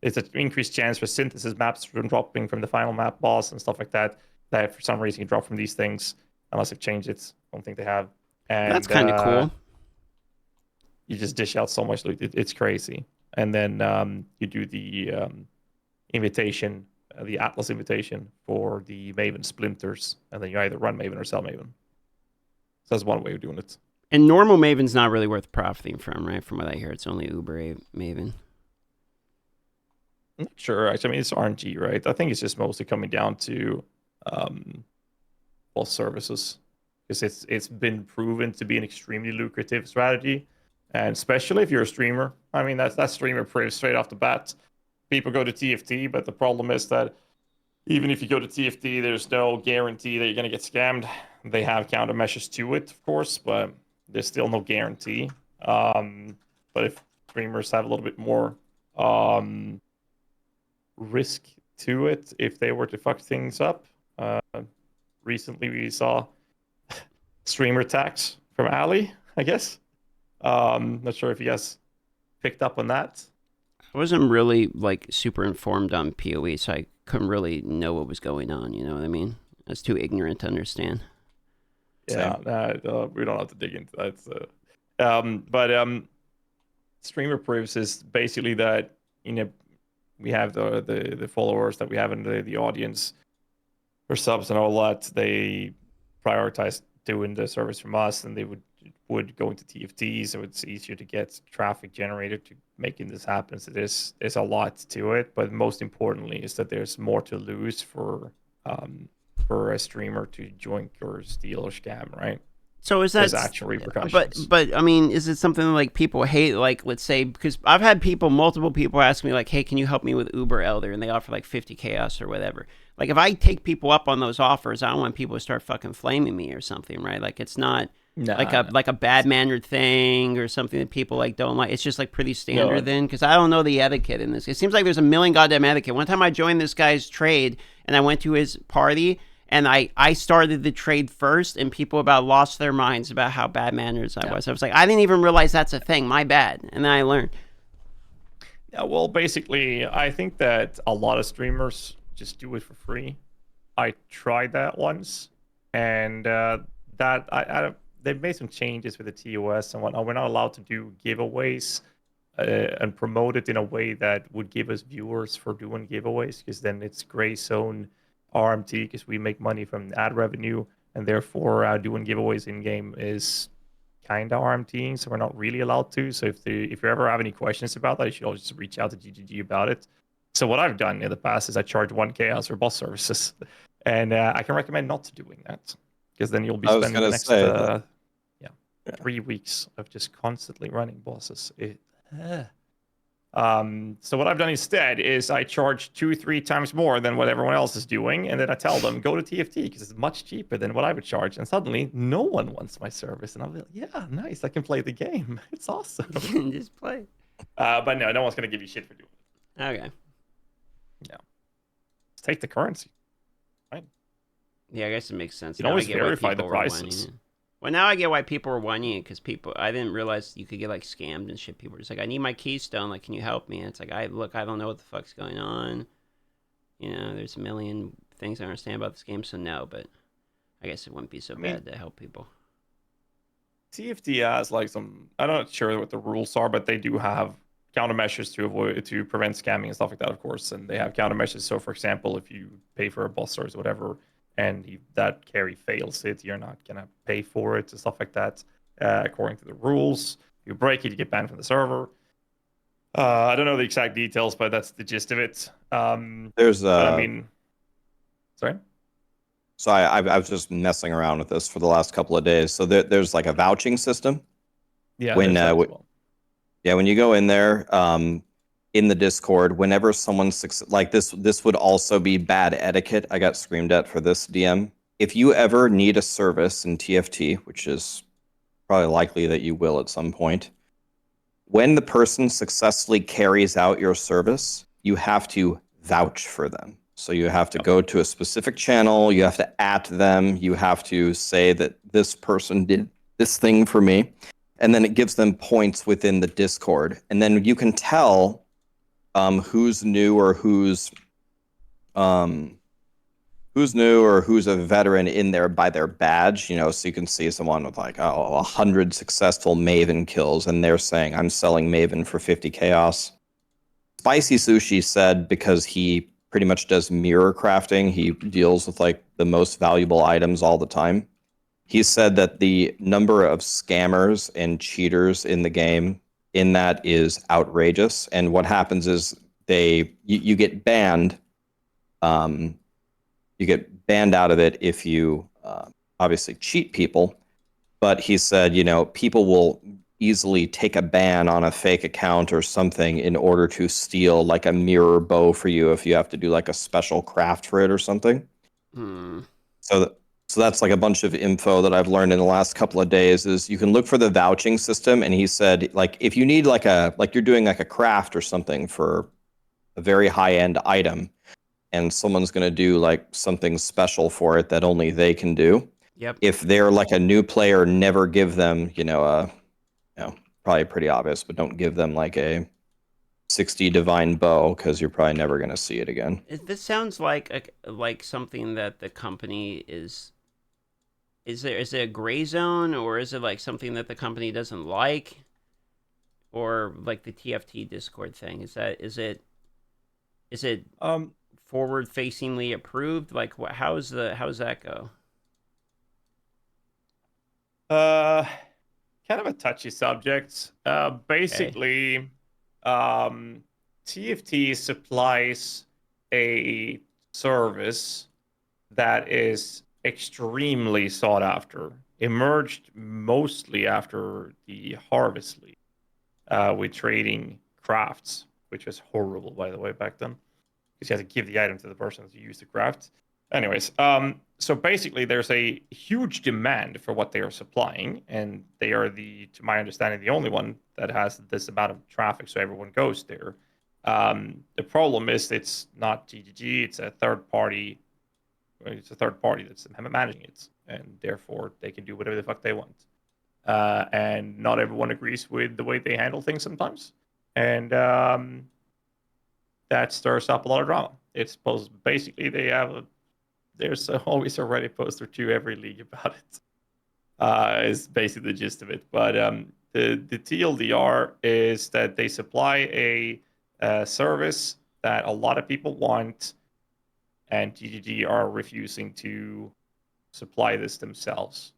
It's an increased chance for synthesis maps from dropping from the final map boss and stuff like that. That for some reason you drop from these things, unless they've changed it. I don't think they have. And that's kind of cool. You just dish out so much loot. It's crazy. And then you do the invitation, the Atlas invitation for the Maven splinters, and then you either run Maven or sell Maven. So that's one way of doing it. And normal Maven's not really worth profiting from, right? From what I hear, it's only Uber Maven. I'm not sure. Actually, I mean, it's RNG, right? I think it's just mostly coming down to services, because it's been proven to be an extremely lucrative strategy, and especially if you're a streamer. I mean, that's streamer proof straight off the bat. People go to TFT, but the problem is that even if you go to TFT, there's no guarantee that you're going to get scammed. They have countermeasures to it, of course, but there's still no guarantee. But if streamers have a little bit more risk to it, if they were to fuck things up. Recently, we saw streamer attacks from Ali, I guess. Not sure if you guys picked up on that. I wasn't really like super informed on PoE, so I couldn't really know what was going on. You know what I mean? I was too ignorant to understand. Yeah, we don't have to dig into that. But streamer proofs is basically that, we have the followers that we have in the audience for subs and all that. They prioritize doing the service from us, and they would go into TFT, so it's easier to get traffic generated to making this happen. So there's a lot to it, but most importantly is that there's more to lose for a streamer to join or steal or scam, right? So is that there's actual repercussions? But I mean, is it something like people hate? Like, let's say, because I've had multiple people ask me like, "Hey, can you help me with Uber Elder?" And they offer like 50 chaos or whatever. Like, if I take people up on those offers, I don't want people to start fucking flaming me or something, right? Like, it's not like a bad mannered thing or something that people like don't like. It's just like pretty standard then, because I don't know the etiquette in this. It seems like there's a million goddamn etiquette. One time I joined this guy's trade and I went to his party. And I started the trade first, and people about lost their minds about how bad manners I was. I was like, I didn't even realize that's a thing. My bad. And then I learned. Yeah, well, basically, I think that a lot of streamers just do it for free. I tried that once, and that they've made some changes with the TOS and whatnot. We're not allowed to do giveaways and promote it in a way that would give us viewers for doing giveaways, because then it's gray zone RMT, because we make money from ad revenue, and therefore doing giveaways in game is kind of RMTing, so we're not really allowed to. So if you ever have any questions about that, you should always just reach out to GGG about it. So what I've done in the past is I charge 1 chaos for boss services, and I can recommend not doing that, because then you'll be spending the next 3 weeks of just constantly running bosses. So what I've done instead is I charge 2-3 times more than what everyone else is doing, and then I tell them go to TFT because it's much cheaper than what I would charge. And suddenly, no one wants my service, and I'll be like, yeah, nice, I can play the game. It's awesome. Just play. But no one's gonna give you shit for doing it. Okay. Yeah. Just take the currency. Right. Yeah, I guess it makes sense. You can always verify the prices. Well, now I get why people were whining it, because I didn't realize you could get like scammed and shit. People were just like, I need my keystone. Like, can you help me? And it's like, I don't know what the fuck's going on. You know, there's a million things I understand about this game, so no, but I guess it wouldn't be so bad to help people. TFT has like some, I'm not sure what the rules are, but they do have countermeasures to prevent scamming and stuff like that, of course. And they have countermeasures. So, for example, if you pay for a boss or whatever, and that carry fails it, you're not gonna pay for it and stuff like that, according to the rules. If you break it, you get banned from the server. I don't know the exact details, but that's the gist of it. Sorry. So I was just messing around with this for the last couple of days. So there's like a vouching system. Yeah. When you go in there, in the Discord, whenever someone's like this would also be bad etiquette. I got screamed at for this, DM. If you ever need a service in TFT, which is probably likely that you will at some point, when the person successfully carries out your service, you have to vouch for them. So you have to go to a specific channel, you have to @ them, you have to say that this person did this thing for me, and then it gives them points within the Discord. And then you can tell who's new or who's a veteran in there by their badge, so you can see someone with like 100 successful Maven kills, and they're saying I'm selling Maven for 50 chaos. Spicy Sushi said, because he pretty much does mirror crafting, he deals with like the most valuable items all the time. He said that the number of scammers and cheaters in the game in that is outrageous, and what happens is you get banned. You get banned out of it if you obviously cheat people. But he said, people will easily take a ban on a fake account or something in order to steal like a mirror bow for you if you have to do like a special craft for it or something. So that's like a bunch of info that I've learned in the last couple of days. Is you can look for the vouching system, and he said, like, if you need like you're doing like a craft or something for a very high end item, and someone's going to do like something special for it that only they can do. Yep. If they're like a new player, never give them, probably pretty obvious, but don't give them like a 60 divine bow, because you're probably never going to see it again. This sounds like something that the company is. Is it a gray zone, or is it like something that the company doesn't like, or like the TFT Discord thing? Is it forward-facingly approved? Like, how's that go? Kind of a touchy subject. Basically, TFT supplies a service that is extremely sought after. Emerged mostly after the Harvest League, with trading crafts, which was horrible, by the way, back then, because you had to give the item to the person to use the craft. Anyways, so basically there's a huge demand for what they are supplying, and they are to my understanding, the only one that has this amount of traffic, so everyone goes there. The problem is it's not GGG, it's a third party. It's a third party that's managing it, and therefore they can do whatever the fuck they want. And not everyone agrees with the way they handle things sometimes. And that stirs up a lot of drama. It's basically there's always a Reddit post or two every league about it. Is basically the gist of it. But the TLDR is that they supply a service that a lot of people want, and GGG are refusing to supply this themselves.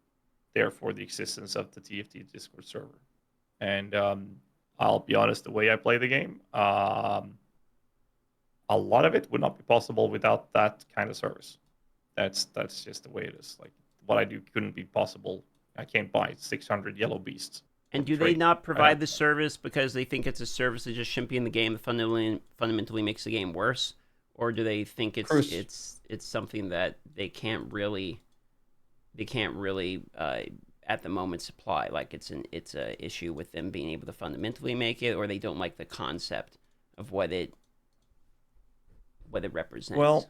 Therefore, the existence of the TFT Discord server. And I'll be honest, the way I play the game, a lot of it would not be possible without that kind of service. That's just the way it is. Like, what I do couldn't be possible. I can't buy 600 yellow beasts. And do they not provide the service because they think it's a service that just shouldn't be in the game that fundamentally makes the game worse? Or do they think it's something that they can't really at the moment supply? Like it's a issue with them being able to fundamentally make it, or they don't like the concept of what it represents? Well,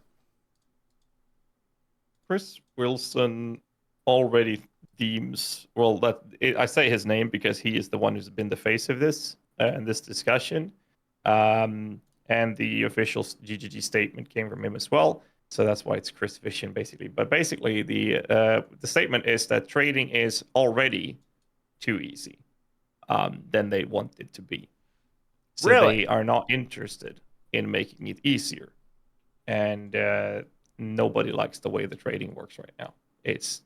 Chris Wilson already deems, I say his name because he is the one who's been the face of this and this discussion. And the official GGG statement came from him as well. So that's why it's Chris Vision, basically. But basically, the statement is that trading is already too easy than they want it to be. So They are not interested in making it easier. And nobody likes the way the trading works right now. It's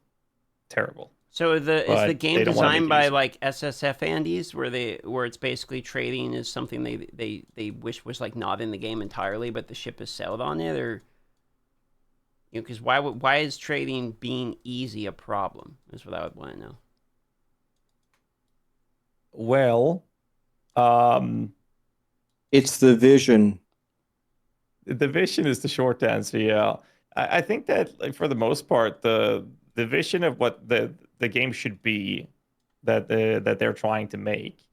terrible. So is the game designed by like SSF Andes, where it's basically trading is something they wish was like not in the game entirely, but the ship is sailed on it, or because why is trading being easy a problem? Is what I would want to know. Well, it's the vision. The vision is the short answer. Yeah, I think that like, for the most part, the vision of what the game should be that they're trying to make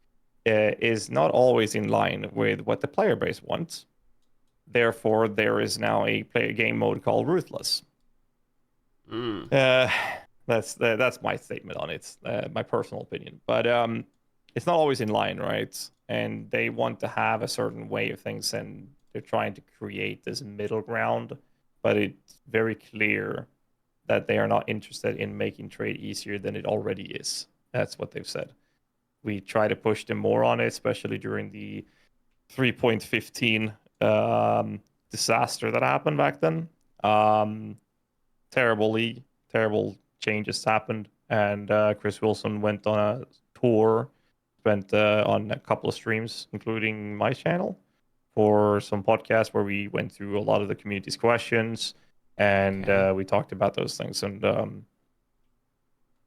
is not always in line with what the player base wants. Therefore, there is now a game mode called Ruthless. That's my statement on it, my personal opinion. But it's not always in line, right? And they want to have a certain way of things, and they're trying to create this middle ground. But it's very clear that they are not interested in making trade easier than it already is. That's what they've said. We try to push them more on it, especially during the 3.15 disaster that happened back then. Terrible league, terrible changes happened, and Chris Wilson went on a tour, went on a couple of streams, including my channel, for some podcasts where we went through a lot of the community's questions, and we talked about those things. And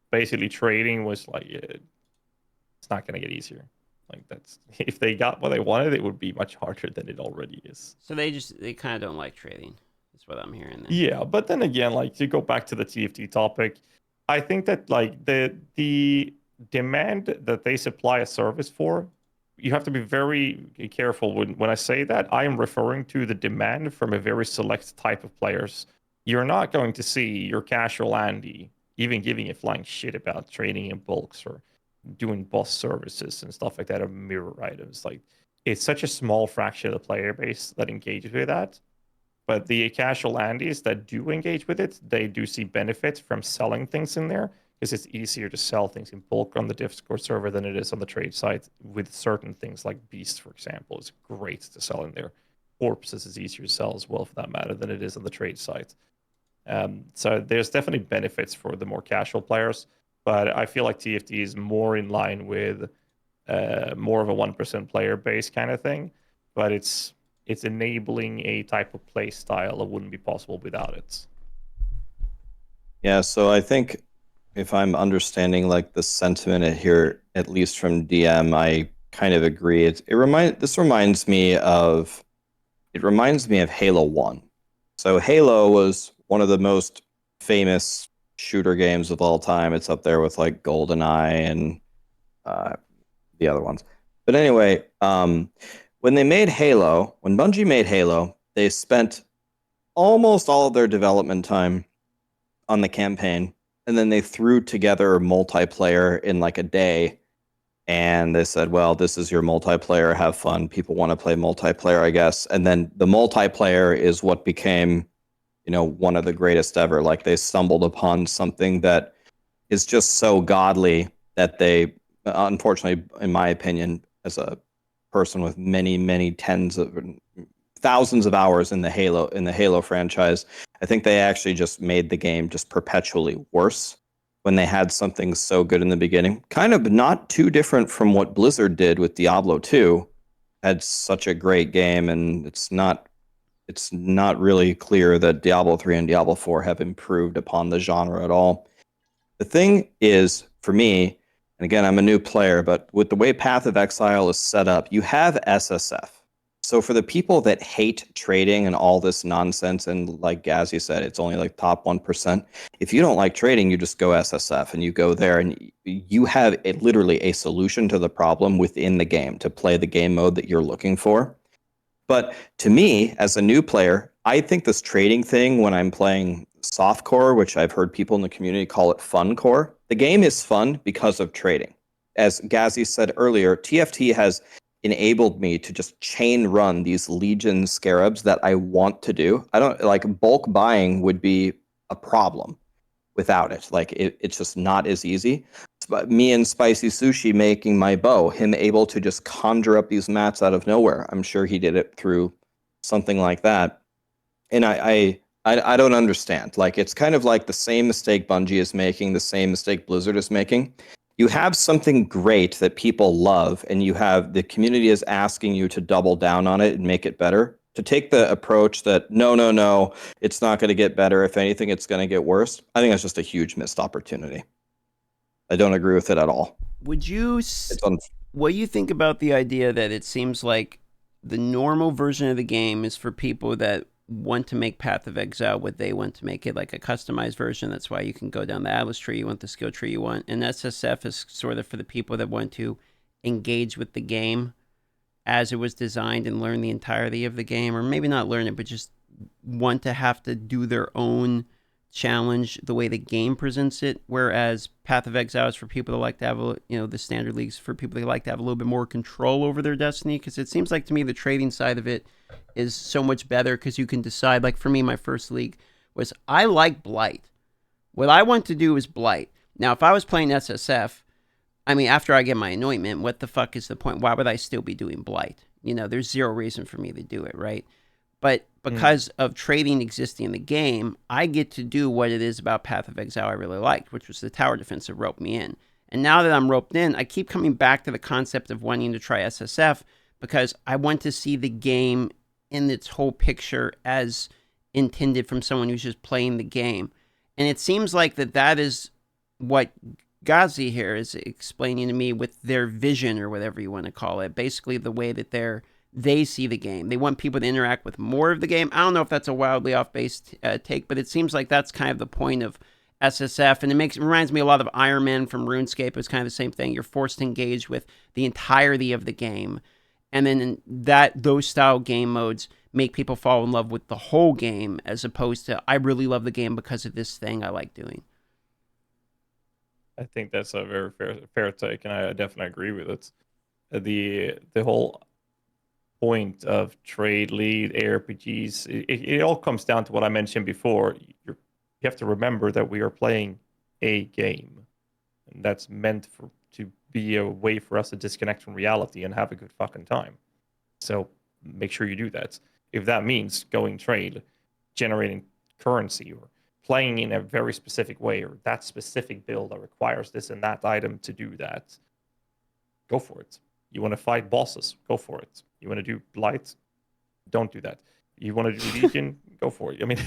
basically, trading was like, it's not going to get easier. Like that's if they got what they wanted, it would be much harder than it already is. So they kind of don't like trading. That's what I'm hearing. Then. Yeah, but then again, like to go back to the TFT topic, I think that like the demand that they supply a service for, you have to be very careful when I say that. I am referring to the demand from a very select type of players. You're not going to see your casual Andy even giving a flying shit about trading in bulks or doing boss services and stuff like that, or mirror items. Like, it's such a small fraction of the player base that engages with that. But the casual Andes that do engage with it, they do see benefits from selling things in there, because it's easier to sell things in bulk on the Discord server than it is on the trade site. With certain things like Beast, for example, it's great to sell in there. Orbs is easier to sell as well, for that matter, than it is on the trade site. So there's definitely benefits for the more casual players. But I feel like TFT is more in line with more of a 1% player base kind of thing. But it's enabling a type of play style that wouldn't be possible without it. Yeah, so I think if I'm understanding like the sentiment here, at least from DM, I kind of agree. This reminds me of Halo 1. So Halo was one of the most famous shooter games of all time. It's up there with like GoldenEye and the other ones. But anyway, when Bungie made Halo, they spent almost all of their development time on the campaign, and then they threw together multiplayer in like a day and they said, well, this is your multiplayer, have fun. People want to play multiplayer, I guess. And then the multiplayer is what became, one of the greatest ever. Like, they stumbled upon something that is just so godly that they, unfortunately, in my opinion, as a person with many, many tens of thousands of hours in the Halo franchise, I think they actually just made the game just perpetually worse when they had something so good in the beginning. Kind of not too different from what Blizzard did with Diablo 2. Had such a great game, and it's not really clear that Diablo 3 and Diablo 4 have improved upon the genre at all. The thing is, for me, and again, I'm a new player, but with the way Path of Exile is set up, you have SSF. So for the people that hate trading and all this nonsense, and like GHAZZY said, it's only like top 1%. If you don't like trading, you just go SSF and you go there, and you have literally a solution to the problem within the game to play the game mode that you're looking for. But to me, as a new player, I think this trading thing, when I'm playing softcore, which I've heard people in the community call it fun core, the game is fun because of trading. As GHAZZY said earlier, TFT has enabled me to just chain run these Legion scarabs that I want to do. I don't like bulk buying would be a problem without it. Like it's just not as easy. But me and Spicy Sushi making my bow, him able to just conjure up these mats out of nowhere. I'm sure he did it through something like that. And I don't understand. Like, it's kind of like the same mistake Bungie is making, the same mistake Blizzard is making. You have something great that people love, and you have the community is asking you to double down on it and make it better. To take the approach that no, it's not going to get better. If anything, it's going to get worse. I think that's just a huge missed opportunity. I don't agree with it at all. What do you think about the idea that it seems like the normal version of the game is for people that want to make Path of Exile what they want to make it, like a customized version? That's why you can go down the Atlas tree, you want the skill tree you want. And SSF is sort of for the people that want to engage with the game as it was designed and learn the entirety of the game, or maybe not learn it, but just want to have to do their own challenge the way the game presents it. Whereas Path of Exile is for people that like to have, the standard leagues for people that like to have a little bit more control over their destiny. Because it seems like to me the trading side of it is so much better because you can decide. Like for me, my first league was I like Blight. What I want to do is Blight. Now, if I was playing SSF, I mean, after I get my anointment, what the fuck is the point? Why would I still be doing Blight? There's zero reason for me to do it, right? But because of trading existing in the game, I get to do what it is about Path of Exile I really liked, which was the tower defense that roped me in. And now that I'm roped in, I keep coming back to the concept of wanting to try SSF because I want to see the game in its whole picture as intended from someone who's just playing the game. And it seems like that is what GHAZZY here is explaining to me with their vision, or whatever you want to call it. Basically, the way that they see the game. They want people to interact with more of the game. I don't know if that's a wildly off-base take, but it seems like that's kind of the point of SSF, and it reminds me a lot of Iron Man from RuneScape. It's kind of the same thing. You're forced to engage with the entirety of the game, and then those style game modes make people fall in love with the whole game, as opposed to I really love the game because of this thing I like doing. I think that's a very fair take, and I definitely agree with it. The whole point of trade lead ARPGs, it all comes down to what I mentioned before. You have to remember that we are playing a game, and that's meant to be a way for us to disconnect from reality and have a good fucking time. So make sure you do that. If that means going trade, generating currency, or playing in a very specific way, or that specific build that requires this and that item to do that, go for it. You want to fight bosses, go for it. You want to do Blight, don't do that. You want to do Legion, go for it. I mean,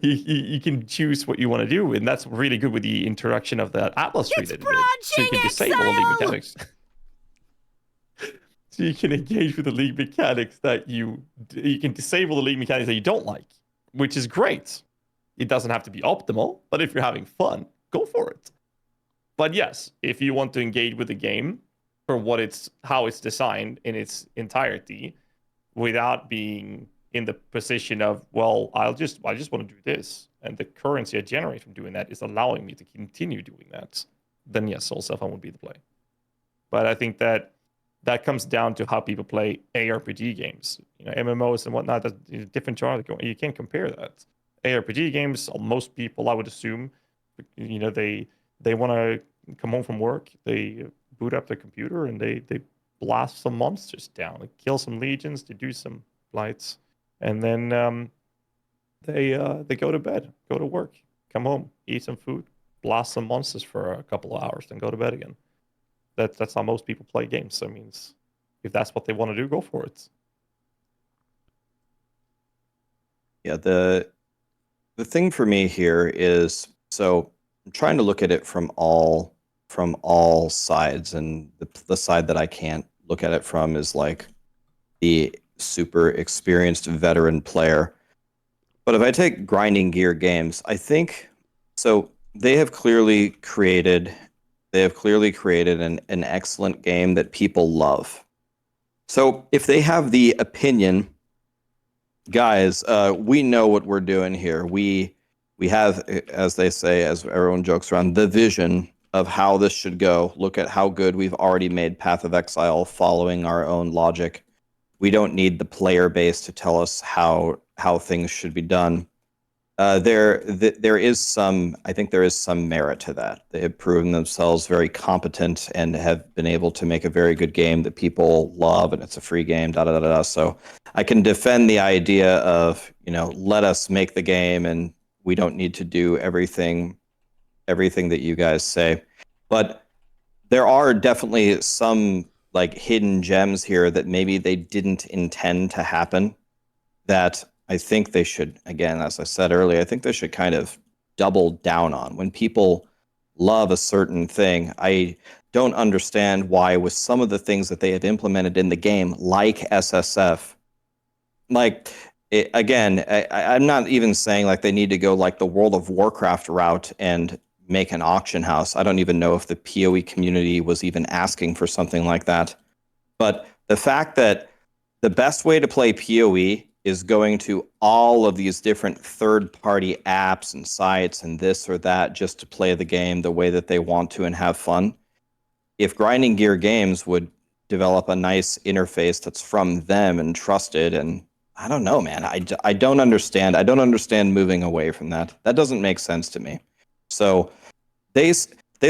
you can choose what you want to do, and that's really good with the introduction of the Atlas tree. So you can disable the league mechanics. So you can engage with the league mechanics that you can disable the league mechanics that you don't like, which is great. It doesn't have to be optimal, but if you're having fun, go for it. But yes, if you want to engage with the game for how it's designed in its entirety, without being in the position of, well, I just want to do this, and the currency I generate from doing that is allowing me to continue doing that, then yes, Soul Self would be the play. But I think that comes down to how people play ARPG games. MMOs and whatnot, that's a different genre. You can't compare that. ARPG games, most people, I would assume, they want to come home from work, they boot up their computer, and they blast some monsters down, like kill some legions, to do some blights, and then they go to bed, go to work, come home, eat some food, blast some monsters for a couple of hours, then go to bed again. That's how most people play games. So it means if that's what they want to do, go for it. Yeah, the thing for me here is, so I'm trying to look at it from all sides, and the side that I can't look at it from is like the super experienced veteran player. But if I take Grinding Gear Games, I think so they have clearly created an excellent game that people love. So if they have the opinion, guys, we know what we're doing here. We have, as they say, as everyone jokes around, the vision of how this should go. Look at how good we've already made Path of Exile following our own logic. We don't need the player base to tell us how things should be done. There is some, I think there is some merit to that. They have proven themselves very competent and have been able to make a very good game that people love, and it's a free game, da da da da. So I can defend the idea of, let us make the game and we don't need to do everything that you guys say. But there are definitely some like hidden gems here that maybe they didn't intend to happen, that I think they should, again, as I said earlier, I think they should kind of double down on. When people love a certain thing, I don't understand why with some of the things that they have implemented in the game, like SSF, like, I'm not even saying like they need to go like the World of Warcraft route and make an auction house. I don't even know if the PoE community was even asking for something like that. But the fact that the best way to play PoE is going to all of these different third-party apps and sites and this or that just to play the game the way that they want to and have fun. If Grinding Gear Games would develop a nice interface that's from them and trusted, and I don't know, man. I don't understand. I don't understand moving away from that. That doesn't make sense to me. So they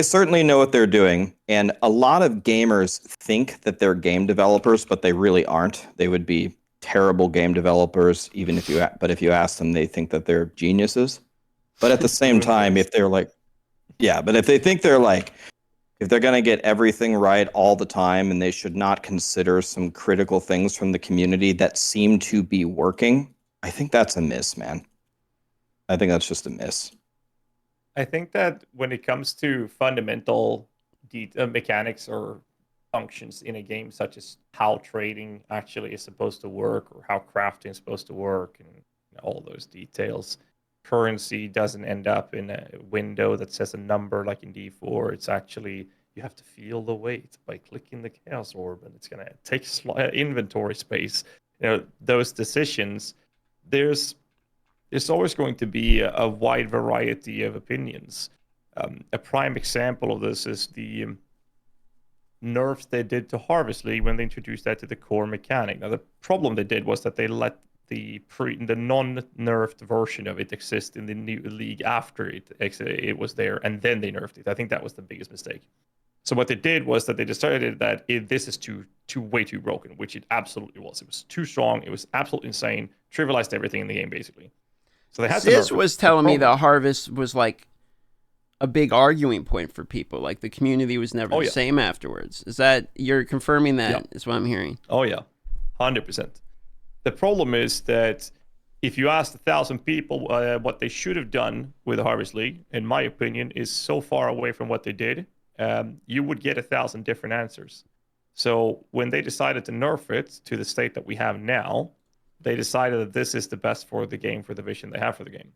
certainly know what they're doing, and a lot of gamers think that they're game developers, but they really aren't. They would be terrible game developers, if you ask them, they think that they're geniuses. But at the same time, if they're like, yeah, but if they think they're like, if they're going to get everything right all the time, and they should not consider some critical things from the community that seem to be working, I think that's a miss, man. I think that's just a miss. I think that when it comes to fundamental mechanics or functions in a game, such as how trading actually is supposed to work, or how crafting is supposed to work, and all those details, currency doesn't end up in a window that says a number like in D4. It's actually, you have to feel the weight by clicking the chaos orb, and it's going to take inventory space. Those decisions, there's always going to be a wide variety of opinions. A prime example of this is the nerfs they did to Harvest League when they introduced that to the core mechanic. Now, the problem they did was that they let the non-nerfed version of it exist in the new league after it was there, and then they nerfed it. I think that was the biggest mistake. So what they did was that they decided that this is way too broken, which it absolutely was. It was too strong. It was absolutely insane. Trivialized everything in the game, basically. So they had Sis was telling me that Harvest was like a big arguing point for people. Like the community was never the same afterwards. Is that, you're confirming that? Yeah. Is what I'm hearing. Oh yeah, 100%. The problem is that if you asked 1,000 people what they should have done with the Harvest League, in my opinion, is so far away from what they did, you would get 1,000 different answers. So when they decided to nerf it to the state that we have now, they decided that this is the best for the game, for the vision they have for the game.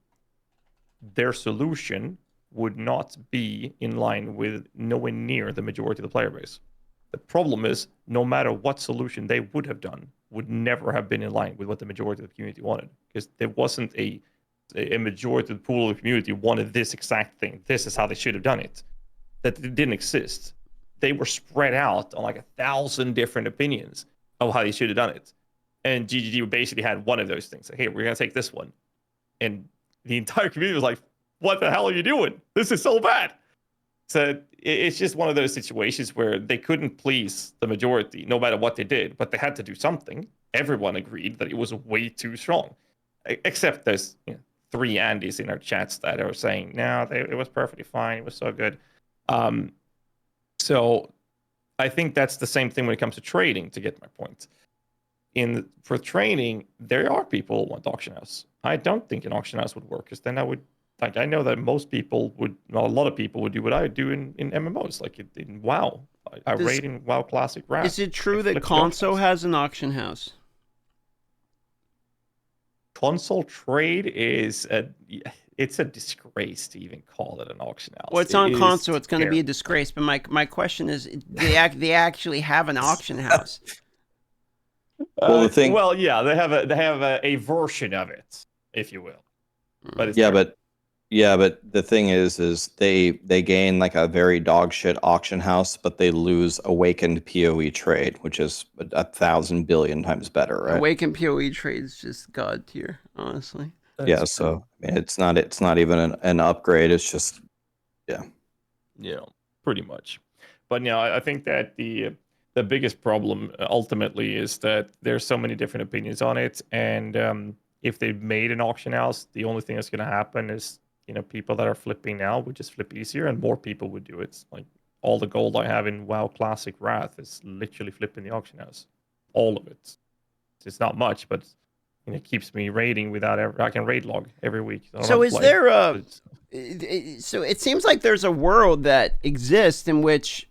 Their solution would not be in line with nowhere near the majority of the player base. The problem is, no matter what solution they would have done, would never have been in line with what the majority of the community wanted, because there wasn't a majority of the pool of the community wanted this exact thing. This is how they should have done it. That it didn't exist. they were spread out on like 1,000 different opinions of how they should have done it. And GGG basically had one of those things. Like, hey, we're going to take this one. And the entire community was like, what the hell are you doing? This is so bad. So it's just one of those situations where they couldn't please the majority, no matter what they did, but they had to do something. Everyone agreed that it was way too strong. Except there's 3 Andys in our chats that are saying, no, it was perfectly fine. It was so good. So I think that's the same thing when it comes to trading, to get my point. For training, there are people who want auction house. I don't think an auction house would work, because then I know that most people would, well, a lot of people would do what I do in MMOs, like in WoW. I raid in WoW Classic Wrath. Is it true that console has an auction house? Console trade it's a disgrace to even call it an auction house. Well, it's on console. It's going to be a disgrace. But my question is, they actually have an auction house? Well, the thing. Well, yeah, they have a version of it, if you will. But it's but the thing is they gain like a very dog shit auction house, but they lose Awakened PoE trade, which is 1,000 billion times better, right? Awakened PoE trade is just god tier, honestly. That's so I mean, it's not even an upgrade. It's just pretty much. But I think that the biggest problem ultimately is that there's so many different opinions on it, and if they made an auction house, the only thing that's going to happen is people that are flipping now would just flip easier, and more people would do it. Like all the gold I have in WoW Classic Wrath is literally flipping the auction house, all of it. It's not much, but it keeps me raiding without ever. I can raid log every week. So is there so it seems like there's a world that exists in which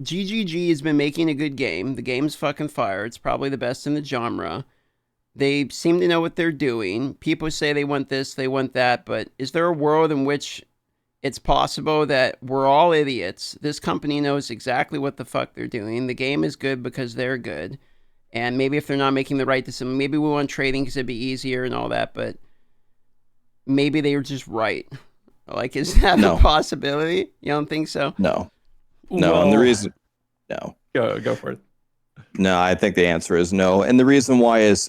GGG has been making a good game. The game's fucking fire. It's probably the best in the genre. They seem to know what they're doing. People say they want this, they want that, but is there a world in which it's possible that we're all idiots? This company knows exactly what the fuck they're doing. The game is good because they're good. And maybe if they're not making the right decision, maybe we want trading because it'd be easier and all that, but maybe they were just right. Like, is that a possibility? You don't think so? No, and the reason, no. Go for it. No, I think the answer is no. And the reason why is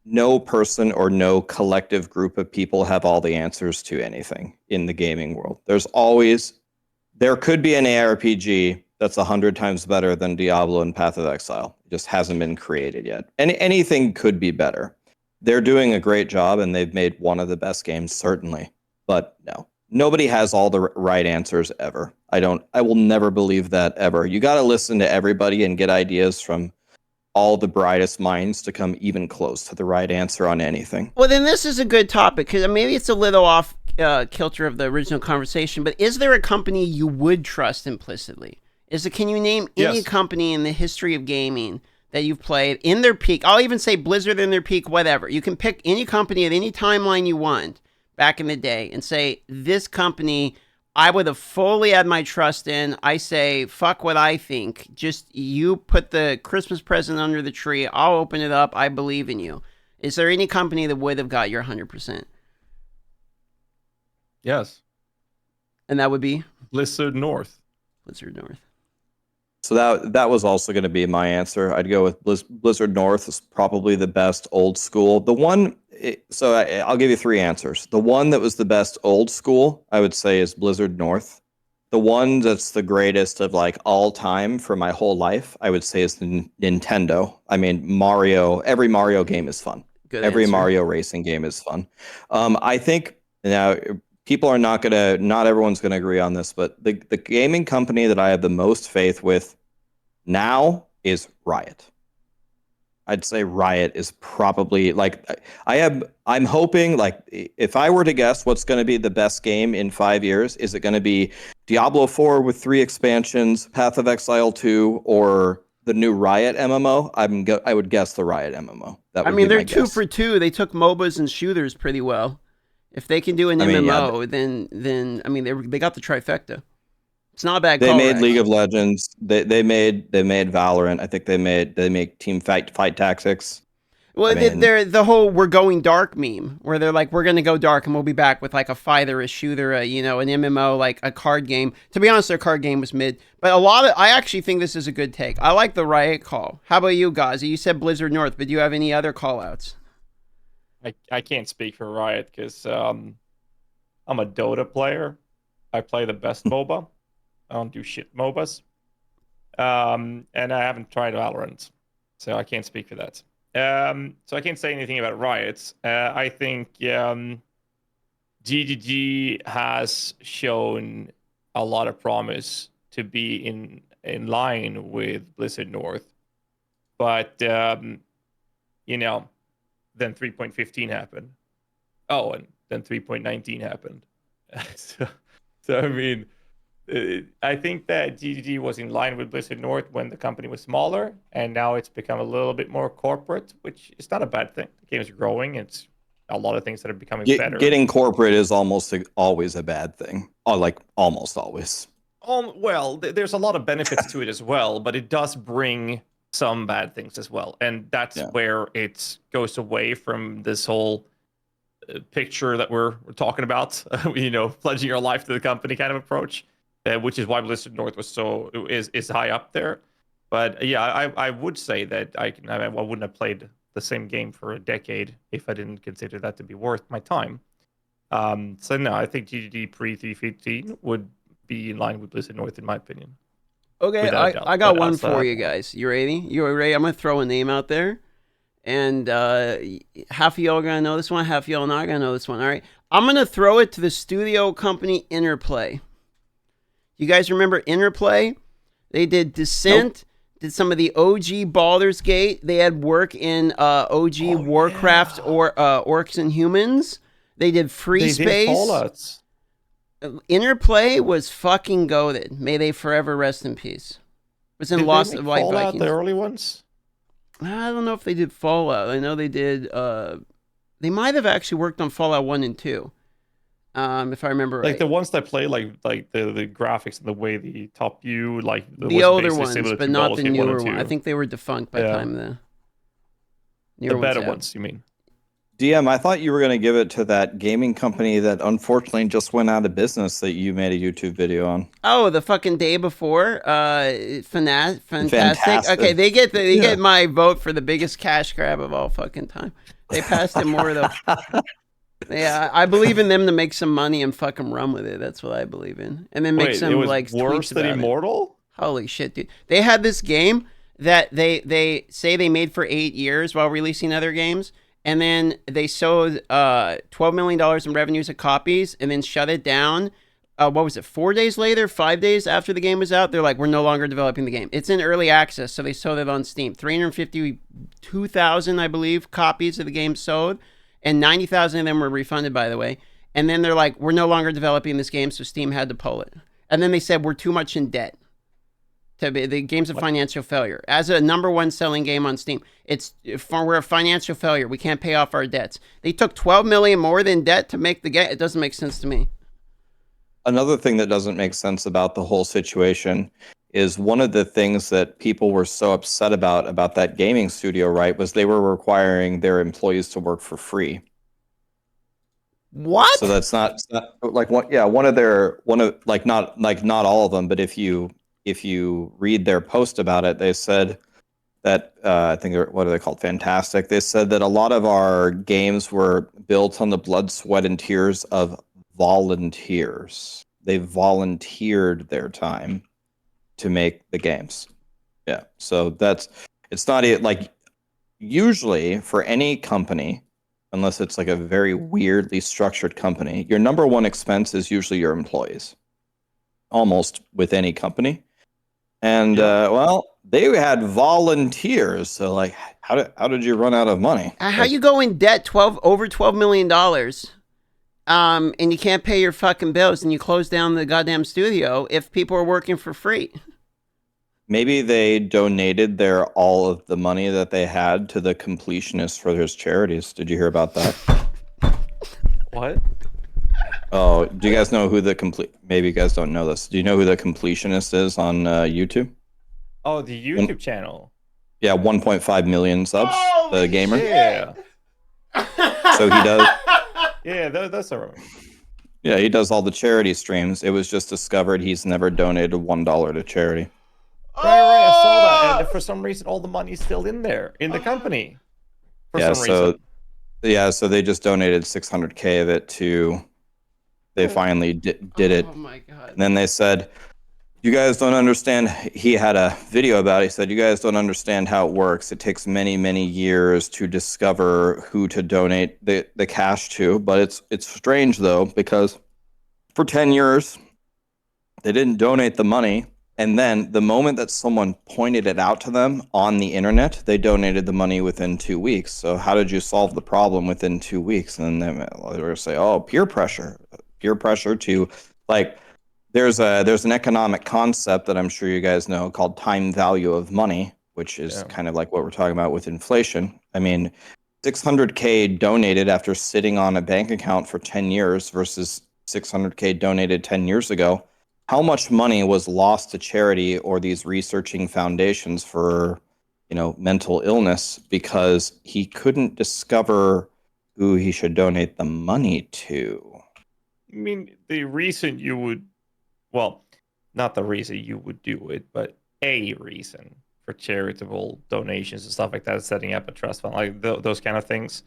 no person or no collective group of people have all the answers to anything in the gaming world. There could be an ARPG that's 100 times better than Diablo and Path of Exile. It just hasn't been created yet. And anything could be better. They're doing a great job, and they've made one of the best games, certainly. But no, nobody has all the right answers ever. I will never believe that ever. You got to listen to everybody and get ideas from all the brightest minds to come even close to the right answer on anything. Well, then this is a good topic, because maybe it's a little off kilter of the original conversation, but is there a company you would trust implicitly? Can you name any company in the history of gaming that you've played in their peak? I'll even say Blizzard in their peak, whatever. You can pick any company at any timeline you want back in the day and say, this company I would have fully had my trust in. I say, fuck what I think. Just you put the Christmas present under the tree. I'll open it up. I believe in you. Is there any company that would have got your 100%? Yes. And that would be? Blizzard North. Blizzard North. So that was also going to be my answer. I'd go with Blizzard North is probably the best old school. The one, so I'll give you 3 answers. The one that was the best old school, I would say, is Blizzard North. The one that's the greatest of like all time for my whole life, I would say, is the Nintendo. I mean, Mario. Every Mario game is fun. Every Mario racing game is fun. I think now people are not everyone's gonna agree on this, but the gaming company that I have the most faith with now is Riot. I'd say Riot is probably like I'm hoping, like, if I were to guess what's going to be the best game in 5 years, is it going to be Diablo 4 with 3 expansions, Path of Exile 2, or the new Riot MMO? I would guess the Riot MMO. I mean, they're 2 for 2. They took MOBAs and shooters pretty well. If they can do an MMO, then I mean they got the trifecta. It's not a bad call. They made League of Legends. They made Valorant. I think they make Team Fight Tactics. Well, I mean, they're the whole "we're going dark" meme, where they're like, "We're gonna go dark, and we'll be back with like a fighter, a shooter, an MMO, like a card game." To be honest, their card game was mid, but I actually think this is a good take. I like the Riot call. How about you, GHAZZY? You said Blizzard North, but do you have any other call outs? I can't speak for Riot because I'm a Dota player. I play the best MOBA. I don't do shit MOBAs. And I haven't tried Valorant, so I can't speak for that. So I can't say anything about Riot. I think GGG has shown a lot of promise to be in line with Blizzard North, but then 3.15 happened. Oh, and then 3.19 happened. so I mean, I think that GGG was in line with Blizzard North when the company was smaller, and now it's become a little bit more corporate, which is not a bad thing. The game is growing. It's a lot of things that are becoming better. Getting corporate is almost always a bad thing. Oh, like almost always. Well, there's a lot of benefits to it as well, but it does bring some bad things as well, and that's where it goes away from this whole picture that we're talking about. Pledging your life to the company kind of approach. Which is why Blizzard North is high up there. But yeah, I would say that I wouldn't have played the same game for a decade if I didn't consider that to be worth my time. So no, I think GGG pre-315 would be in line with Blizzard North in my opinion. Okay, I got one for you guys. You ready? You ready? I'm gonna throw a name out there, and half of y'all are gonna know this one, half of y'all are not gonna know this one. All right, I'm gonna throw it to the studio company Interplay. You guys remember Interplay? They did Descent, did some of the OG Baldur's Gate. They had work in OG Warcraft or Orcs and Humans. They did Free Space. Did Fallouts. Interplay was fucking goated. May they forever rest in peace. It was in Lost of White Vikings. The early ones? I don't know if they did Fallout. I know they did. They might have actually worked on Fallout 1 and 2. If I remember right. Like the ones that play like the graphics and the way the top view, like the older ones, but not the newer ones. I think they were defunct by the time the newer better ones, you mean? DM, I thought you were going to give it to that gaming company that unfortunately just went out of business that you made a YouTube video on. Oh, the fucking day before, fantastic. Okay, they get my vote for the biggest cash grab of all fucking time. They passed it more though. Yeah, I believe in them to make some money and fucking run with it. That's what I believe in. And then make some like worse than Immortal? Holy shit, dude. They had this game that they say they made for 8 years while releasing other games, and then they sold $12 million in revenues of copies and then shut it down. What was it, 4 days later, 5 days after the game was out? They're like, we're no longer developing the game. It's in early access, so they sold it on Steam. 352,000, I believe, copies of the game sold. And 90,000 of them were refunded, by the way. And then they're like, we're no longer developing this game, so Steam had to pull it. And then they said, we're too much in debt. The game's a financial failure. As a #1 selling game on Steam, we're a financial failure. We can't pay off our debts. They took $12 million more than debt to make the game. It doesn't make sense to me. Another thing that doesn't make sense about the whole situation is one of the things that people were so upset about that gaming studio, right, was they were requiring their employees to work for free. What? So that's not like one. Yeah, not all of them, but if you read their post about it, they said that I think what are they called? Fantastic. They said that a lot of our games were built on the blood, sweat, and tears of volunteers. They volunteered their time to make the games. Yeah. So it's not like usually for any company, unless it's like a very weirdly structured company, your #1 expense is usually your employees. Almost with any company. And they had volunteers. So like how did you run out of money? How you go in debt over $12 million? And you can't pay your fucking bills and you close down the goddamn studio if people are working for free. Maybe they donated all of the money that they had to the Completionists for their charities. Did you hear about that? What? Oh, do you guys know who maybe you guys don't know this. Do you know who the Completionist is on YouTube? Oh, the YouTube channel. Yeah, 1.5 million subs. Oh the gamer. Yeah. So he does. Yeah, that's all right. Yeah, he does all the charity streams. It was just discovered he's never donated $1 to charity. Right. I saw that, and for some reason, all the money's still in there in the company. For some reason. Yeah, so they just donated 600K of it to. They finally did it. Oh my god! And then they said, "You guys don't understand." He had a video about it. He said, "You guys don't understand how it works. It takes many, many years to discover who to donate the cash to. But it's strange though, because for 10 years they didn't donate the money, and then the moment that someone pointed it out to them on the internet, they donated the money within 2 weeks. So how did you solve the problem within 2 weeks?" And then they were going to say, "Oh, peer pressure to like." There's an economic concept that I'm sure you guys know called time value of money, which is kind of like what we're talking about with inflation. I mean, 600K donated after sitting on a bank account for 10 years versus 600K donated 10 years ago. How much money was lost to charity or these researching foundations for, mental illness because he couldn't discover who he should donate the money to? I mean, the reason you would, well, not the reason you would do it, but a reason for charitable donations and stuff like that, setting up a trust fund, like those kind of things,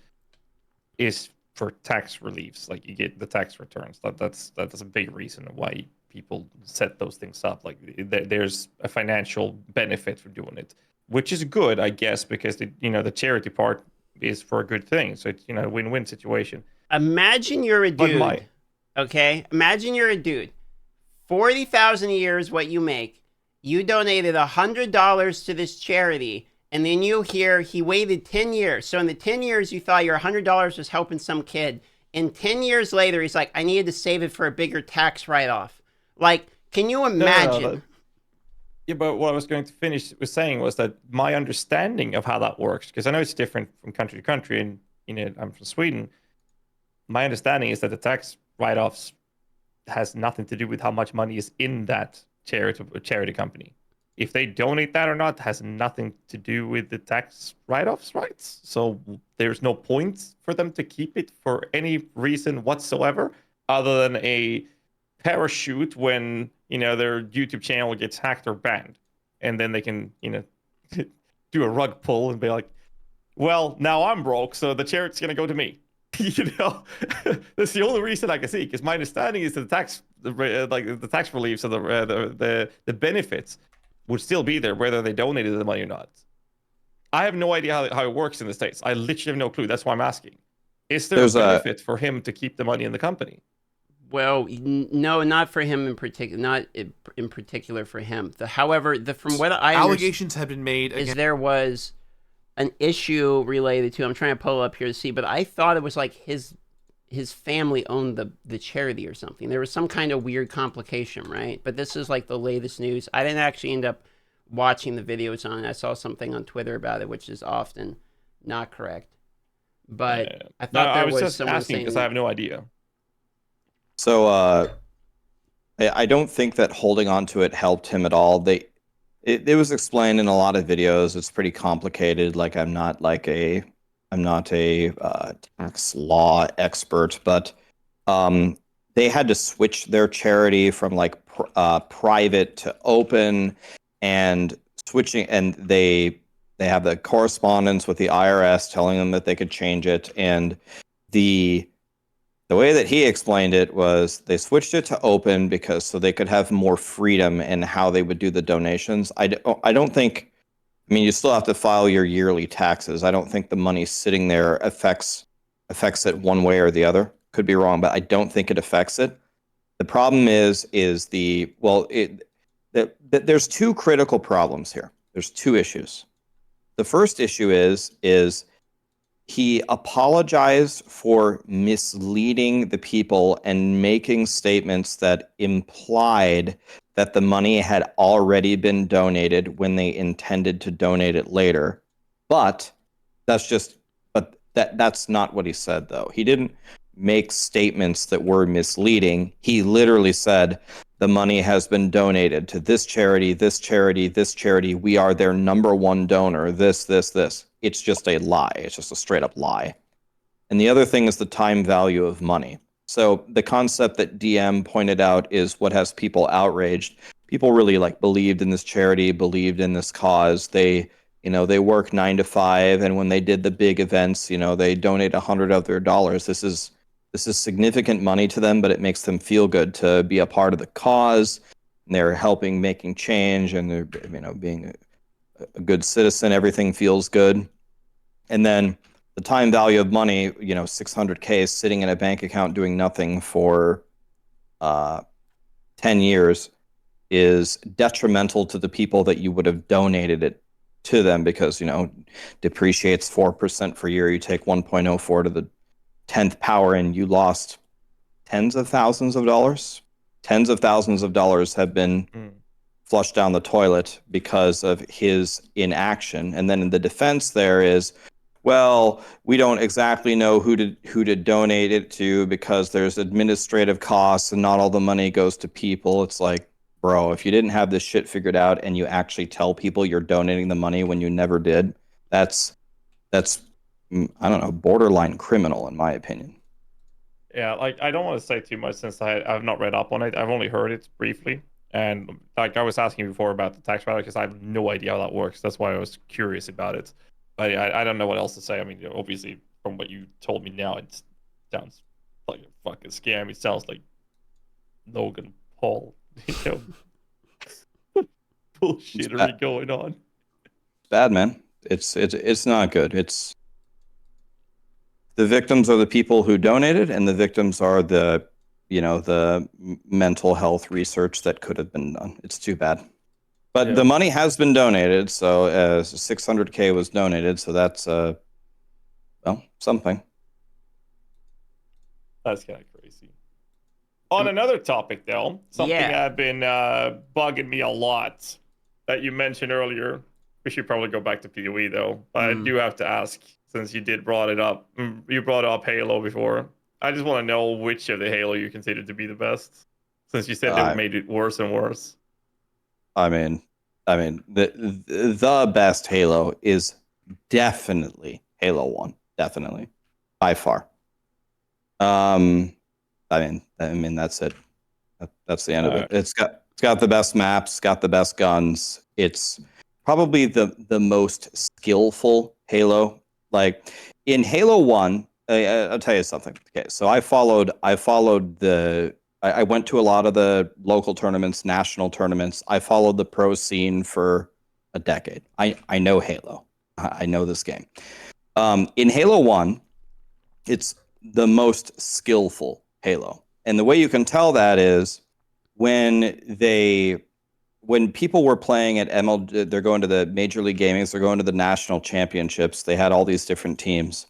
is for tax reliefs. Like you get the tax returns. That's a big reason why people set those things up. Like there's a financial benefit for doing it, which is good, I guess, because the charity part is for a good thing. So it's a win-win situation. Imagine you're a dude. Okay, imagine you're a dude. 40,000 a year is what you make. You donated $100 to this charity, and then you hear he waited 10 years. So in the 10 years, you thought your $100 was helping some kid. And 10 years later, he's like, I needed to save it for a bigger tax write-off. Like, can you imagine? No. Yeah, but what I was going to finish with saying was that my understanding of how that works, because I know it's different from country to country, and I'm from Sweden. My understanding is that the tax write-offs has nothing to do with how much money is in that charity company. If they donate that or not has nothing to do with the tax write-offs rights. So there's no point for them to keep it for any reason whatsoever other than a parachute when their YouTube channel gets hacked or banned, and then they can do a rug pull and be like, well, now I'm broke, so the charity's gonna go to me. That's the only reason I can see, because my understanding is that the tax reliefs or the benefits would still be there whether they donated the money or not. I have no idea how it works in the States. I literally have no clue. That's why I'm asking. Is there a benefit for him to keep the money in the company? Well, no, not for him in particular. Not in particular for him. However, from what I allegations have been made is there was an issue related to. I'm trying to pull up here to see, but I thought it was like his family owned the charity or something. There was some kind of weird complication, right? But this is like the latest news. I didn't actually end up watching the videos on it. I saw something on Twitter about it, which is often not correct. But I thought there was just asking because I have no idea. So I don't think that holding on to it helped him at all. It was explained in a lot of videos. It's pretty complicated. Like I'm not a tax law expert, but they had to switch their charity from like private to open, and switching, and they have the correspondence with the IRS telling them that they could change it, and the way that he explained it was they switched it to open because so they could have more freedom in how they would do the donations. I don't think, I mean, you still have to file your yearly taxes. I don't think the money sitting there affects it one way or the other. Could be wrong, but I don't think it affects it. The problem there's two critical problems here. There's two issues. The first issue is he apologized for misleading the people and making statements that implied that the money had already been donated when they intended to donate it later. But that's not what he said, though. He didn't make statements that were misleading. He literally said the money has been donated to this charity, this charity, this charity. We are their number one donor, this. it's just a lie. It's just a straight up lie. And the other thing is the time value of money. So the concept that DM pointed out is what has people outraged. People really like believed in this charity, believed in this cause. They, they work 9 to 5, and when they did the big events, they donate $100 of their dollars. This is significant money to them, but it makes them feel good to be a part of the cause. And they're helping making change, and they're being a good citizen. Everything feels good. And then the time value of money, $600K sitting in a bank account doing nothing for 10 years is detrimental to the people that you would have donated it to them, because depreciates 4% per year. You take 1.04 to the 10th power, and you lost tens of thousands of dollars. Tens of thousands of dollars have been flushed down the toilet because of his inaction. And then in the defense there is, well, we don't exactly know who to donate it to because there's administrative costs and not all the money goes to people. It's like, bro, if you didn't have this shit figured out and you actually tell people you're donating the money when you never did, that's I don't know, borderline criminal in my opinion. Yeah, like I don't want to say too much since I've not read up on it. I've only heard it briefly, and like I was asking before about the tax write because I have no idea how that works. That's why I was curious about it. But I don't know what else to say. I mean, obviously from what you told me now, it sounds like a fucking scam. It sounds like Logan Paul, bullshittery going on. It's bad, man. It's not good. It's the victims are the people who donated, and the victims are the mental health research that could have been done. It's too bad. But the money has been donated, so 600K was donated, so that's something. That's kind of crazy. On another topic, though, something I've been bugging me a lot that you mentioned earlier. We should probably go back to PoE though, but I do have to ask, since you did brought it up. You brought up Halo before. I just want to know which of the Halo you consider to be the best, since you said they made it worse and worse. I mean, the best Halo is definitely Halo 1, definitely, by far. I mean that's it. That's the end of it. It's got the best maps, got the best guns. It's probably the most skillful Halo. Like in Halo 1, I'll tell you something. Okay, so I went to a lot of the local tournaments, national tournaments. I followed the pro scene for a decade. I know Halo. I know this game. In Halo 1, it's the most skillful Halo. And the way you can tell that is when people were playing at ML, they're going to the Major League Gamings, they're going to the national championships. They had all these different teams.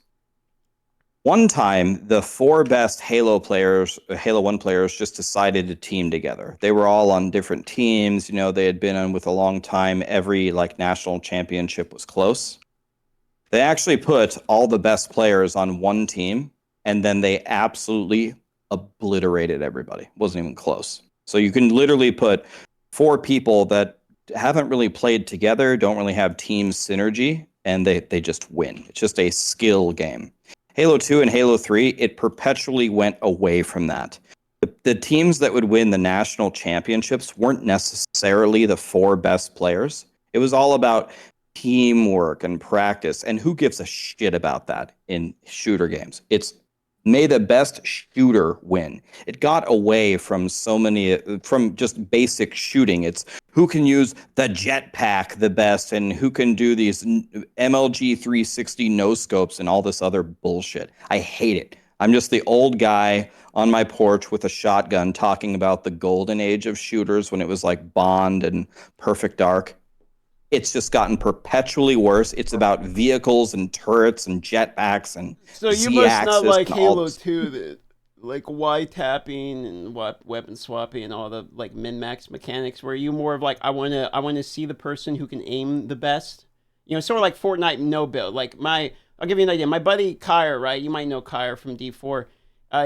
One time, the 4 best Halo 1 players just decided to team together. They were all on different teams. They had been on with a long time. Every national championship was close. They actually put all the best players on one team, and then they absolutely obliterated everybody. It wasn't even close. So you can literally put 4 people that haven't really played together, don't really have team synergy, and they just win. It's just a skill game. Halo 2 and Halo 3, it perpetually went away from that. The teams that would win the national championships weren't necessarily the 4 best players. It was all about teamwork and practice. And who gives a shit about that in shooter games? It's may the best shooter win. It got away from from just basic shooting. It's who can use the jetpack the best and who can do these MLG 360 no scopes and all this other bullshit. I hate it. I'm just the old guy on my porch with a shotgun talking about the golden age of shooters when it was like Bond and Perfect Dark. It's just gotten perpetually worse. It's about vehicles and turrets and jetpacks and so you must not like Halo 2, like Y-tapping and weapon swapping and all the min-max mechanics. Where you more of I want to see the person who can aim the best. Sort of like Fortnite no build. I'll give you an idea. My buddy Kyre, right? You might know Kyre from D4.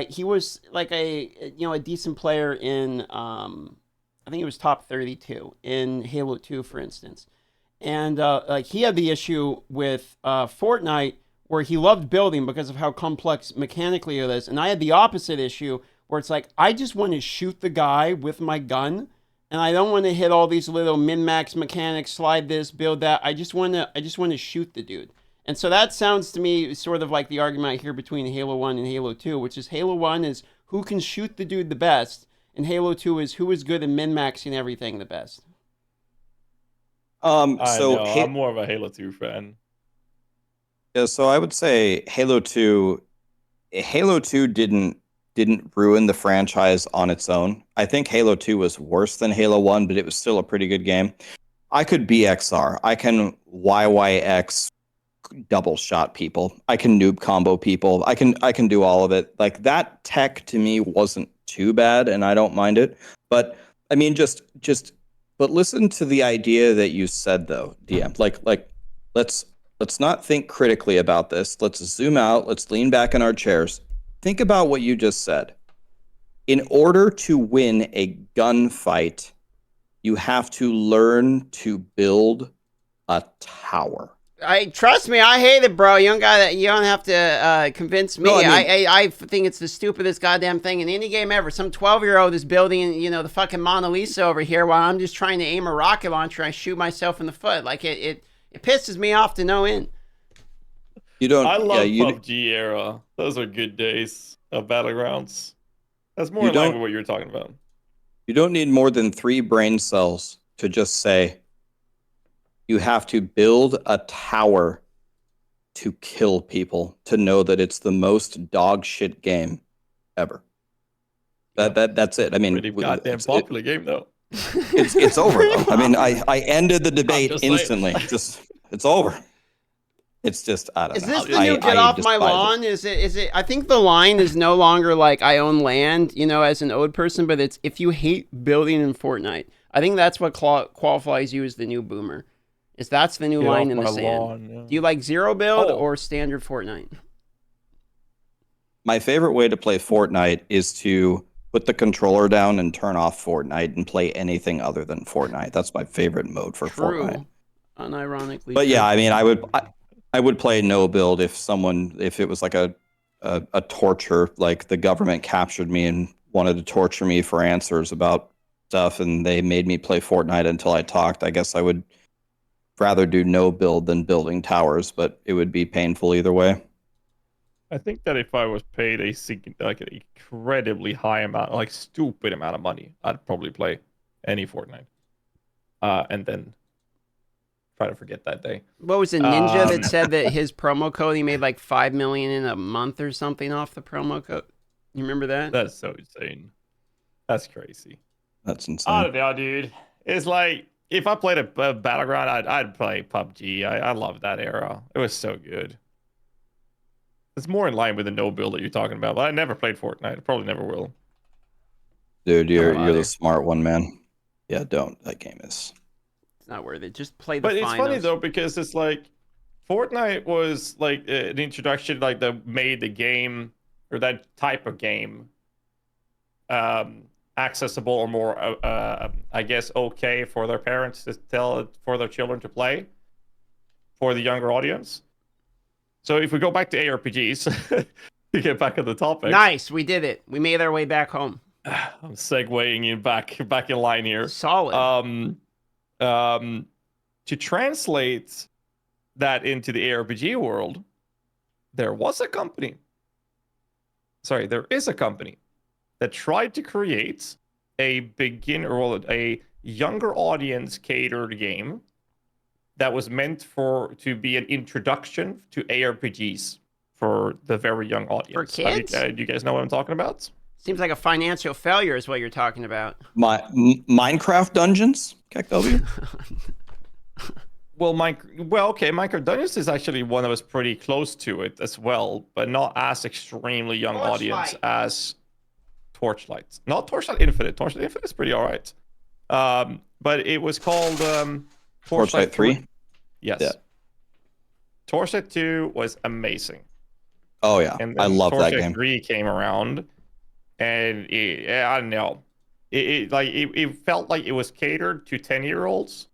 He was a decent player in I think it was top 32 in Halo 2, for instance. and like he had the issue with Fortnite where he loved building because of how complex mechanically it is, and I had the opposite issue where it's like I just want to shoot the guy with my gun, and I don't want to hit all these little min-max mechanics, slide this, build that. I just want to shoot the dude. And so that sounds to me sort of like the argument I hear between Halo 1 and Halo 2, which is Halo 1 is who can shoot the dude the best, and Halo 2 is who is good at min-maxing everything the best. I'm more of a Halo 2 fan. Yeah, so I would say Halo 2 didn't ruin the franchise on its own. I think Halo 2 was worse than Halo 1, but it was still a pretty good game. I could BXR. I can YYX double shot people. I can noob combo people. I can do all of it. Like that tech to me wasn't too bad, and I don't mind it. But I mean, but listen to the idea that you said though, DM. Like let's not think critically about this. Let's zoom out. Let's lean back in our chairs. Think about what you just said. In order to win a gunfight, you have to learn to build a tower. Trust me, I hate it, bro. You don't have to convince me. No, I think it's the stupidest goddamn thing in any game ever. Some 12-year-old is building, the fucking Mona Lisa over here while I'm just trying to aim a rocket launcher and I shoot myself in the foot. Like it pisses me off to no end. I love PUBG era. Those are good days of Battlegrounds. That's more in line with what you're talking about. You don't need more than 3 brain cells to just say, you have to build a tower to kill people to know that it's the most dog shit game ever. That's it. I mean, pretty goddamn popular game though. It's over though. I mean, I ended the debate instantly. It's over. It's just I don't know. Is this the new get off my lawn? Is it? I think the line is no longer like I own land, as an old person, but it's if you hate building in Fortnite. I think that's what qualifies you as the new boomer. That's the new line in the sand. Lawn, yeah. Do you like zero build or standard Fortnite? My favorite way to play Fortnite is to put the controller down and turn off Fortnite and play anything other than Fortnite. That's my favorite mode for Fortnite. Unironically. But yeah, I mean, I would play no build if it was like a torture, like the government captured me and wanted to torture me for answers about stuff, and they made me play Fortnite until I talked. I guess I would rather do no build than building towers, but it would be painful either way. I think that if I was paid an incredibly high amount, like stupid amount of money, I'd probably play any Fortnite, and then try to forget that day. What was it, Ninja that said that his promo code he made like $5 million in a month or something off the promo code? You remember that? That's so insane. That's crazy. That's insane. I don't know, dude. It's like if I played a Battleground, I'd play PUBG. I love that era. It was so good. It's more in line with the no build that you're talking about. But I never played Fortnite. I probably never will. Dude, you're the smart one, man. Yeah, don't. That game is. It's not worth it. Just play the. But it's funny though because it's like Fortnite was like an introduction, like that made the game or that type of game accessible or more, I guess, okay for their parents to tell for their children to play for the younger audience. So if we go back to ARPGs, to get back on the topic. Nice, we did it. We made our way back home. I'm segueing in back in line here. Solid. To translate that into the ARPG world, there is a company that tried to create a younger audience catered game that was meant to be an introduction to ARPGs for the very young audience. For kids? Do you guys know what I'm talking about? Seems like a financial failure is what you're talking about. Minecraft Dungeons? KW? Minecraft Dungeons is actually one that was pretty close to it as well, but not as extremely young audience as Torchlight. Not Torchlight Infinite. Torchlight Infinite is pretty all right. But it was called Torchlight 3? Yes. Yeah. Torchlight 2 was amazing. Oh, yeah. I love that game. Torchlight 3 came around, and I don't know. It felt like it was catered to 10-year-olds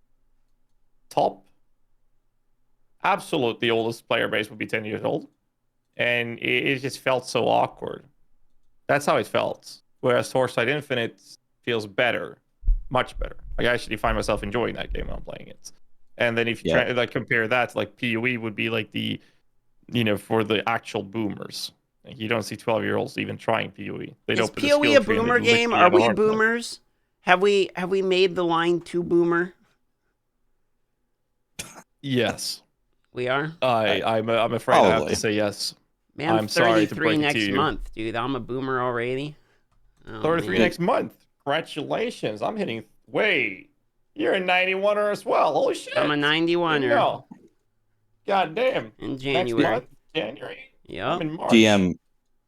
top, absolute oldest player base would be 10 years old, and it just felt so awkward. That's how it felt. Whereas Torchlight Infinite feels better, much better. Like I actually find myself enjoying that game when I'm playing it. And then if you try like compare that to like PoE would be like the, for the actual boomers. Like, you don't see 12-year-olds even trying PoE. They Is don't put the PoE skill a tree and they boomer game? literally Are have a we hard time. boomers? Have we made the line to boomer? Yes. We are? I'm afraid I have to say yes. Man, I'm sorry to 33 break it next to you. month, dude. I'm a boomer already. Oh, 33 man. next month. Congratulations. I'm hitting. Wait. You're a 91er as well. Holy shit. I'm a 91er. No. God damn. In January. Next month? January? Yep. I'm in March. GM,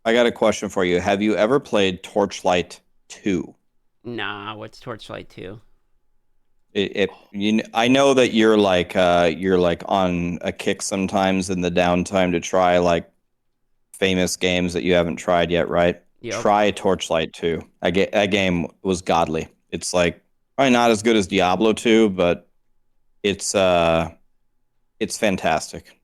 I got a question for you. Have you ever played Torchlight 2? Nah, what's Torchlight 2? I know that you're like on a kick sometimes in the downtime to try like famous games that you haven't tried yet, right? Yep. Try Torchlight 2. That game was godly. It's like probably not as good as Diablo 2, but it's fantastic.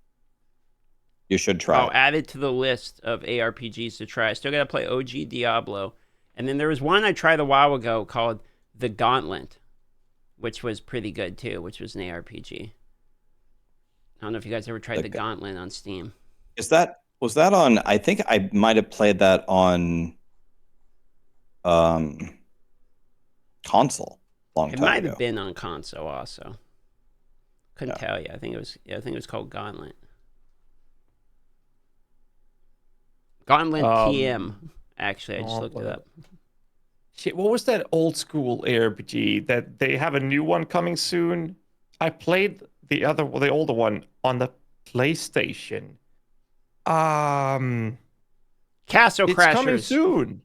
You should try I'll it. add it to the list of ARPGs to try. I still gotta play OG Diablo. And then there was one I tried a while ago called The Gauntlet, which was pretty good too, which was an ARPG. I don't know if you guys ever tried The Gauntlet on Steam. Was that on? I think I might have played that on console a long time ago. It might have been on console also. Couldn't tell you. I think it was called Gauntlet. Gauntlet TM. Actually, I just looked it up. Shit, what was that old school ARPG that they have a new one coming soon? I played the older one on the PlayStation. Castle It's Crashers. coming soon.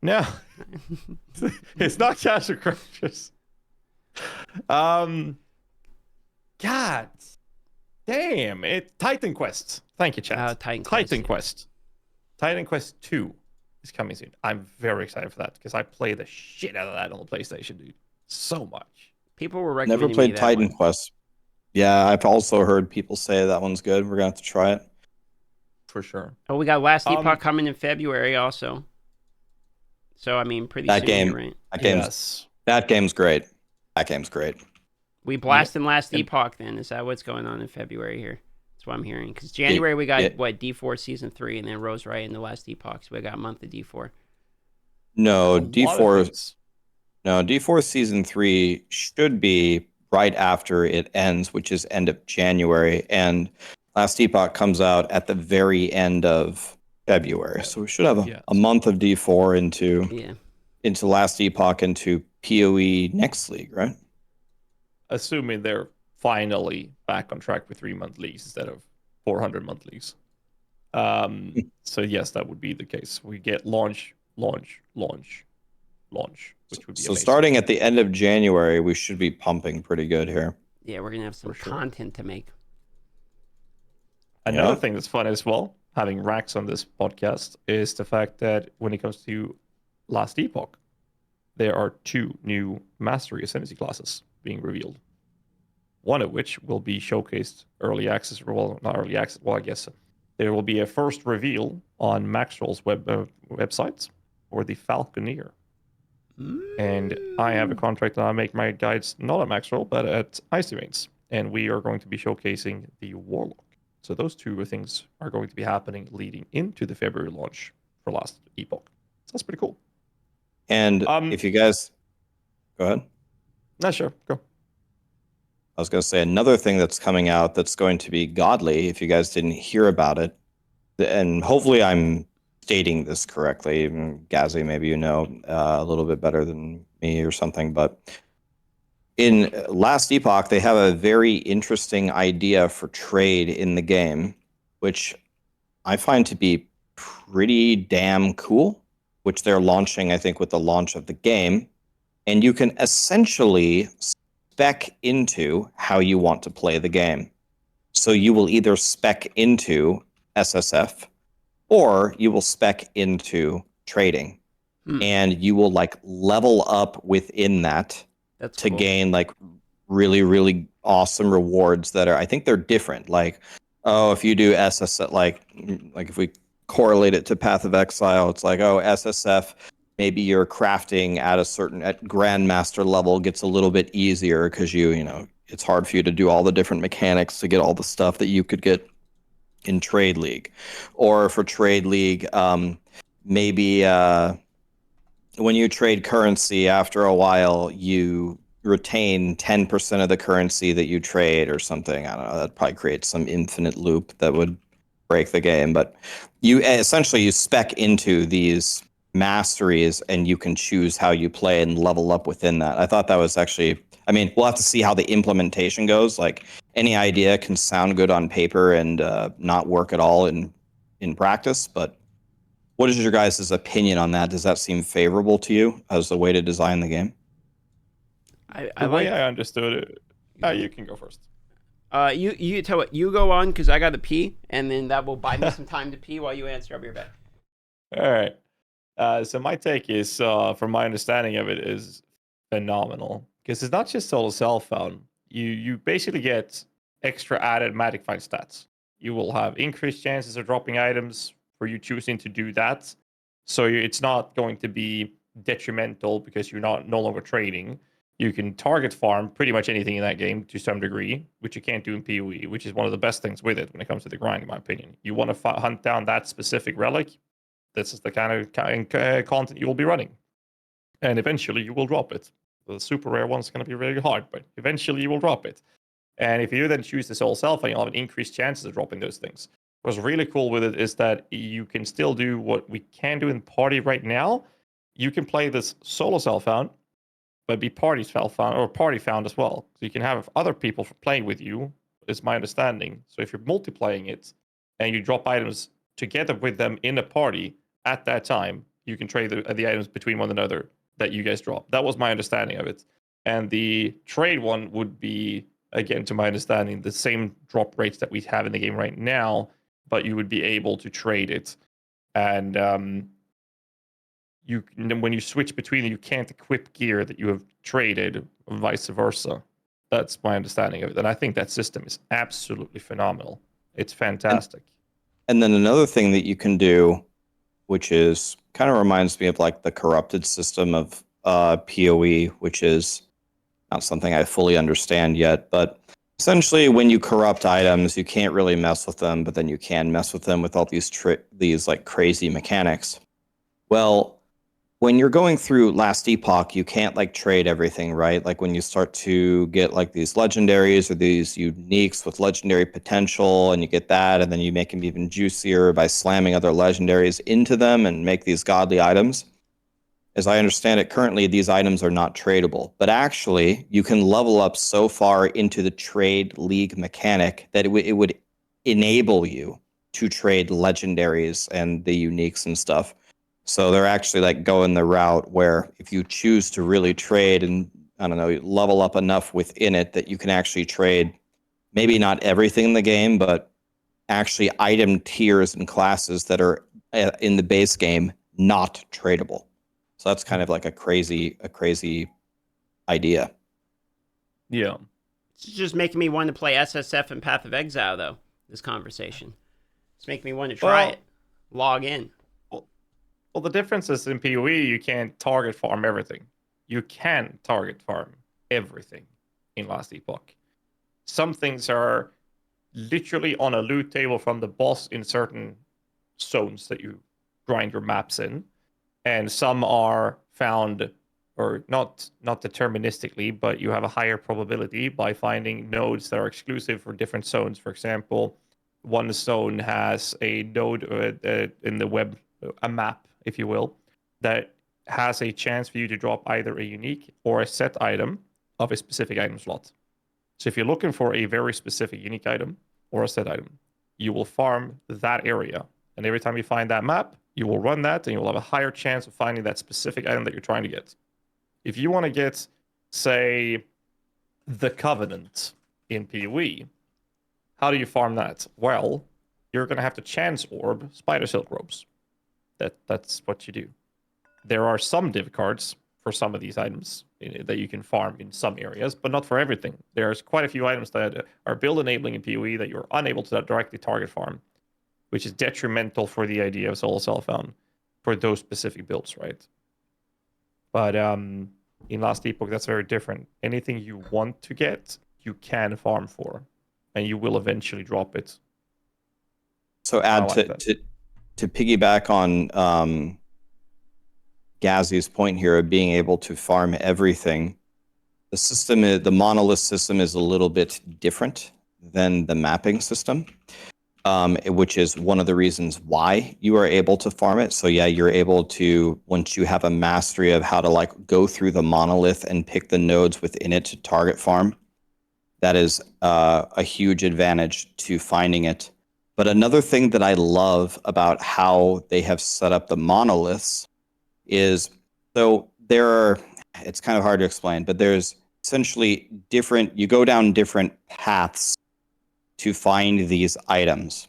No, it's not Castle Crashers. God damn it! Titan Quest. Thank you, chat. Titan Quest. Titan Quest 2 is coming soon. I'm very excited for that because I play the shit out of that on the PlayStation, dude. So much. People were recommending Never played me that Titan one. Quest. Yeah, I've also heard people say that one's good. We're gonna have to try it for sure. Oh, we got Last Epoch coming in February also. So I mean, pretty soon. Game, right? That game's great. That game's great. We blasting Last Epoch then. Is that what's going on in February here? That's what I'm hearing. Because January we got D4 Season 3 and then rose right into Last Epoch. So we got a month of D4. No, D4. No, D4 Season 3 should be right after it ends, which is end of January. And Last Epoch comes out at the very end of February. So we should have a month of D4 into Last Epoch into PoE next league, right? Assuming they're finally back on track with 3-month leagues instead of 400 monthlies. So yes, that would be the case. We get launch, which would be amazing. Starting at the end of January, we should be pumping pretty good here. Yeah, we're gonna have some content to make. Another thing that's fun as well, having Rax on this podcast, is the fact that when it comes to Last Epoch, there are 2 new Mastery Ascendancy classes being revealed. One of which will be showcased early access. Well, not early access. Well, I guess there will be a first reveal on Meixsell's websites for the Falconeer. And I have a contract that I make my guides not at Meixsell, but at Icy Veins. And we are going to be showcasing the Warlock. So those 2 things are going to be happening leading into the February launch for Last Epoch. So that's pretty cool. And if you guys... Go ahead. No, sure. Go. I was going to say another thing that's coming out that's going to be godly, if you guys didn't hear about it, and hopefully I'm stating this correctly. GHAZZY, maybe you know a little bit better than me or something, but in Last Epoch, they have a very interesting idea for trade in the game, which I find to be pretty damn cool, which they're launching, I think, with the launch of the game. And you can essentially spec into how you want to play the game. So you will either spec into SSF or you will spec into trading. And you will like level up within that to gain like really, really awesome rewards that are, I think they're different. Like, oh, if you do SSF, like if we correlate it to Path of Exile, it's like, oh, SSF, maybe your crafting at a certain, at Grandmaster level gets a little bit easier because you know, it's hard for you to do all the different mechanics to get all the stuff that you could get in Trade League. Or for Trade League, maybe when you trade currency, after a while, you retain 10% of the currency that you trade or something. I don't know. That probably creates some infinite loop that would break the game. But you essentially you spec into these masteries and you can choose how you play and level up within that. I thought that was actually, I mean, we'll have to see how the implementation goes. Like any idea can sound good on paper and not work at all in practice, but what is your guys' opinion on that? Does that seem favorable to you as a way to design the game? The way I understood it, you can go first. You tell what you go on because I got to pee, and then that will buy me some time to pee while you answer. I'll be right back. All right. So my take is, from my understanding of it, is phenomenal because it's not just solo self found. You basically get extra added magic find stats. You will have increased chances of dropping items for you choosing to do that. So it's not going to be detrimental because you're no longer trading. You can target farm pretty much anything in that game to some degree, which you can't do in PoE, which is one of the best things with it when it comes to the grind, in my opinion. You want to hunt down that specific relic, this is the kind of content you will be running. And eventually you will drop it. The super rare one's going to be really hard, but eventually you will drop it. And if you then choose the soul self, you'll have an increased chances of dropping those things. What's really cool with it is that you can still do what we can do in party right now. You can play this solo self found, but be party self found or party found as well. So you can have other people playing with you, is my understanding. So if you're multiplaying it and you drop items together with them in a party at that time, you can trade the items between one another that you guys drop. That was my understanding of it. And the trade one would be, again, to my understanding, the same drop rates that we have in the game right now, but you would be able to trade it. And when you switch between them, you can't equip gear that you have traded, or vice versa. That's my understanding of it. And I think that system is absolutely phenomenal. It's fantastic. And then another thing that you can do, which is kind of reminds me of like the corrupted system of PoE, which is not something I fully understand yet, but essentially when you corrupt items, you can't really mess with them, but then you can mess with them with all these like crazy mechanics. Well, when you're going through Last Epoch, you can't like trade everything, right? Like when you start to get like these legendaries or these uniques with legendary potential, and you get that, and then you make them even juicier by slamming other legendaries into them and make these godly items. As I understand it, currently these items are not tradable, but actually you can level up so far into the trade league mechanic that it would enable you to trade legendaries and the uniques and stuff. So they're actually like going the route where if you choose to really trade and, I don't know, level up enough within it that you can actually trade maybe not everything in the game, but actually item tiers and classes that are in the base game not tradable. So that's kind of like a crazy idea. Yeah. It's just making me want to play SSF and Path of Exile, though, this conversation. It's making me want to try it. Log in. Well, the difference is in PoE, you can't target farm everything. You can target farm everything in Last Epoch. Some things are literally on a loot table from the boss in certain zones that you grind your maps in. And some are found, or not deterministically, but you have a higher probability by finding nodes that are exclusive for different zones. For example, one zone has a node in the web, a map, if you will, that has a chance for you to drop either a unique or a set item of a specific item slot. So if you're looking for a very specific unique item or a set item, you will farm that area. And every time you find that map, you will run that and you will have a higher chance of finding that specific item that you're trying to get. If you want to get, say, the Covenant in PoE, how do you farm that? Well, you're going to have to chance orb Spider Silk Robes. That's what you do. There are some div cards for some of these items, that you can farm in some areas, but not for everything. There's quite a few items that are build enabling in PoE that you're unable to directly target farm, which is detrimental for the idea of solo self-found for those specific builds, right? But in Last Epoch, that's very different. Anything you want to get, you can farm for, and you will eventually drop it. So add to piggyback on GHAZZY's point here of being able to farm everything. The monolith system is a little bit different than the mapping system, which is one of the reasons why you are able to farm it. So yeah, you're able to, once you have a mastery of how to like go through the monolith and pick the nodes within it to target farm, that is a huge advantage to finding it. But another thing that I love about how they have set up the monoliths is, so it's kind of hard to explain, but there's essentially you go down different paths to find these items.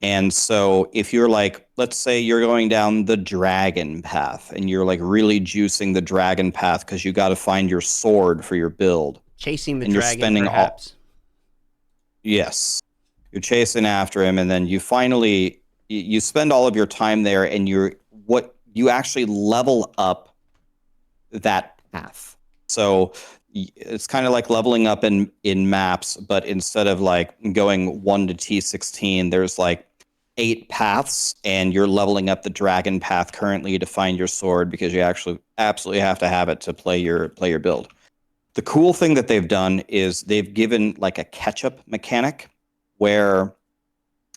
And so if you're like, let's say you're going down the dragon path and you're like really juicing the dragon path because you got to find your sword for your build. Chasing the and dragon, perhaps. Yes. You're chasing after him, and then you finally you spend all of your time there, and you actually level up that path. So it's kind of like leveling up in maps, but instead of like going 1 to T16, there's like 8 paths, and you're leveling up the dragon path currently to find your sword because you actually absolutely have to have it to play your build. The cool thing that they've done is they've given like a catch-up mechanic where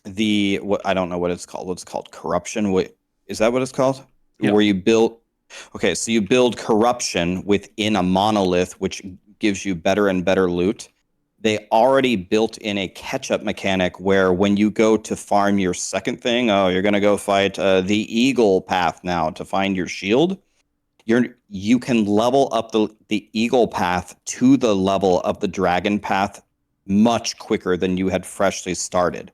I don't know what it's called. What's called corruption? Is that what it's called? Yeah. Where you build. Okay, so you build corruption within a monolith, which gives you better and better loot. They already built in a catch-up mechanic where when you go to farm your second thing, you're going to go fight the eagle path now to find your shield. You can level up the eagle path to the level of the dragon path much quicker than you had freshly started.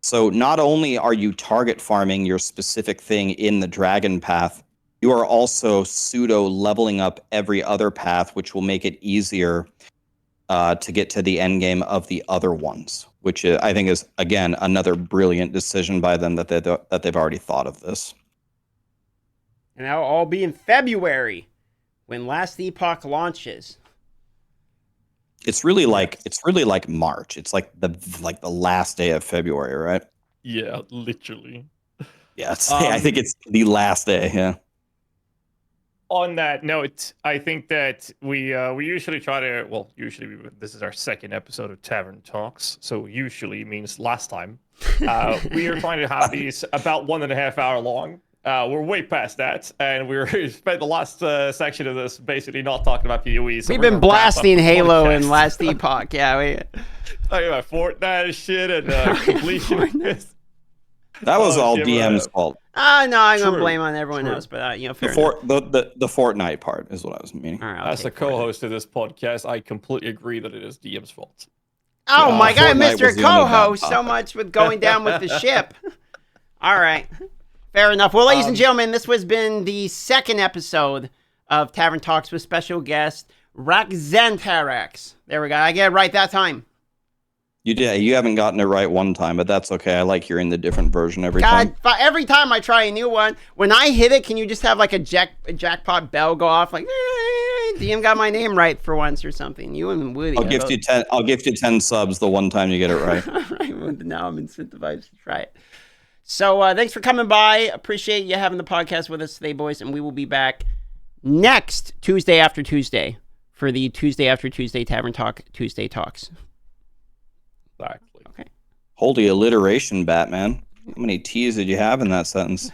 So not only are you target farming your specific thing in the dragon path, you are also pseudo leveling up every other path, which will make it easier to get to the end game of the other ones, which I think is, again, another brilliant decision by them that they've already thought of this. And that'll all be in February when Last Epoch launches. It's really like March. It's like the last day of February, right? Yeah, literally. Yeah, I think it's the last day. Yeah. On that note, I think that we usually try to, well, this is our second episode of Tavern Talks, so usually means last time. We are trying to have these about 1.5 hour long. We're way past that, and we spent the last section of this basically not talking about PoE. So we've been blasting Halo and Last Epoch. Yeah, we talking about Fortnite and shit and completion. That was all DM's fault. No, I'm gonna blame on everyone else, but fair enough. The Fortnite part is what I was meaning. All right, as a co-host of this podcast, I completely agree that it is DM's fault. Oh my God, Mr. Co-host, so much with going down with the ship. All right. Fair enough. Well, ladies and gentlemen, this has been the second episode of Tavern Talks with special guest Raxentarax. There we go. I get it right that time. You did. You haven't gotten it right one time, but that's okay. I like hearing the different version every time. Every time I try a new one, when I hit it, can you just have like a jackpot bell go off? Like, DM got my name right for once or something. You and Woody. I'll gift you 10 subs the one time you get it right. All right. Well, now I'm incentivized to try it. So thanks for coming by. Appreciate you having the podcast with us today, boys. And we will be back next Tuesday after Tuesday for the Tuesday after Tuesday Tavern Talk Tuesday Talks. Exactly. Okay. Holy alliteration, Batman. How many T's did you have in that sentence?